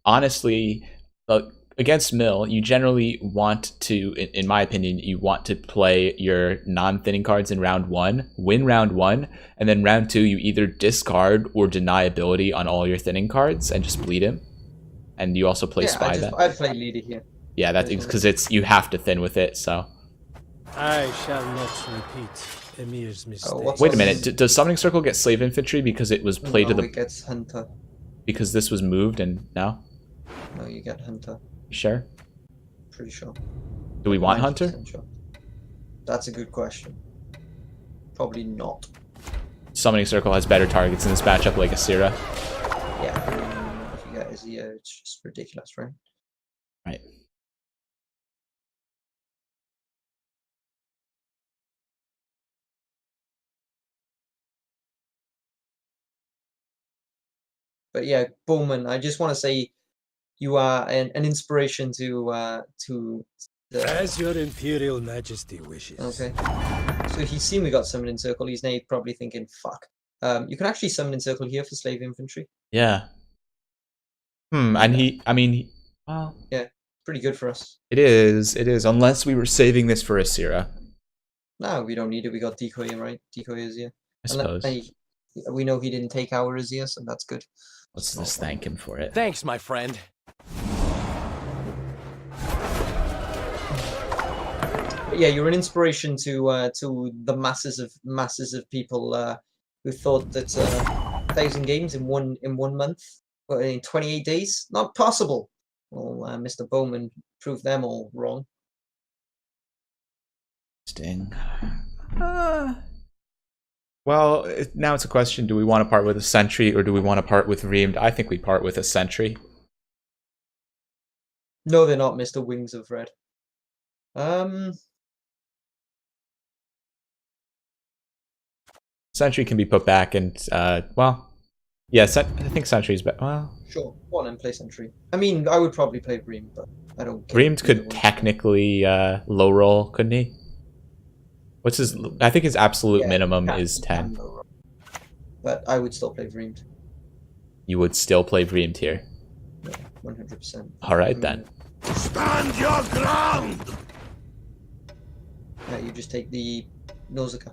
honestly against mill. You generally want to, in my opinion, you want to play your non-thinning cards in round 1, win round 1, and then round 2 you either discard or deny ability on all your thinning cards and just bleed him. And you also play spy that. I'd play leader here. Yeah, that's because you have to thin with it. So. I shall not repeat Emir's mistake. Wait a minute. Does Summoning Circle get slave infantry because it was played to the? It gets hunter. Because this was moved and no. No, you get hunter. You sure? Pretty sure. Do we want hunter? Sure. That's a good question. Probably not. Summoning Circle has better targets in this matchup, like Asira. Yeah. I mean, if you get Azir, it's just ridiculous, right? Right. But yeah, Bowman, I just want to say you are an inspiration to the... As your Imperial Majesty wishes. Okay. So he's seen we got summoned in circle. He's now probably thinking, fuck. You can actually summon in circle here for slave infantry. Yeah. And well. Yeah, pretty good for us. It is, unless we were saving this for Asira. No, we don't need it. We got decoy, right? Decoy Azir. I suppose. We know he didn't take our Azir, so that's good. Let's just thank him for it. Thanks, my friend. But yeah, you're an inspiration to the masses of people who thought that 1,000 games in one month, well, in 28 days, not possible. Well, Mr. Bowman proved them all wrong. Sting. Well, now it's a question: do we want to part with a sentry or do we want to part with Reamed? I think we part with a sentry. No, they're not, Mr. Wings of Red. Sentry can be put back and, well, yeah, I think Sentry's better. Well, sure, one and play Sentry. I mean, I would probably play Reamed, but I don't care. Reamed could technically low roll, couldn't he? What's his? I think his absolute minimum is 10. But I would still play Reamed. You would still play Reamed here. Yeah, 100%. All right then. Stand your ground! Yeah, you just take the Nausicaa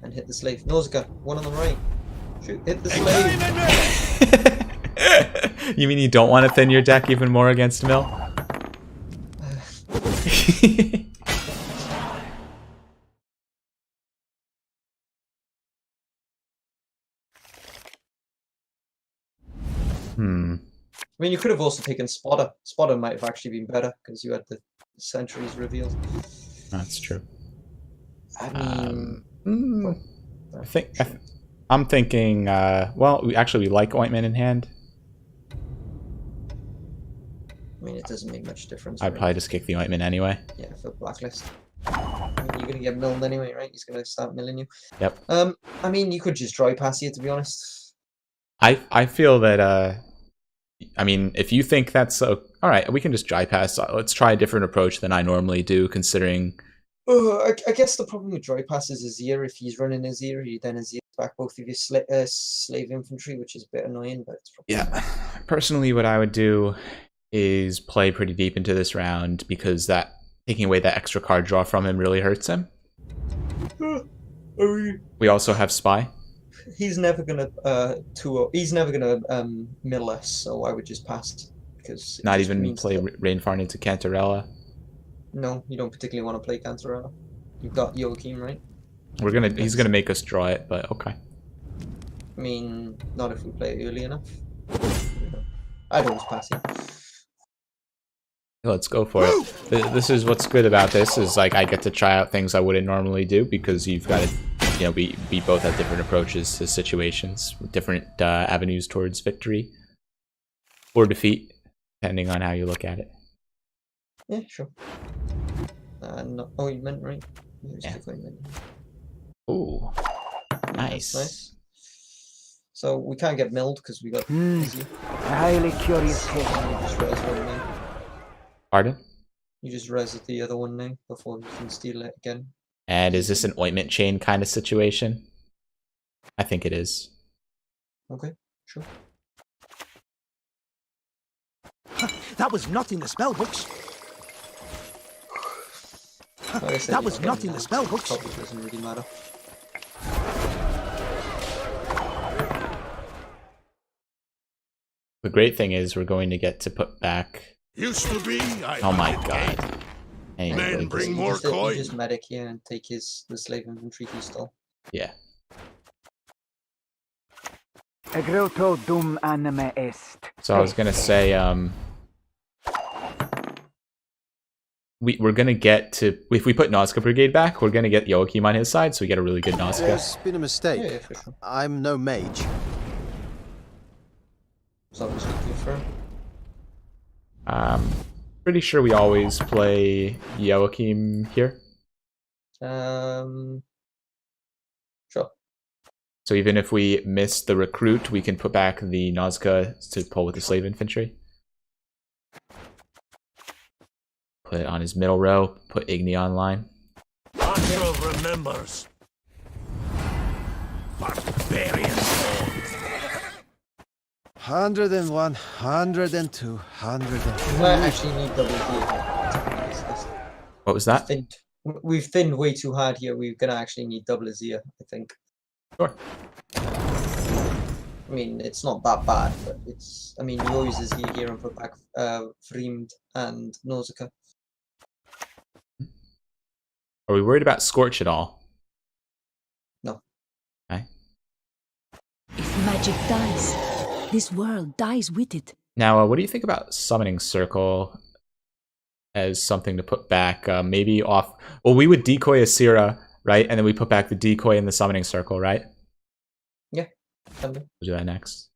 and hit the slave. Nausicaa, one on the right. Shoot, hit the slave. You mean you don't want to thin your deck even more against Mill? I mean, you could have also taken Spotter. Spotter might have actually been better because you had the sentries revealed. That's true. I mean, I'm thinking. Well, we like ointment in hand. I mean, it doesn't make much difference. I'd right? probably just kick the ointment anyway. Yeah, for blacklist. I mean, you're gonna get milled anyway, right? He's gonna start milling you. Yep. I mean, you could just dry pass here, to be honest. I feel that. I mean, if you think that's all right, we can just dry pass. Let's try a different approach than I normally do, considering. I guess the problem with dry pass is Azir. If he's running Azir, he then Azir back both of your slave infantry, which is a bit annoying, but it's probably Yeah. Personally, what I would do is play pretty deep into this round, because that taking away that extra card draw from him really hurts him. We also have Spy. He's never gonna he's never gonna mill us, so I would just pass because Not even play Rainfarn into Cantarella. No, you don't particularly want to play Cantarella. You've got Joachim, right? He's gonna make us draw it, but okay. I mean, not if we play it early enough. I'd always pass it. Let's go for it. This is what's good about this, is like I get to try out things I wouldn't normally do, because you've got to, you know, we both have different approaches to situations, different avenues towards victory or defeat, depending on how you look at it. Yeah, sure. No, oh, you meant right. Yeah. Ooh, nice. Nice. So we can't get milled because we got. Highly curious case. Just res one now. Pardon? You just res the other one now before you can steal it again. And is this an ointment chain kind of situation? I think it is. Okay, sure. That was not in the spell books. Like I said, That was not in the spell books. Probably doesn't really matter. The great thing is we're going to get to put back. Used to be. Oh my god. Anyway, Men bring more You coin. just medic here and take the slave infantry he stole. yeah. Egreto dum anime est. So I was gonna say, we're gonna get to, if we put Nazca Brigade back, we're gonna get Joachim on his side, so we get a really good Nazca. There's been a mistake. Yeah, for sure. I'm no mage. So I'm just looking for. Pretty sure we always play Joachim here. Sure. So even if we miss the recruit, we can put back the Nazca to pull with the slave infantry. Put it on his middle row, put Igni online. Astro remembers. Barbarian. 101, 102, 103. We might actually need double here. What was that? We've thinned way too hard here. We're gonna actually need double Azir, I think. Sure. I mean, it's not that bad, but it's. I mean, you always Azir here and put back Vreemd and Nausicaa. Are we worried about Scorch at all? No. Okay. If magic dies, this world dies with it. Now, what do you think about Summoning Circle as something to put back? Maybe off. Well, we would decoy Asira, right? And then we put back the decoy in the Summoning Circle, right? Yeah. We'll do that next.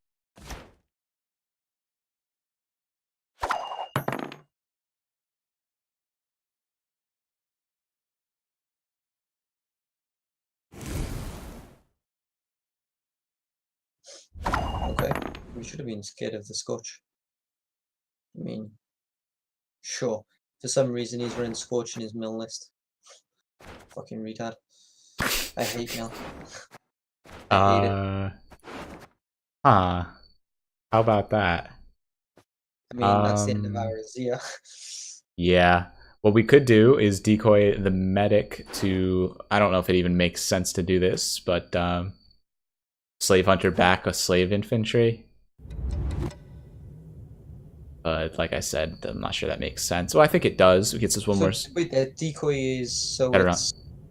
Okay. We should have been scared of the Scorch. I mean, sure. For some reason, he's running Scorch in his mill list. Fucking retard. I hate mill. I hate it. Huh. How about that? I mean, that's the end of our Azir. Yeah. What we could do is decoy the medic to... I don't know if it even makes sense to do this, but Slave Hunter back a slave infantry. But like I said, I'm not sure that makes sense. Well, I think it does. It gets us one more... Wait, the decoy is... So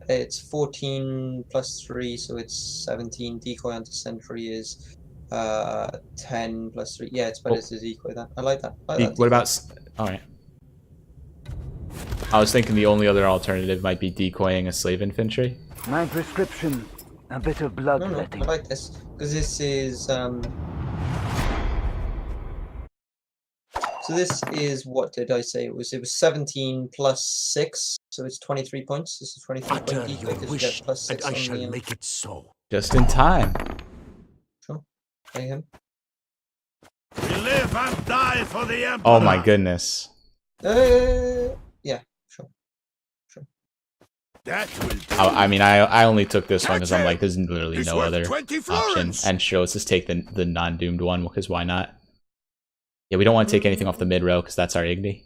it's 14 plus 3, so it's 17. Decoy onto sentry is 10 plus 3. Yeah, it's better to decoy that. I like that. What about... Alright. I was thinking the only other alternative might be decoying a slave infantry. My prescription, a bit of No, I bloodletting. like this because this is So this is, what did I say? It was 17 plus 6, so it's 23 points. This is 23 Utter point your defect, 'cause you wish, get plus and 6 I on shall the, make it so. Just in time. Sure. Play him. We live and die for the Emperor. Oh my goodness. Yeah, sure. That will do. I mean, I only took this one because I'm like, there's literally It's no worth other 20 option. florins. And shows just take the non-doomed one, because why not? Yeah, we don't want to take anything off the mid row because that's our Igni.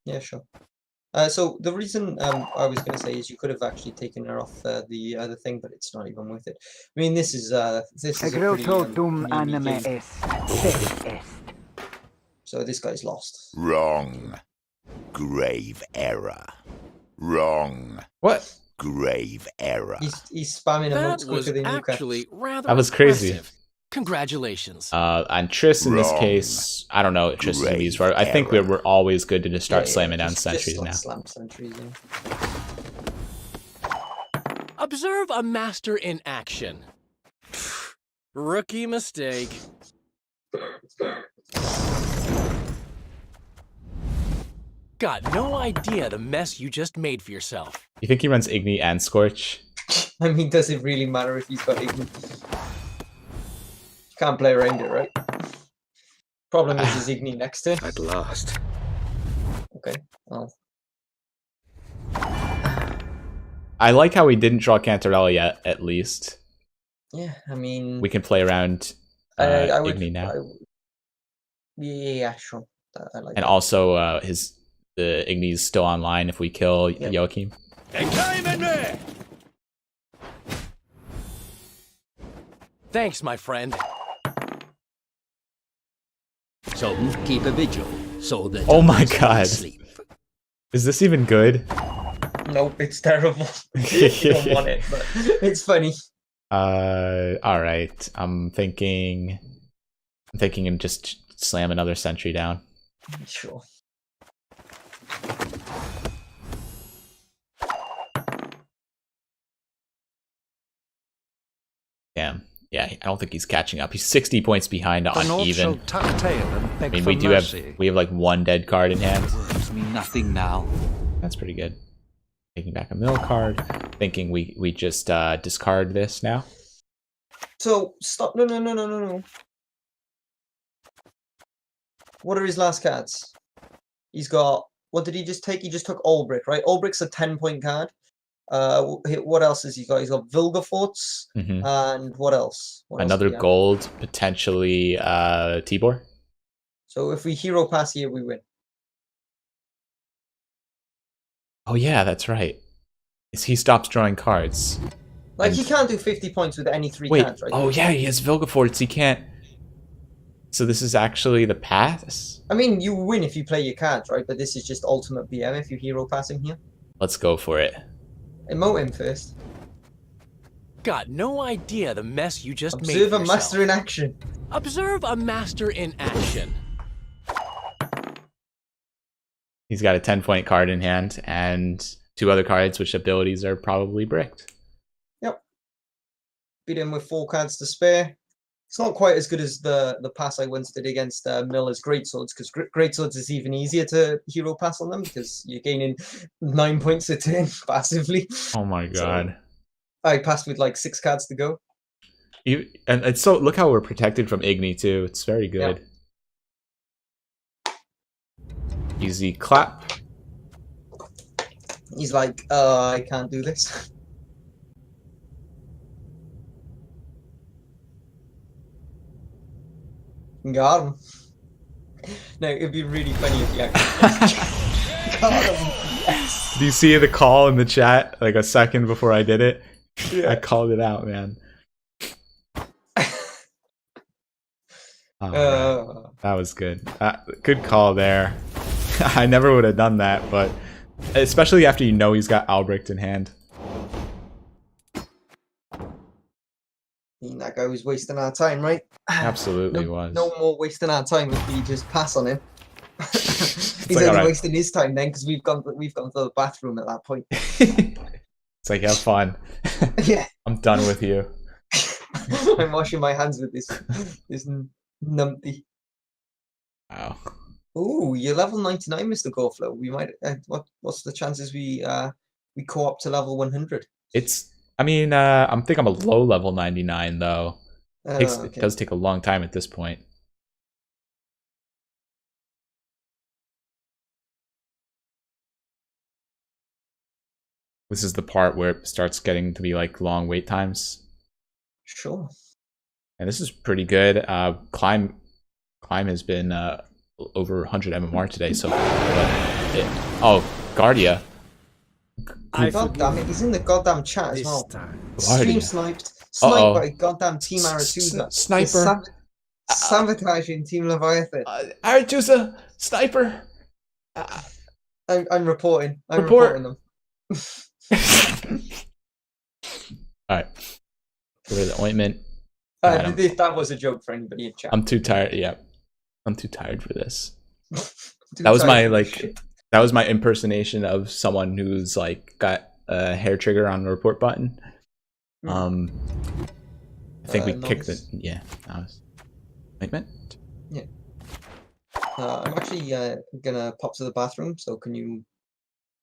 Yeah, sure. So the reason I was going to say is you could have actually taken her off the other thing, but it's not even worth it. I mean, this is a pretty Dum unique anime game. est. So this guy's lost. Wrong. Grave error. Wrong. What? Grave error. He's spamming That emotes was quicker than you can. actually rather That was crazy. impressive. Congratulations. And Triss in this Wrong. case, I don't know what Triss is going to be used for. I Grave think error. we're always good to just start Yeah, slamming down just sentries like now. Slam sentries, yeah. Observe a master in action. Rookie mistake. Got no idea the mess you just made for yourself. You think he runs Igni and Scorch? I mean, does it really matter if he's got Igni? Can't play around it, right? Problem is his Igni next to it. At last. Okay, well. I like how we didn't draw Cantarella yet, at least. Yeah, I mean... We can play around I would, Igni now. Yeah, sure. I like And that. also, the Igni's still online if we kill Yep. Joachim. Thanks, my friend. So keep a vigil, so that Oh my others God. sleep. Is this even good? Nope, it's terrible. You don't want it, but it's funny. Alright. I'm thinking and just slam another sentry down. Sure. Damn. Yeah, I don't think he's catching up. He's 60 points behind on even. I mean, we have like one dead card in hand. Words mean nothing now. That's pretty good. Taking back a mill card. Thinking we just discard this now. So, stop. No. What are his last cards? He's got... What did he just take? He just took Olbrick, right? Olbrick's a 10-point card. What else has he got? He's got Vilgefortz, Mhm. and what else? What else Another do we have? gold, potentially Tibor. So if we hero pass here, we win. Oh yeah, that's right. He stops drawing cards. Like, And- he can't do 50 points with any 3 Wait, cards, right? oh yeah, he has Vilgefortz. He can't. So this is actually the pass? I mean, you win if you play your cards, right? But this is just ultimate BM if you hero pass him here. Let's go for it. Emote him first. Got no idea the mess you just made Observe for a master yourself. in action. Observe a master in action. He's got a 10-point card in hand and 2 other cards which abilities are probably bricked. Yep. Beat him with 4 cards to spare. It's not quite as good as the pass I once did against Miller's Greatswords, because Greatswords is even easier to hero pass on them, because you're gaining 9 points a turn passively. Oh my god. I passed with like 6 cards to go. And it's so, look how we're protected from Igni too. It's very good. Easy clap. He's like, I can't do this. Got him. No, it'd be really funny if you actually got him. Yes. Do you see the call in the chat like a second before I did it? Yeah. I called it out, man. Alright. That was good. Good call there. I never would have done that, but especially after you know he's got Albrecht in hand. That guy was wasting our time, right? Absolutely was. No more wasting our time if we just pass on him. He's like, only alright. wasting his time then, because we've gone to the bathroom at that point. It's It's like, have fun. Yeah. I'm done with you. I'm washing my hands with this numpty. Wow. Ooh, you're level 99, Mr. Goreflow. We might. What's the chances we co-op to level 100? I mean, I'm think I'm a low level 99 though. It does take a long time at this point. This is the part where it starts getting to be like long wait times. Sure. And this is pretty good. Climb has been over 100 MMR today, so oh, Guardia. God damn it, he's in the goddamn chat as well. Guardia. Stream sniped by goddamn Team Aretusa. Sniper. Sabotaging Team Leviathan. Aretusa, sniper. I'm reporting. I'm Report. reporting them. Alright. Get rid of the ointment. That was a joke for anybody in chat. I'm too tired. Yeah. I'm too tired for this. That was my impersonation of someone who's like got a hair trigger on the report button. I think we kicked it. Yeah, that was ointment. Yeah. I'm actually gonna pop to the bathroom, so can you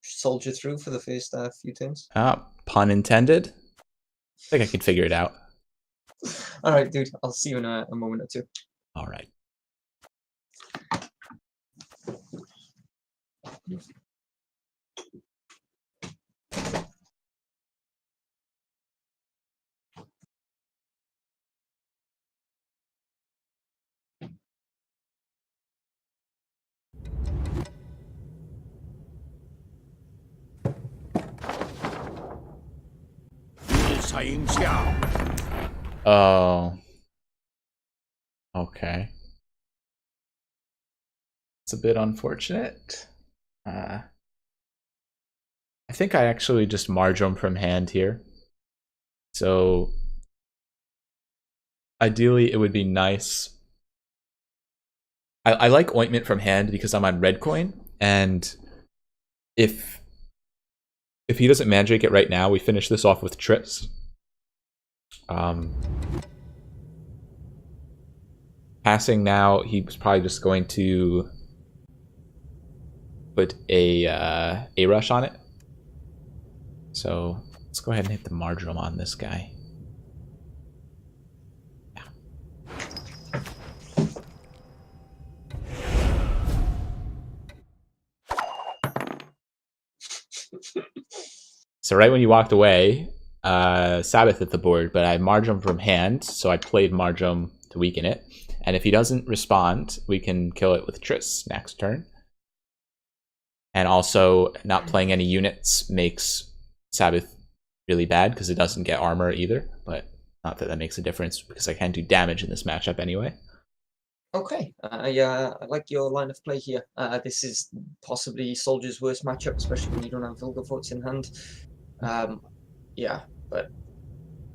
soldier through for the first few turns? Pun intended. I think I can figure it out. Alright, dude. I'll see you in a moment or two. Alright. Oh. Okay. It's a bit unfortunate. I think I actually just margin from hand here. So ideally it would be nice. I like ointment from hand because I'm on red coin, and if he doesn't magic it right now, we finish this off with Triss. Passing now, he was probably just going to put a rush on it. So let's go ahead and hit the marginal on this guy. Yeah. So right when you walked away, Sabbath hit the board, but I margin from hand, so I played margin to weaken it. And if he doesn't respond, we can kill it with Triss next turn. And also, not playing any units makes Sabbath really bad because it doesn't get armor either. But not that that makes a difference because I can do damage in this matchup anyway. Okay, I like your line of play here. This is possibly Soldier's worst matchup, especially when you don't have Vilgefortz in hand. Yeah, but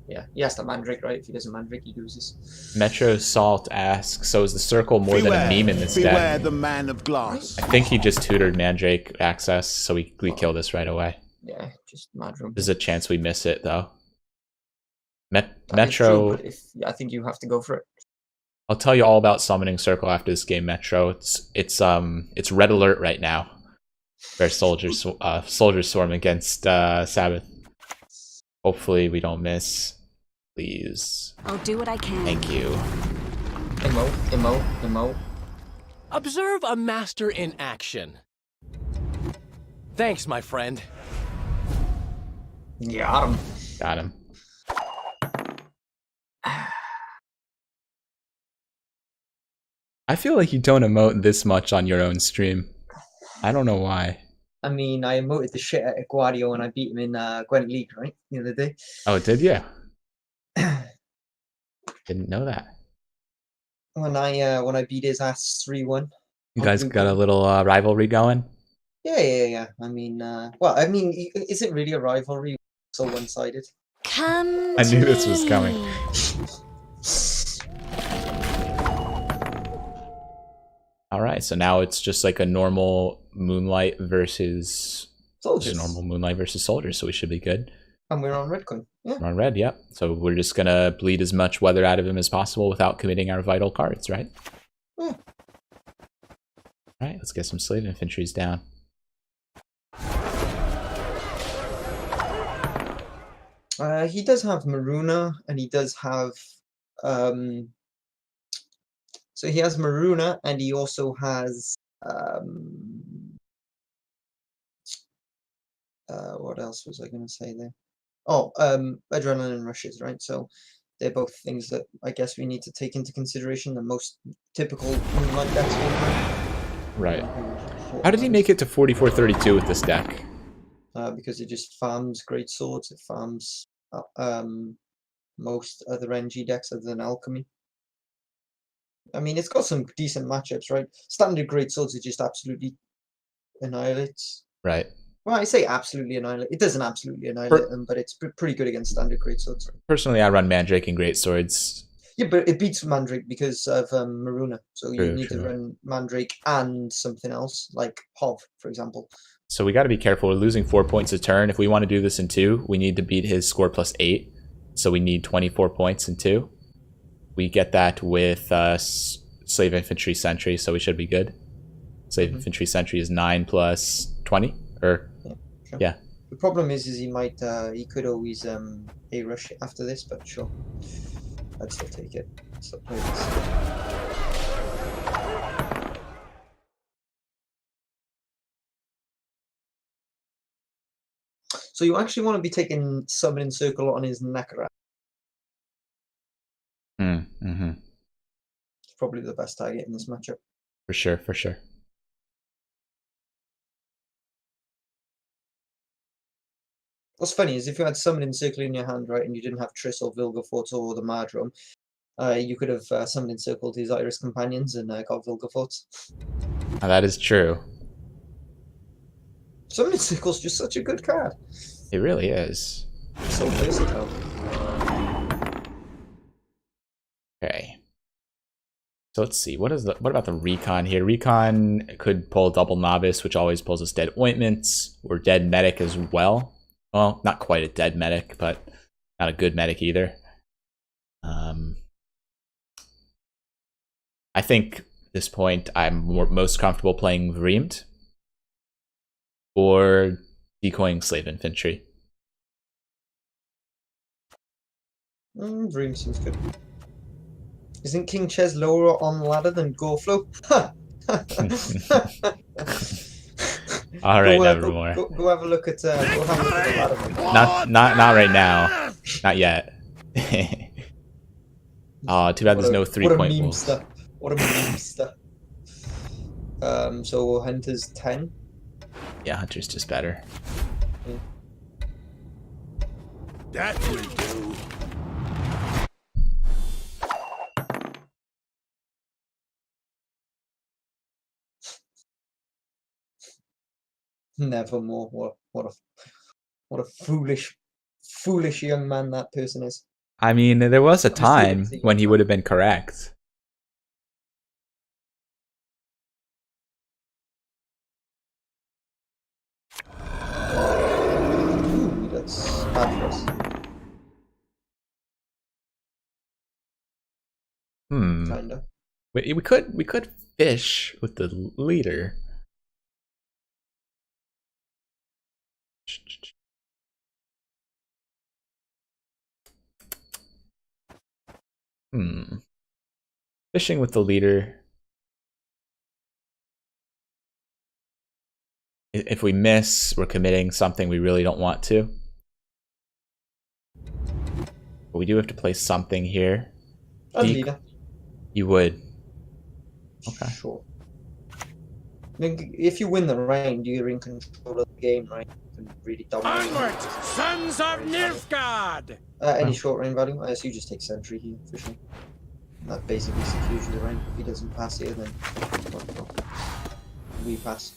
yeah, he has to Mandrake, right? If he doesn't Mandrake, he loses. Metro Salt asks, so is the circle more than a meme in this Beware deck? the man of glass. I think he just tutored Mandrake access, so we kill this right away. Yeah, just Madrum. There's a chance we miss it, though. That is Metro... true, but I think you have to go for it. I'll tell you all about Summoning Circle after this game, Metro. It's red alert right now. Where soldiers swarm against Sabbath. Hopefully we don't miss. Please. I'll do what I can. Thank you. Emo. Observe a master in action. Thanks, my friend. Got him. Got him. I feel like you don't emote this much on your own stream. I don't know why. I mean, I emoted the shit out of Guardio when I beat him in Gwent League, right? The other day. Oh, did you? Didn't know that. When I beat his ass 3-1. You guys got a little rivalry going? Yeah. I mean, is it really a rivalry? So one-sided. Come I knew to this was me. coming. Alright, so now it's just like a normal Moonlight versus Soldiers. normal Moonlight versus Soldiers, so we should be good. And we're on red coin. Yeah. We're on red, yep. So we're just gonna bleed as much weather out of him as possible without committing our vital cards, right? Yeah. Alright, let's get some slave infantries down. He does have Maruna, and he does have so he has Maruna, and he also has what else was I going to say there? Oh, adrenaline rushes, right? So they're both things that I guess we need to take into consideration. The most typical Moonlight decks will have. Right. How did he make it to 44-32 with this deck? Because it just farms great swords. It farms most other NG decks other than alchemy. I mean, it's got some decent matchups, right? Standard great swords, it just absolutely annihilates. Right. Well, I say absolutely annihilate. It doesn't absolutely annihilate them, but it's pretty good against standard great swords. Personally, I run Mandrake and Great Swords. Yeah, but it beats Mandrake because of Maruna. So True, you need true. to run Mandrake and something else, like Hov, for example. So we got to be careful. We're losing 4 points a turn. If we want to do this in 2, we need to beat his score plus 8. So we need 24 points in 2. We get that with Slave Infantry Sentry, so we should be good. Slave Infantry Sentry is 9 plus 20, or Sure. yeah. The problem is he might he could always a rush after this, but sure, I'd still take it. Still play this. So you actually want to be taking Summoning Circle on his Nakara. Mm-hmm. It's probably the best target in this matchup. For sure, for sure. What's funny is if you had Summoning Circle in your hand, right, and you didn't have Triss or Vilgafort or the Mardrum, you could have Summoning Circled his Iris Companions and got Vilgafort. Now, that is true. Summoning Circle's just such a good card. It really is. It's so versatile. Okay. So let's see. What about the Recon here? Recon could pull Double Novice, which always pulls us Dead Ointments, or Dead Medic as well. Well, not quite a dead medic, but not a good medic either. I think at this point I'm most comfortable playing Vreemed or decoying Slave Infantry. Dream seems good. Isn't KingChezz lower on the ladder than Goreflow? All right, Nevermore. Go have a look at the ladder. Not right now. Not yet. Oh, too bad there's no 3-point wolves. What a memester. So Hunter's 10. Yeah, Hunter's just better. That will do. Nevermore. What a foolish young man that person is. I mean, there was a time when he would have been correct. That's bad for us. Kinda. We could fish with the leader. Fishing with the leader. If we miss, we're committing something we really don't want to. But we do have to play something here. Leader. You would. Okay. Sure. I mean, if you win the round, you're in control of the game, right? You can really dominate. Onward, sons of Nilfgaard! Any short range value? I guess you just take Sentry here, for sure. That basically secures you the round. If he doesn't pass here, then we pass.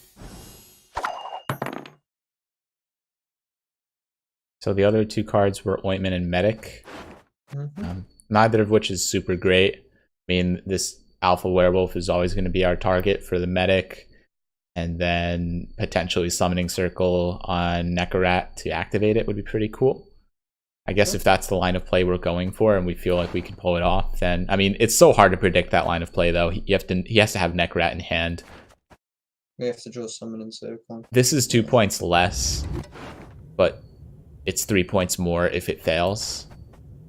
So the other two cards were Ointment and Medic. Neither of which is super great. I mean, this Alpha Werewolf is always going to be our target for the Medic. And then potentially Summoning Circle on Nekarat to activate it would be pretty cool. I guess if that's the line of play we're going for and we feel like we can pull it off, then I mean it's so hard to predict that line of play though. He has to have neck rat in hand. We have to draw summon in circle. This is 2 points less, but it's 3 points more if it fails.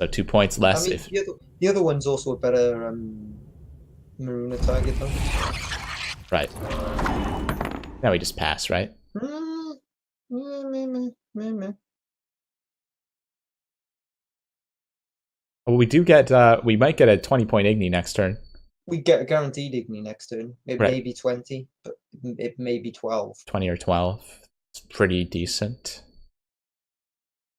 So 2 points less I mean, if the other one's also a better Maruna target though. right. Now we just pass, right? Well, we do get we might get a 20-point Igni next turn. We get a guaranteed Igni next turn. It Right. may be 20, but it may be 12. 20 or 12. It's pretty decent.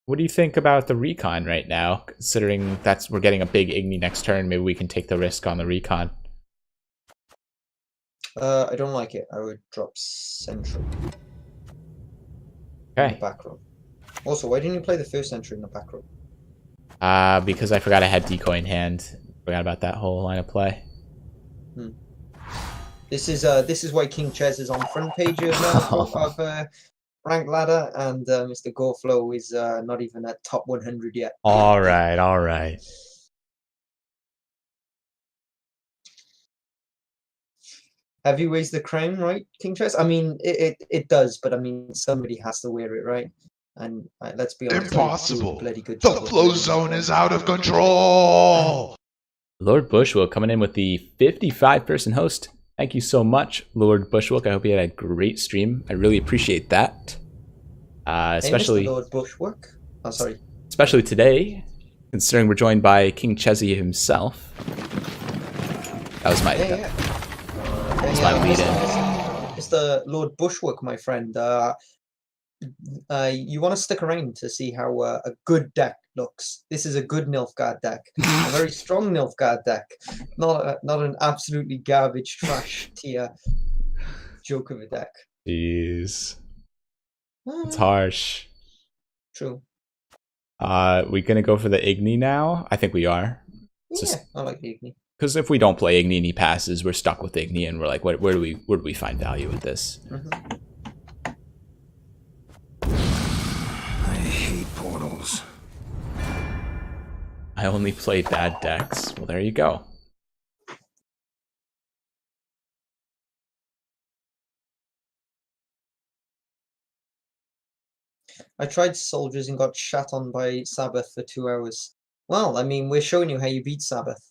What do you think about the recon right now? Considering we're getting a big Igni next turn, maybe we can take the risk on the recon. I don't like it. I would drop Sentry. Okay. In the back row. Also, why didn't you play the first Sentry in the back row? Because I forgot I had decoy in hand. Forgot about that whole line of play. This is why KingChezz is on front page of Rank Ladder, and Mr. GoFlow is not even at top 100 yet. All right, all right. Have you raised the crown, right, KingChezz? I mean, it does, but I mean, somebody has to wear it, right? And let's be honest, Impossible. bloody good The job of flow wearing it. zone is out of control. Lord Bushwick coming in with the 55-person host. Thank you so much, Lord Bushwick. I hope you had a great stream. I really appreciate that. Especially Hey, Mr. Lord Bushwick. Oh, sorry. Especially today, considering we're joined by KingChezz himself. That was my That's my lead in. Mr. Lord Bushwick, my friend. You want to stick around to see how a good deck looks. This is a good Nilfgaard deck, a very strong Nilfgaard deck, not an absolutely garbage trash tier joke of a deck. Jeez, it's harsh. True. We gonna go for the Igni now? I think we are. Yeah, I like the Igni. Because if we don't play Igni and he passes, we're stuck with Igni, and we're like, where do we find value with this? I hate portals. I only play bad decks. Well, there you go. I tried Soldiers and got shat on by Sabbath for 2 hours. Well, I mean, we're showing you how you beat Sabbath.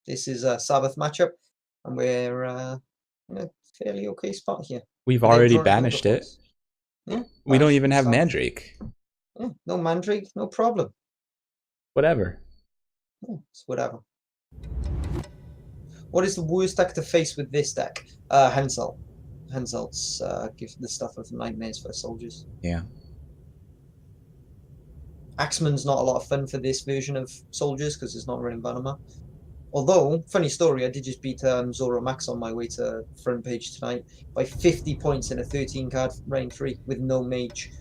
This is a Sabbath matchup, and we're in a fairly okay spot here. We've already banished it. Yeah, we don't even have Sabbath. Mandrake. Yeah, no Mandrake, no problem. Whatever. Yeah, it's whatever. What is the worst deck to face with this deck? Hensel. Hensel's gives the stuff of nightmares for Soldiers. Yeah. Axeman's not a lot of fun for this version of Soldiers because it's not running Vanama. Although, funny story, I did just beat Zoro Max on my way to front page tonight by 50 points in a 13-card rain 3 with no mage.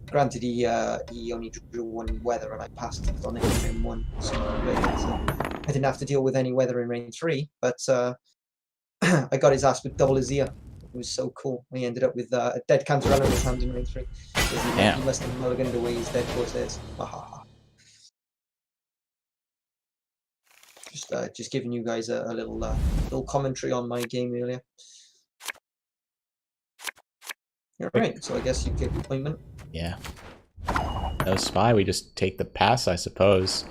Granted, he only drew one weather and I passed it on it in rain 1. So I didn't have to deal with any weather in rain 3, but I got his ass with double Azir. It was so cool. He ended up with a dead Cantarella in his hand in rain 3. He must have mulliganed away his dead Corsairs. Just giving you guys a little commentary on my game earlier. Alright, so I guess you get appointment. Yeah. No spy, we just take the pass, I suppose.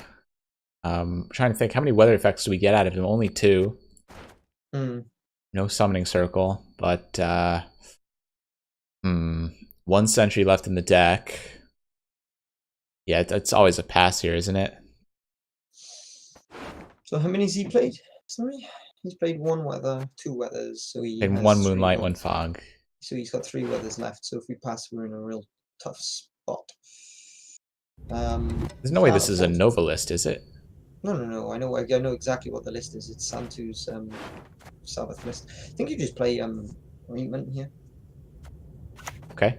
I'm trying to think, how many weather effects do we get out of him? Only 2. No summoning circle, but 1 sentry left in the deck. Yeah, it's always a pass here, isn't it? So how many has he played? Sorry? He's played 1 weather, 2 weathers, so he And has 1 3 moonlight, 1 weathers. fog. So he's got 3 weathers left, so if we pass, we're in a real tough spot. There's no way this is a Nova list, is it? No. I know exactly what the list is. It's Santu's Sabbath list. I think you just play Ointment here. Okay.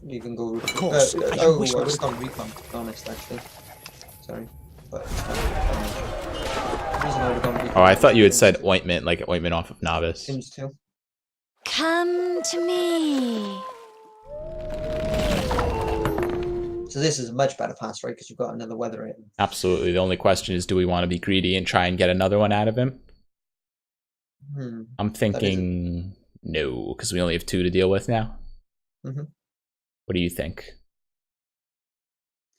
You can go. Of course. I would have gone Recon, to be honest, actually. Sorry. But it's fine. The reason I would have gone Recon Oh, I thought you had is said Ointment, like Ointment off of Novice. Sims 2. Come to me. So this is a much better pass, right? Because you've got another weather item. Absolutely. The only question is, do we want to be greedy and try and get another one out of him? I'm thinking no, because we only have 2 to deal with now. What do you think?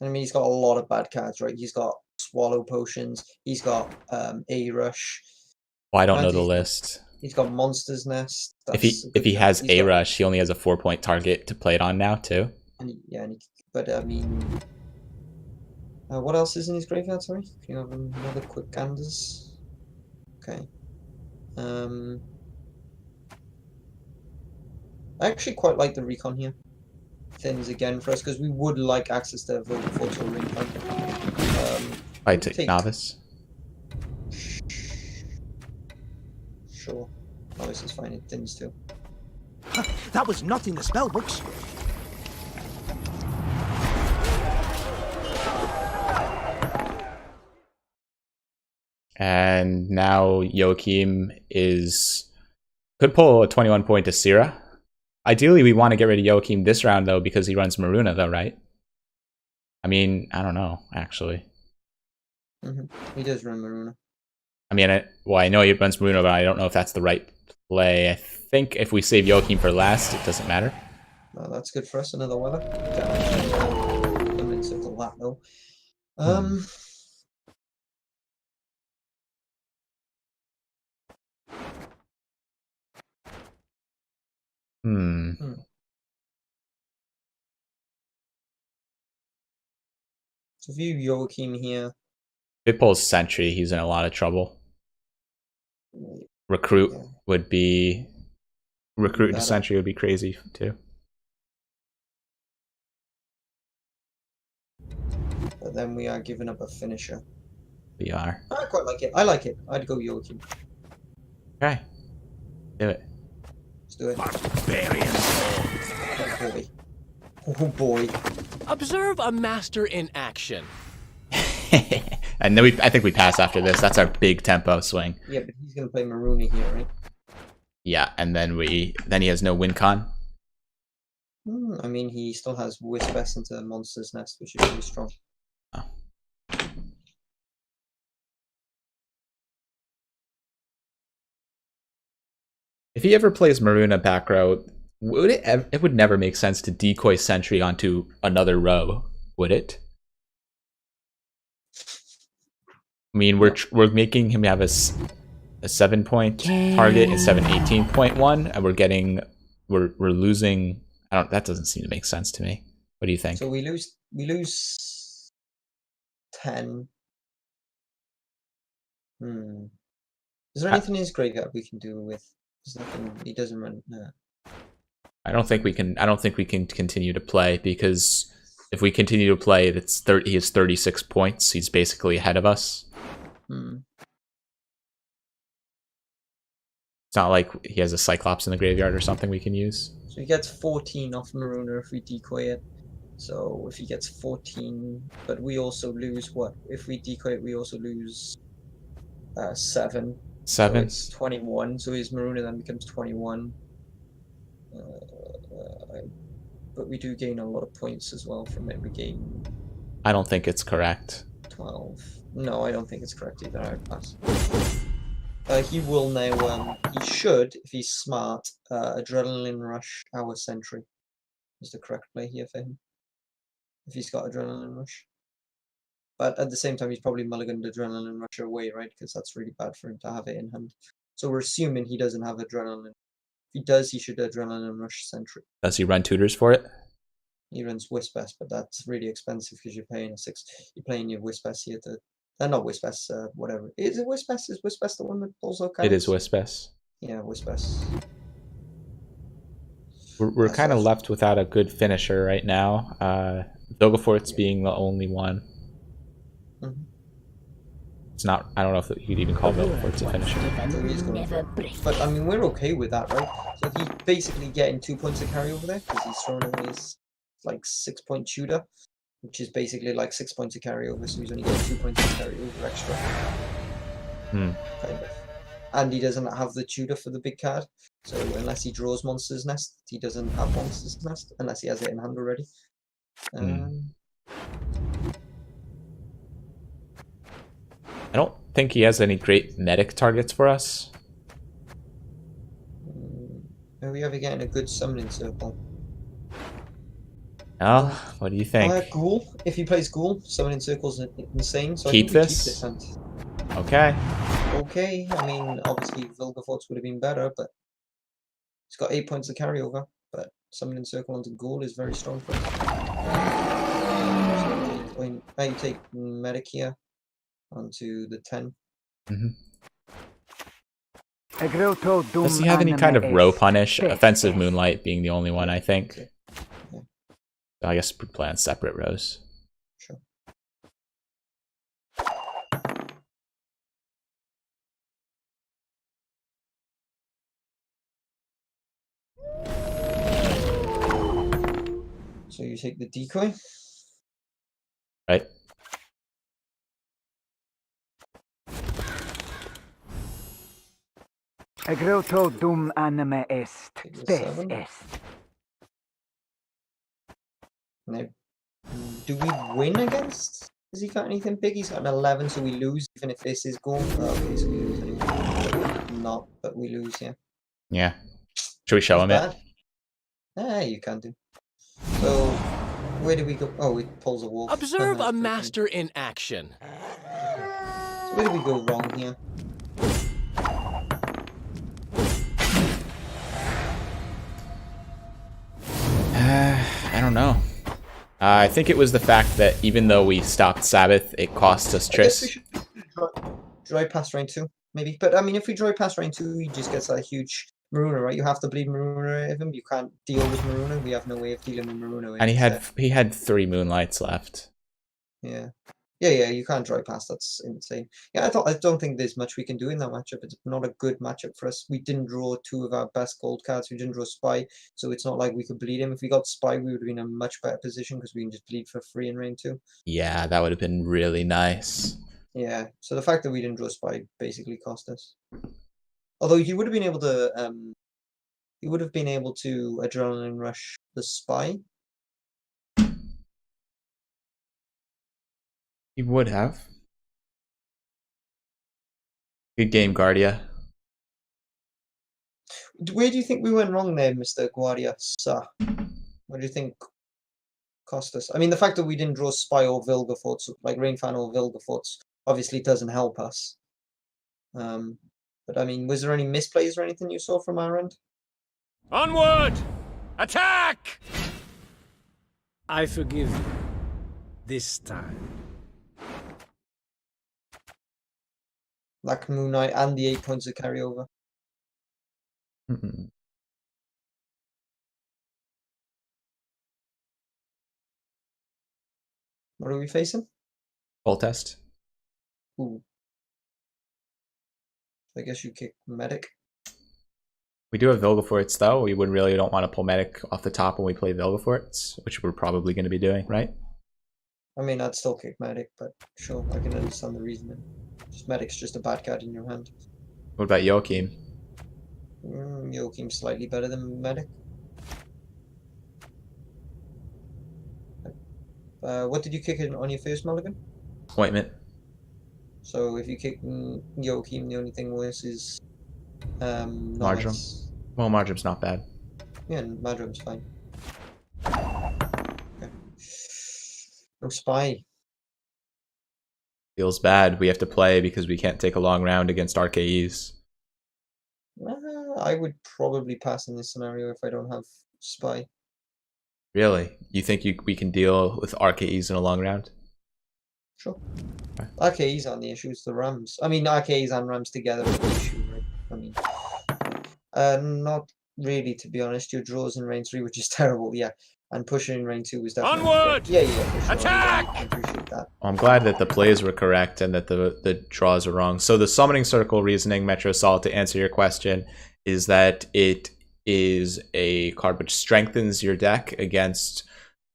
I mean, he's got a lot of bad cards, right? He's got Swallow Potions. He's got A Rush. Well, I don't know the list. He's got Monster's Nest. If he has A Rush, he only has a 4-point target to play it on now too. But I mean, what else is in his graveyard? Sorry, can you have another quick ganders? Okay. I actually quite like the recon here. Thins again for us because we would like access to Photo Ring. I take Novice. Sure. Novice is fine. It thins too. That was not in the spell books. And now Joachim could pull a 21-point Asira. Ideally, we want to get rid of Joachim this round, though, because he runs Maruna, though, right? I mean, I don't know, actually. He does run Maruna. I mean, I know he runs Maruna, but I don't know if that's the right play. I think if we save Joachim for last, it doesn't matter. No, that's good for us. Another weather. Limit circle that, though. So view Joachim here. If it pulls Sentry, he's in a lot of trouble. Recruit would be... Recruit and Sentry would be crazy, too. But then we are giving up a finisher. We are. I quite like it. I like it. I'd go Joachim. Okay. Do it. Let's do it. Oh boy. Oh boy. Observe a master in action. And then I think we pass after this. That's our big tempo swing. Yeah, but he's gonna play Maruni here, right? Yeah, and then he has no win con. I mean, he still has Wisp S into Monster's Nest, which is really strong. Oh. If he ever plays Maruna back row, it would never make sense to decoy Sentry onto another row, would it? I mean, we're making him have a 7-point target instead of an 18-point, and we're losing. That doesn't seem to make sense to me. What do you think? So we lose 10. Is there anything in his graveyard we can do with? There's nothing. He doesn't run. No. I don't think we can continue to play, because if we continue to play, he has 36 points. He's basically ahead of us. It's not like he has a Cyclops in the graveyard or something we can use. So he gets 14 off Maruna if we decoy it. So if he gets 14, but we also lose what? If we decoy it, we also lose 7. 7? So it's 21. So his Maruna then becomes 21. But we do gain a lot of points as well from every game. I don't think it's correct. 12. No, I don't think it's correct either. I pass. He will now, he should, if he's smart, Adrenaline Rush our Sentry is the correct play here for him. If he's got Adrenaline Rush. But at the same time, he's probably mulliganed Adrenaline Rush away, right? Because that's really bad for him to have it in hand. So we're assuming he doesn't have Adrenaline. If he does, he should Adrenaline Rush Sentry. Does he run tutors for it? He runs Wisp S, but that's really expensive because you're paying you're playing your Wisp S here to... not Wisp S, whatever. Is it Wisp S? Is Wisp S the one that also counts? It is Wisp S. Yeah, Wisp S. We're kind of left without a good finisher right now. Dogafort's being the only one. It's not. I don't know if you could even call Dogafort's a finisher. But I mean, we're okay with that, right? So he's basically getting 2 points to carry over there because he's throwing in his 6-point tutor, which is basically 6 points to carry over. So he's only getting 2 points to carry over extra. Kind of. And he doesn't have the tutor for the big card. So unless he draws Monster's Nest, he doesn't have Monster's Nest unless he has it in hand already. I don't think he has any great medic targets for us. Are we ever getting a good summoning circle? No? What do you think? Ghoul. If he plays Ghoul, summoning circle's insane. So Keep I think we this? keep this hunt. Okay. Okay. I mean, obviously Vilgefortz would have been better, but he's got 8 points of carryover. But summoning circle onto Ghoul is very strong for us. So you take medic here onto the 10. Does he have any kind of row punish? Offensive Moonlight being the only one, I think. Yeah. So I guess we play on separate rows. Sure. So you take the decoy. Right. Egroto dum anime est. Take the Spes 7. est. Now, do we win against? Has he got anything big? He's got an 11, so we lose even if this is goal. Okay, so we lose anyway. Not, but we lose, yeah. Yeah. Should we show him it? Ah, you can do. So, where do we go? Oh, it pulls a wolf. Observe a master in action. So where do we go wrong here? I don't know. I think it was the fact that even though we stopped Sabbath, it cost us I guess we Triss. should draw past rank 2, maybe. But I mean, if we draw past rank 2, he just gets a huge Maruna, right? You have to bleed Maruna of him. You can't deal with Maruna. We have no way of dealing with Maruna. And he had 3 Moonlights left. Yeah. Yeah, you can't draw past. That's insane. Yeah, I don't think there's much we can do in that matchup. It's not a good matchup for us. We didn't draw 2 of our best gold cards. We didn't draw Spy, so it's not like we could bleed him. If we got Spy, we would have been in a much better position because we can just bleed for free in range 2. Yeah, that would have been really nice. Yeah, so the fact that we didn't draw Spy basically cost us. Although he would have been able to, adrenaline rush the Spy. He would have. Good game, Guardia. Where do you think we went wrong there, Mr. Guardia? Sir? What do you think cost us? I mean, the fact that we didn't draw Spy or Vilgefortz, like Rainfan or Vilgefortz, obviously doesn't help us. But I mean, was there any misplays or anything you saw from our end? Onward! Attack! I forgive you. This time. Black Moon Knight and the 8 points of carryover. What are we facing? Full test. Ooh. I guess you kick Medic. We do have Vilgefortz though. We don't want to pull Medic off the top when we play Vilgefortz, which we're probably going to be doing, right? I mean, I'd still kick Medic, but sure, I can understand the reasoning. Just Medic's just a bad card in your hand. What about Joachim? Joachim's slightly better than Medic. What did you kick on your first mulligan? Appointment. So if you kick Joachim, the only thing worse is Marjoram. Well, Marjoram's not bad. Yeah, Marjoram's fine. Okay. No Spy. Feels bad. We have to play because we can't take a long round against RKEs. I would probably pass in this scenario if I don't have Spy. Really? You think we can deal with RKEs in a long round? Sure. RKEs aren't the issue, it's the Rams. I mean, RKEs and Rams together are the issue, right? I mean, not really, to be honest. Your draws in range 3, which is terrible, yeah. And pushing in range 2 was definitely... Onward! Yeah, for sure. Attack! I appreciate that. I'm glad that the plays were correct and that the draws are wrong. So the summoning circle reasoning, Metro Salt, to answer your question, is that it is a card which strengthens your deck against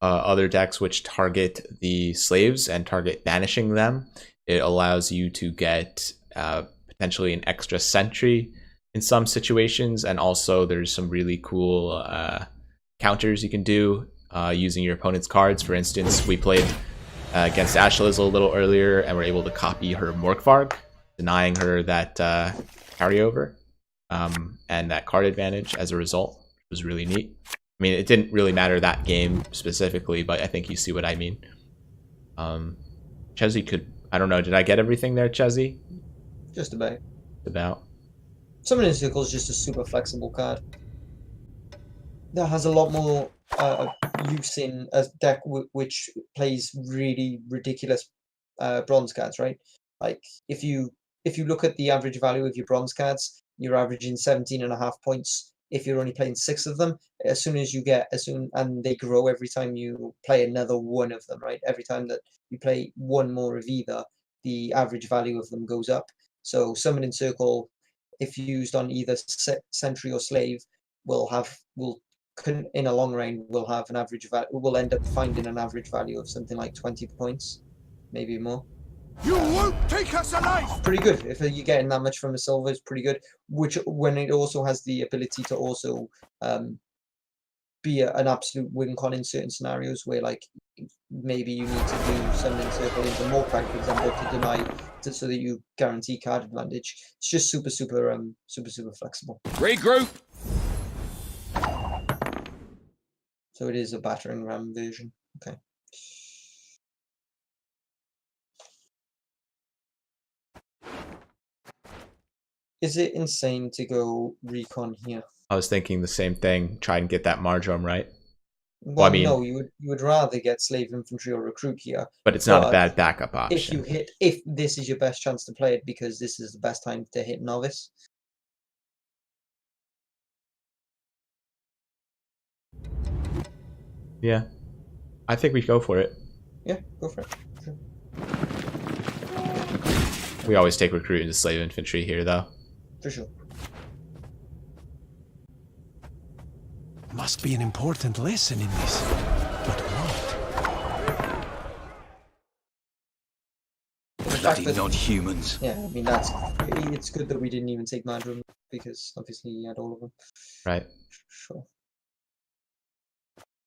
other decks which target the slaves and target banishing them. It allows you to get potentially an extra sentry in some situations, and also there's some really cool counters you can do using your opponent's cards. For instance, we played against Ashliz a little earlier, and we're able to copy her Morkvarg, denying her that carryover and that card advantage as a result. It was really neat. I mean, it didn't really matter that game specifically, but I think you see what I mean. Chezzy could... I don't know, did I get everything there, Chezzy? Just about. About. Summoning Circle is just a super flexible card that has a lot more use in a deck which plays really ridiculous bronze cards, right? Like if you look at the average value of your bronze cards, you're averaging 17.5 points. If you're only playing 6 of them, and they grow every time you play another one of them, right? Every time that you play one more of either, the average value of them goes up. So Summoning Circle, if used on either Sentry or Slave, in a long range will have an average value. Will end up finding an average value of something like 20 points, maybe more. You won't take us alive! Pretty good. If you're getting that much from a silver, it's pretty good. Which, when it also has the ability to also be an absolute win con in certain scenarios where, like, maybe you need to do Summoning Circle into Morkvarg, for example, to deny, so that you guarantee card advantage. It's just super flexible. Regroup! So it is a battering ram version. Okay. Is it insane to go recon here? I was thinking the same thing. Try and get that Marjoram right. Well, I mean, no, you would rather get Slave Infantry or Recruit here. But it's not a bad backup option. If this is your best chance to play it, because this is the best time to hit Novice. Yeah. I think we go for it. Yeah, go for it. Sure. We always take Recruit into Slave Infantry here, though. For sure. Must be an important lesson in this. But what? Bloody non-humans. Yeah, I mean, it's good that we didn't even take Madron, because obviously he had all of them. Right. Sure.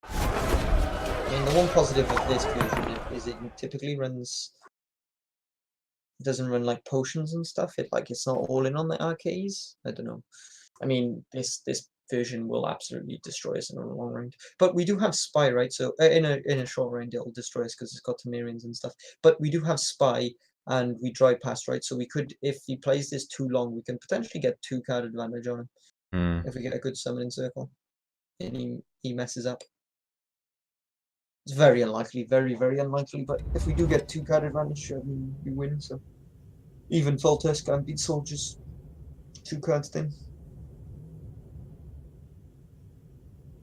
I mean, the one positive of this version is it typically doesn't run like potions and stuff. It's not all in on the RKs. I don't know. I mean, this version will absolutely destroy us in a long range. But we do have Spy, right? So in a short range, it'll destroy us because it's got Temerians and stuff. But we do have Spy, and we drive past, right? So we could, if he plays this too long, we can potentially get 2 card advantage on him if we get a good Summoning Circle, and he messes up. It's very unlikely, very, very unlikely, but if we do get 2 card advantage, we win, so. Even Foltest can't beat Soldiers. 2 cards then.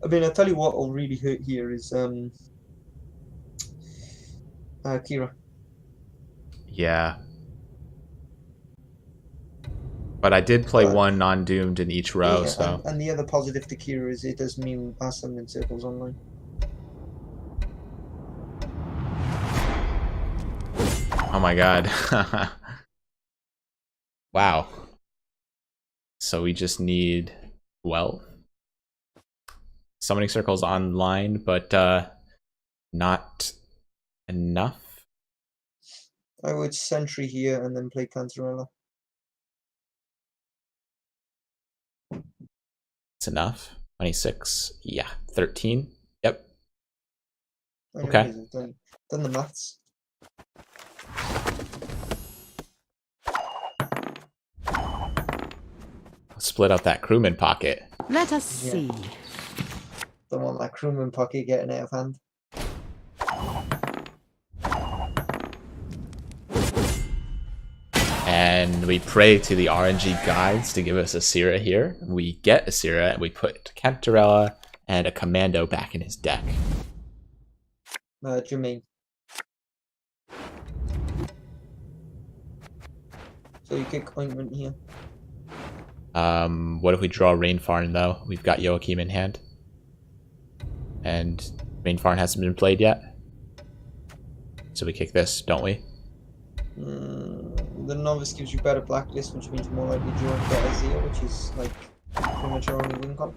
I mean, I'll tell you what will really hurt here is Kira. Yeah. But I did play one non-doomed in each row, Yeah, so... And the other positive to Kira is it does mean our Summoning Circles online. Oh my god. Wow. So we just need 12. Summoning Circles online, but not enough. I would Sentry here and then play Cancerella. It's enough. 26. Yeah. 13. Yep. Okay. Okay. Done the maths. Split up that crewman pocket. Let us see. Don't want that crewman pocket getting out of hand. And we pray to the RNG guides to give us a Syrah here. We get a Syrah, and we put Cantarella and a Commando back in his deck. Jermaine. So you kick Ointment here. What if we draw Rainfarn, though? We've got Joachim in hand. And Rainfarn hasn't been played yet. So we kick this, don't we? The Novice gives you better Blacklist, which means more likely drawing better Zia, which is like pretty much our only win con.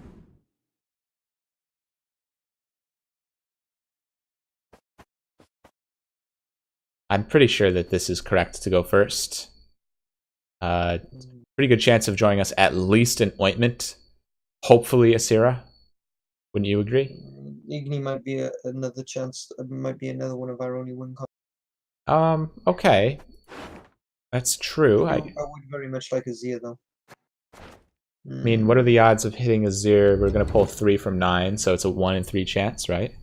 I'm pretty sure that this is correct to go first. Pretty good chance of joining us at least an ointment. Hopefully a Syrah. Wouldn't you agree? Igni might be another chance. Might be another one of our only win cards. Okay. That's true. I would very much like a Zia though. I mean, what are the odds of hitting a Zir? We're going to pull 3 from 9, so it's a 1 in 3 chance, right?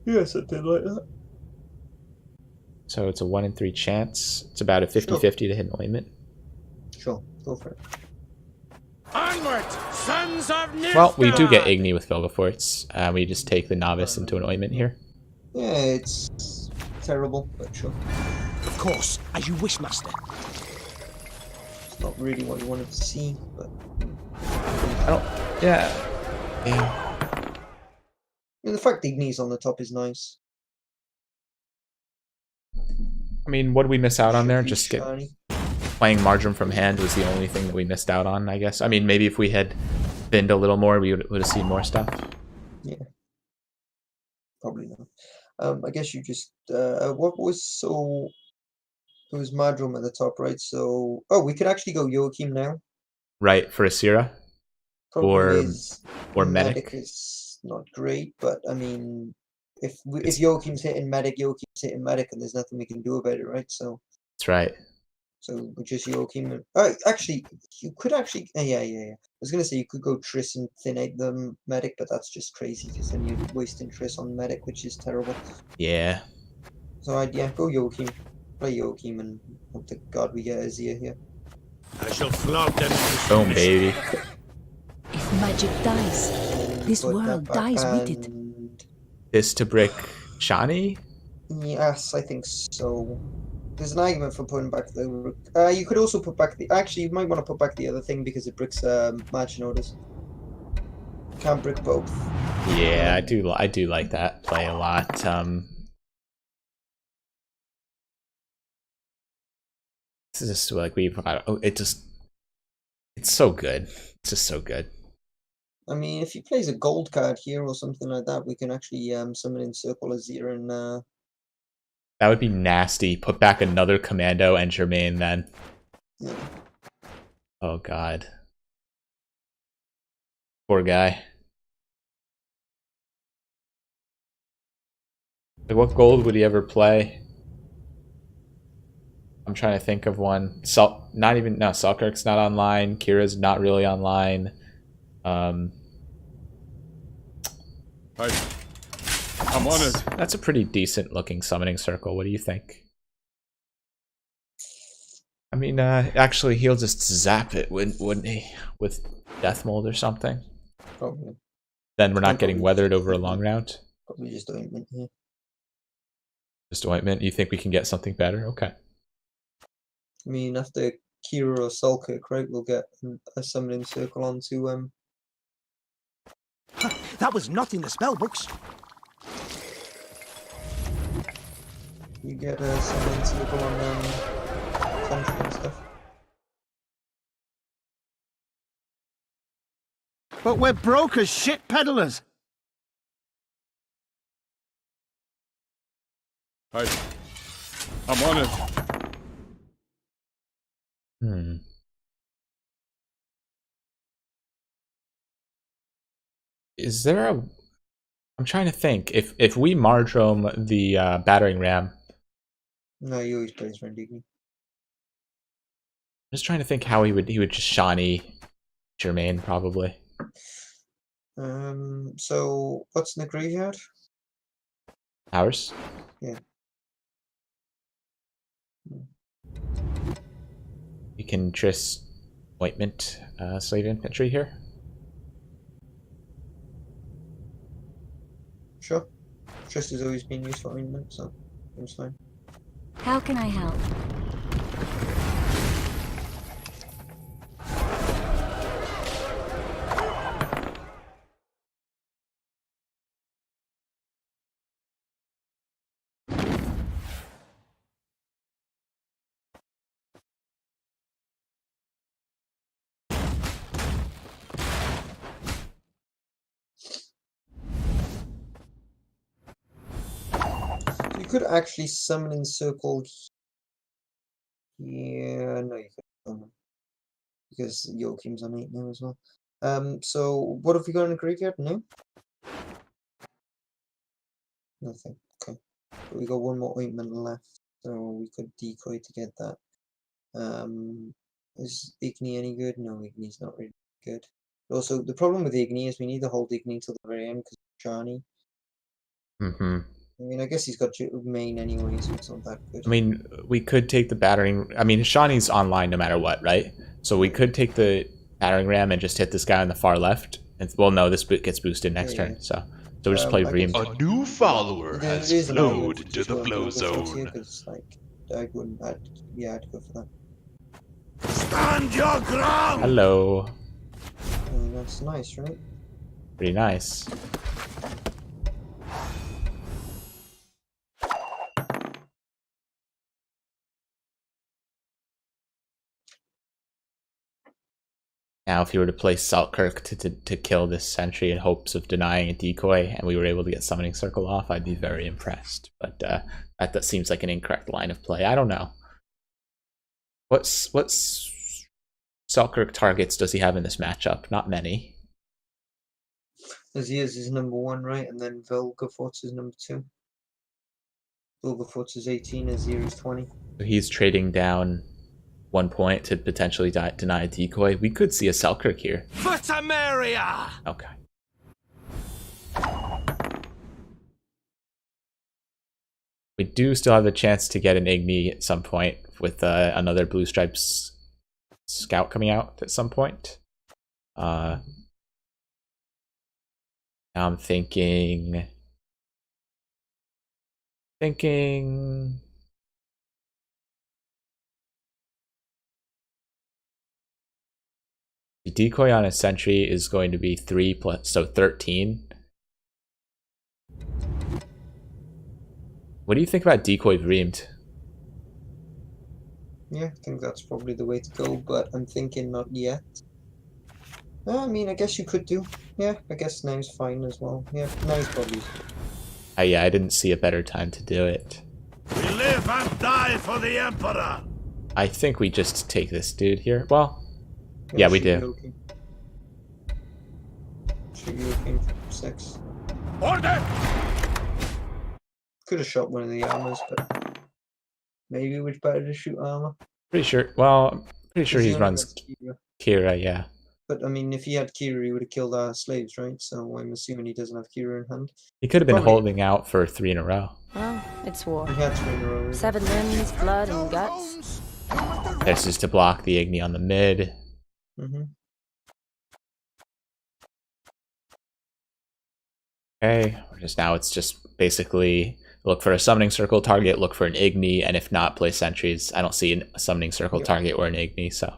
Yes, I did like that. So it's a 1 in 3 chance. It's about a 50-50 to hit an ointment. Sure, go for it. Onward, sons of Nilfgaard! Well, we do get Igni with Vilgefortz. We just take the novice into an ointment here. Yeah, it's terrible, but sure. Of course, as you wish, master. It's not really what you wanted to see, but... I don't... Yeah. I mean, the fact Igni's on the top is nice. I mean, what did we miss out on there? Just playing Marjoram from hand was the only thing that we missed out on, I guess. I mean, maybe if we had binned a little more, we would have seen more stuff. Yeah. Probably not. I guess you just... what was so... It was Marjoram at the top, right? So... Oh, we could actually go Joachim now. Right, for a Syrah? Or medic? Is not great, but I mean... If Joachim's hitting medic, Joachim's hitting medic, and there's nothing we can do about it, right? So... That's right. So just Joachim. Actually, you could actually. Yeah. I was gonna say you could go Triss and thin out the medic, but that's just crazy because then you're wasting Triss on medic, which is terrible. Yeah. So yeah, go Joachim. Play Joachim and hope to God we get Azir here. I shall flog them. Boom, baby. If magic dies, this world dies with it. This to brick Shani? Yes, I think so. There's an argument for putting back the... you could also put back the... Actually, you might want to put back the other thing because it bricks match notice. You can't brick both. Yeah, I do like that play a lot. This is just like it's so good. It's just so good. I mean, if he plays a gold card here or something like that, we can actually summon in Circle Azir and... That would be nasty. Put back another Commando and Germain then. Yeah. Oh god. Poor guy. Like, what gold would he ever play? I'm trying to think of one. Selkirk's not online. Kira's not really online. I'm on it. That's a pretty decent looking summoning circle. What do you think? I mean, actually, he'll just zap it, wouldn't he? With Death Mold or something? Probably. Then we're not getting weathered over a long round? Probably just ointment here. Just ointment? You think we can get something better? Okay. I mean, after Kira or Selkirk, right, we'll get a summoning circle onto... That was not in the spell books. You get a summoning circle on Sentry and stuff. But we're broke as shit peddlers. I'm on it. Is there a... I'm trying to think. If we Marjoram the battering ram... No, he always plays Rendigni. I'm just trying to think how he would just Shani Germain probably. So what's in the graveyard? Ours? Yeah. You can Triss ointment slave infantry here. Sure. Triss has always been used for ointment, so it's fine. How can I help? could actually summon in circle. Yeah, no, you couldn't. Because Joachim's on 8 now as well. So what have we got in the graveyard? No? Nothing. Okay. But we got one more ointment left, so we could decoy to get that. Is Igni any good? No, Igni's not really good. But also, the problem with Igni is we need to hold Igni till the very end because of Shani. Mm-hmm. I mean, I guess he's got main anyway, so it's not that good. I mean, we could take the battering. I mean, Shawnee's online no matter what, right? So we could take the battering ram and just hit this guy on the far left. And well, no, this gets boosted next turn. So we'll just play Ream. A new follower has flowed into the flow zone. I'd go for that. Stand your ground! Hello. That's nice, right? Pretty nice. Now, if you were to play Saltkirk to kill this sentry in hopes of denying a decoy, and we were able to get Summoning Circle off, I'd be very impressed. But that seems like an incorrect line of play. I don't know. What's Saltkirk targets does he have in this matchup? Not many. Aziz is number 1, right? And then Velgafortz is number 2. Velgafortz is 18, Azir is 20. So he's trading down 1 point to potentially deny a decoy. We could see a Selkirk here. For Samaria! Okay. We do still have the chance to get an Igni at some point with another Blue Stripes scout coming out at some point. Now I'm thinking... The decoy on a sentry is going to be 3 plus, so 13. What do you think about decoy reamed? Yeah, I think that's probably the way to go, but I'm thinking not yet. I mean, I guess you could do. Yeah, I guess now's fine as well. Yeah, now's probably... Yeah, I didn't see a better time to do it. We live and die for the Emperor! I think we just take this dude here. Well, yeah, we do. Shoot Joachim for 6. Order! Could have shot one of the armors, but maybe it was better to shoot armor. Pretty sure. Well, I'm pretty sure he runs Kira, yeah. But I mean, if he had Kira, he would have killed our slaves, right? So I'm assuming he doesn't have Kira in hand. He could have been holding out for 3 in a row. Well, it's war. He had 3 in a row. 7 limbs, blood, and guts. This is to block the Igni on the mid. Okay, it's just basically look for a Summoning Circle target, look for an Igni, and if not, play sentries. I don't see a Summoning Circle target or an Igni, so.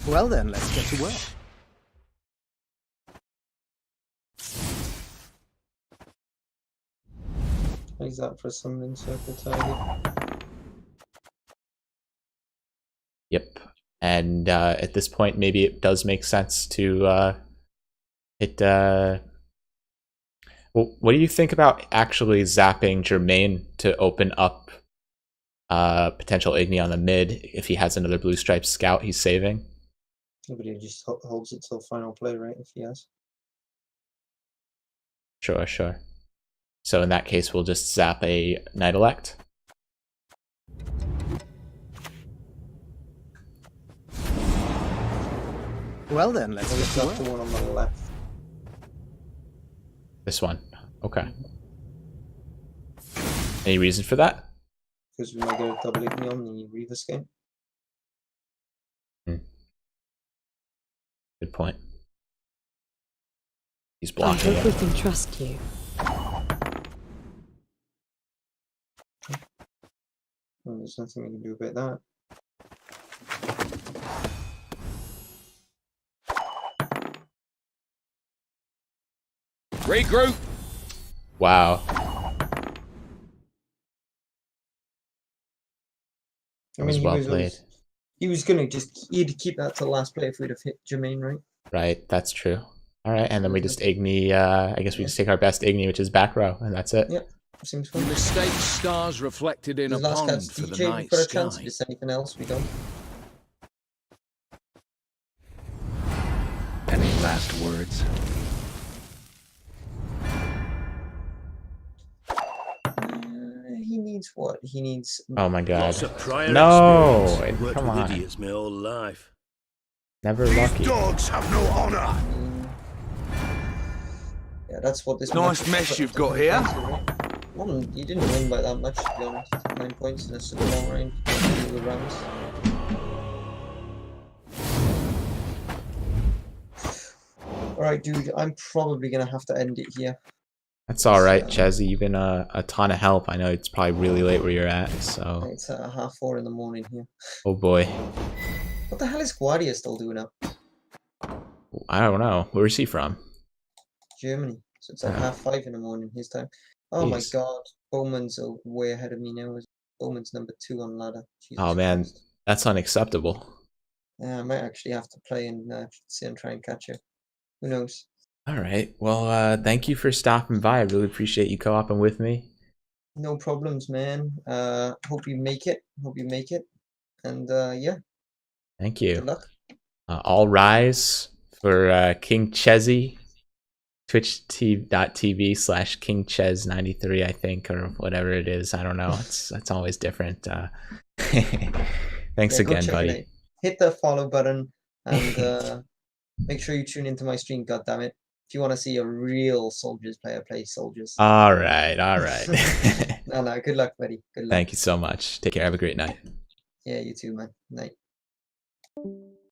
Well then, let's get to work. Is that for a Summoning Circle target? Yep. And at this point, maybe it does make sense to hit... Well, what do you think about actually zapping Germain to open up potential Igni on the mid if he has another Blue Stripes scout he's saving? Nobody just holds it till final play, right? If he has. Sure. So in that case, we'll just zap a Night Elect. Well then, let's get to work. The one on the left. This one. Okay. Any reason for that? Because we might get a double Igni on the Reaver's game. Good point. He's I blocking hope we it. can trust you. Well, there's nothing we can do about that. Regroup. Wow. That was well played. He was gonna he'd keep that to the last play if we'd have hit Jermaine, right? Right, that's true. All right, and then we just Igni. I guess we just take our best Igni, which is back row, and that's it. Yep, seems fun. You mistake stars reflected in a Last pond cat's for the DJ, night for a sky. chance. If there's anything else we don't. Any last words? He needs what? He needs. Oh my god. Lots of prior No! experience. Worked Come with on. idiots my whole life. Never lucky. Dogs have no honor. Yeah, that's what this. Nice match- mess you've got here. Well, you didn't win by that much, to be honest. 9 points in a super long range. The rounds. Alright, dude, I'm probably gonna have to end it here. That's all right, Chezzy. You've been a ton of help. I know it's probably really late where you're at, so. It's 4:30 in the morning here. Oh boy. What the hell is Guardia still doing up? I don't know. Where's he from? Germany. So it's like 5:30 in the morning his time. Oh my Jeez. god. Bowman's way ahead of me now. Bowman's number 2 on ladder. Jesus Oh man, Christ. that's unacceptable. Yeah, I might actually have to play and see and try and catch it. Who knows? All right. Well, thank you for stopping by. I really appreciate you co-oping with me. No problems, man. Hope you make it. Hope you make it. And yeah, Thank good you. luck. All rise for KingChezz, twitch.tv/KingChezz93, I think, or whatever it is. I don't know. It's always different. Thanks Yeah, go again, check it buddy. out. Hit the follow button and make sure you tune into my stream. God damn it! If you want to see a real soldiers player play soldiers. All right. All right. No. Good luck, buddy. Good luck. Thank you so much. Take care. Have a great night. Yeah, you too, man. Night.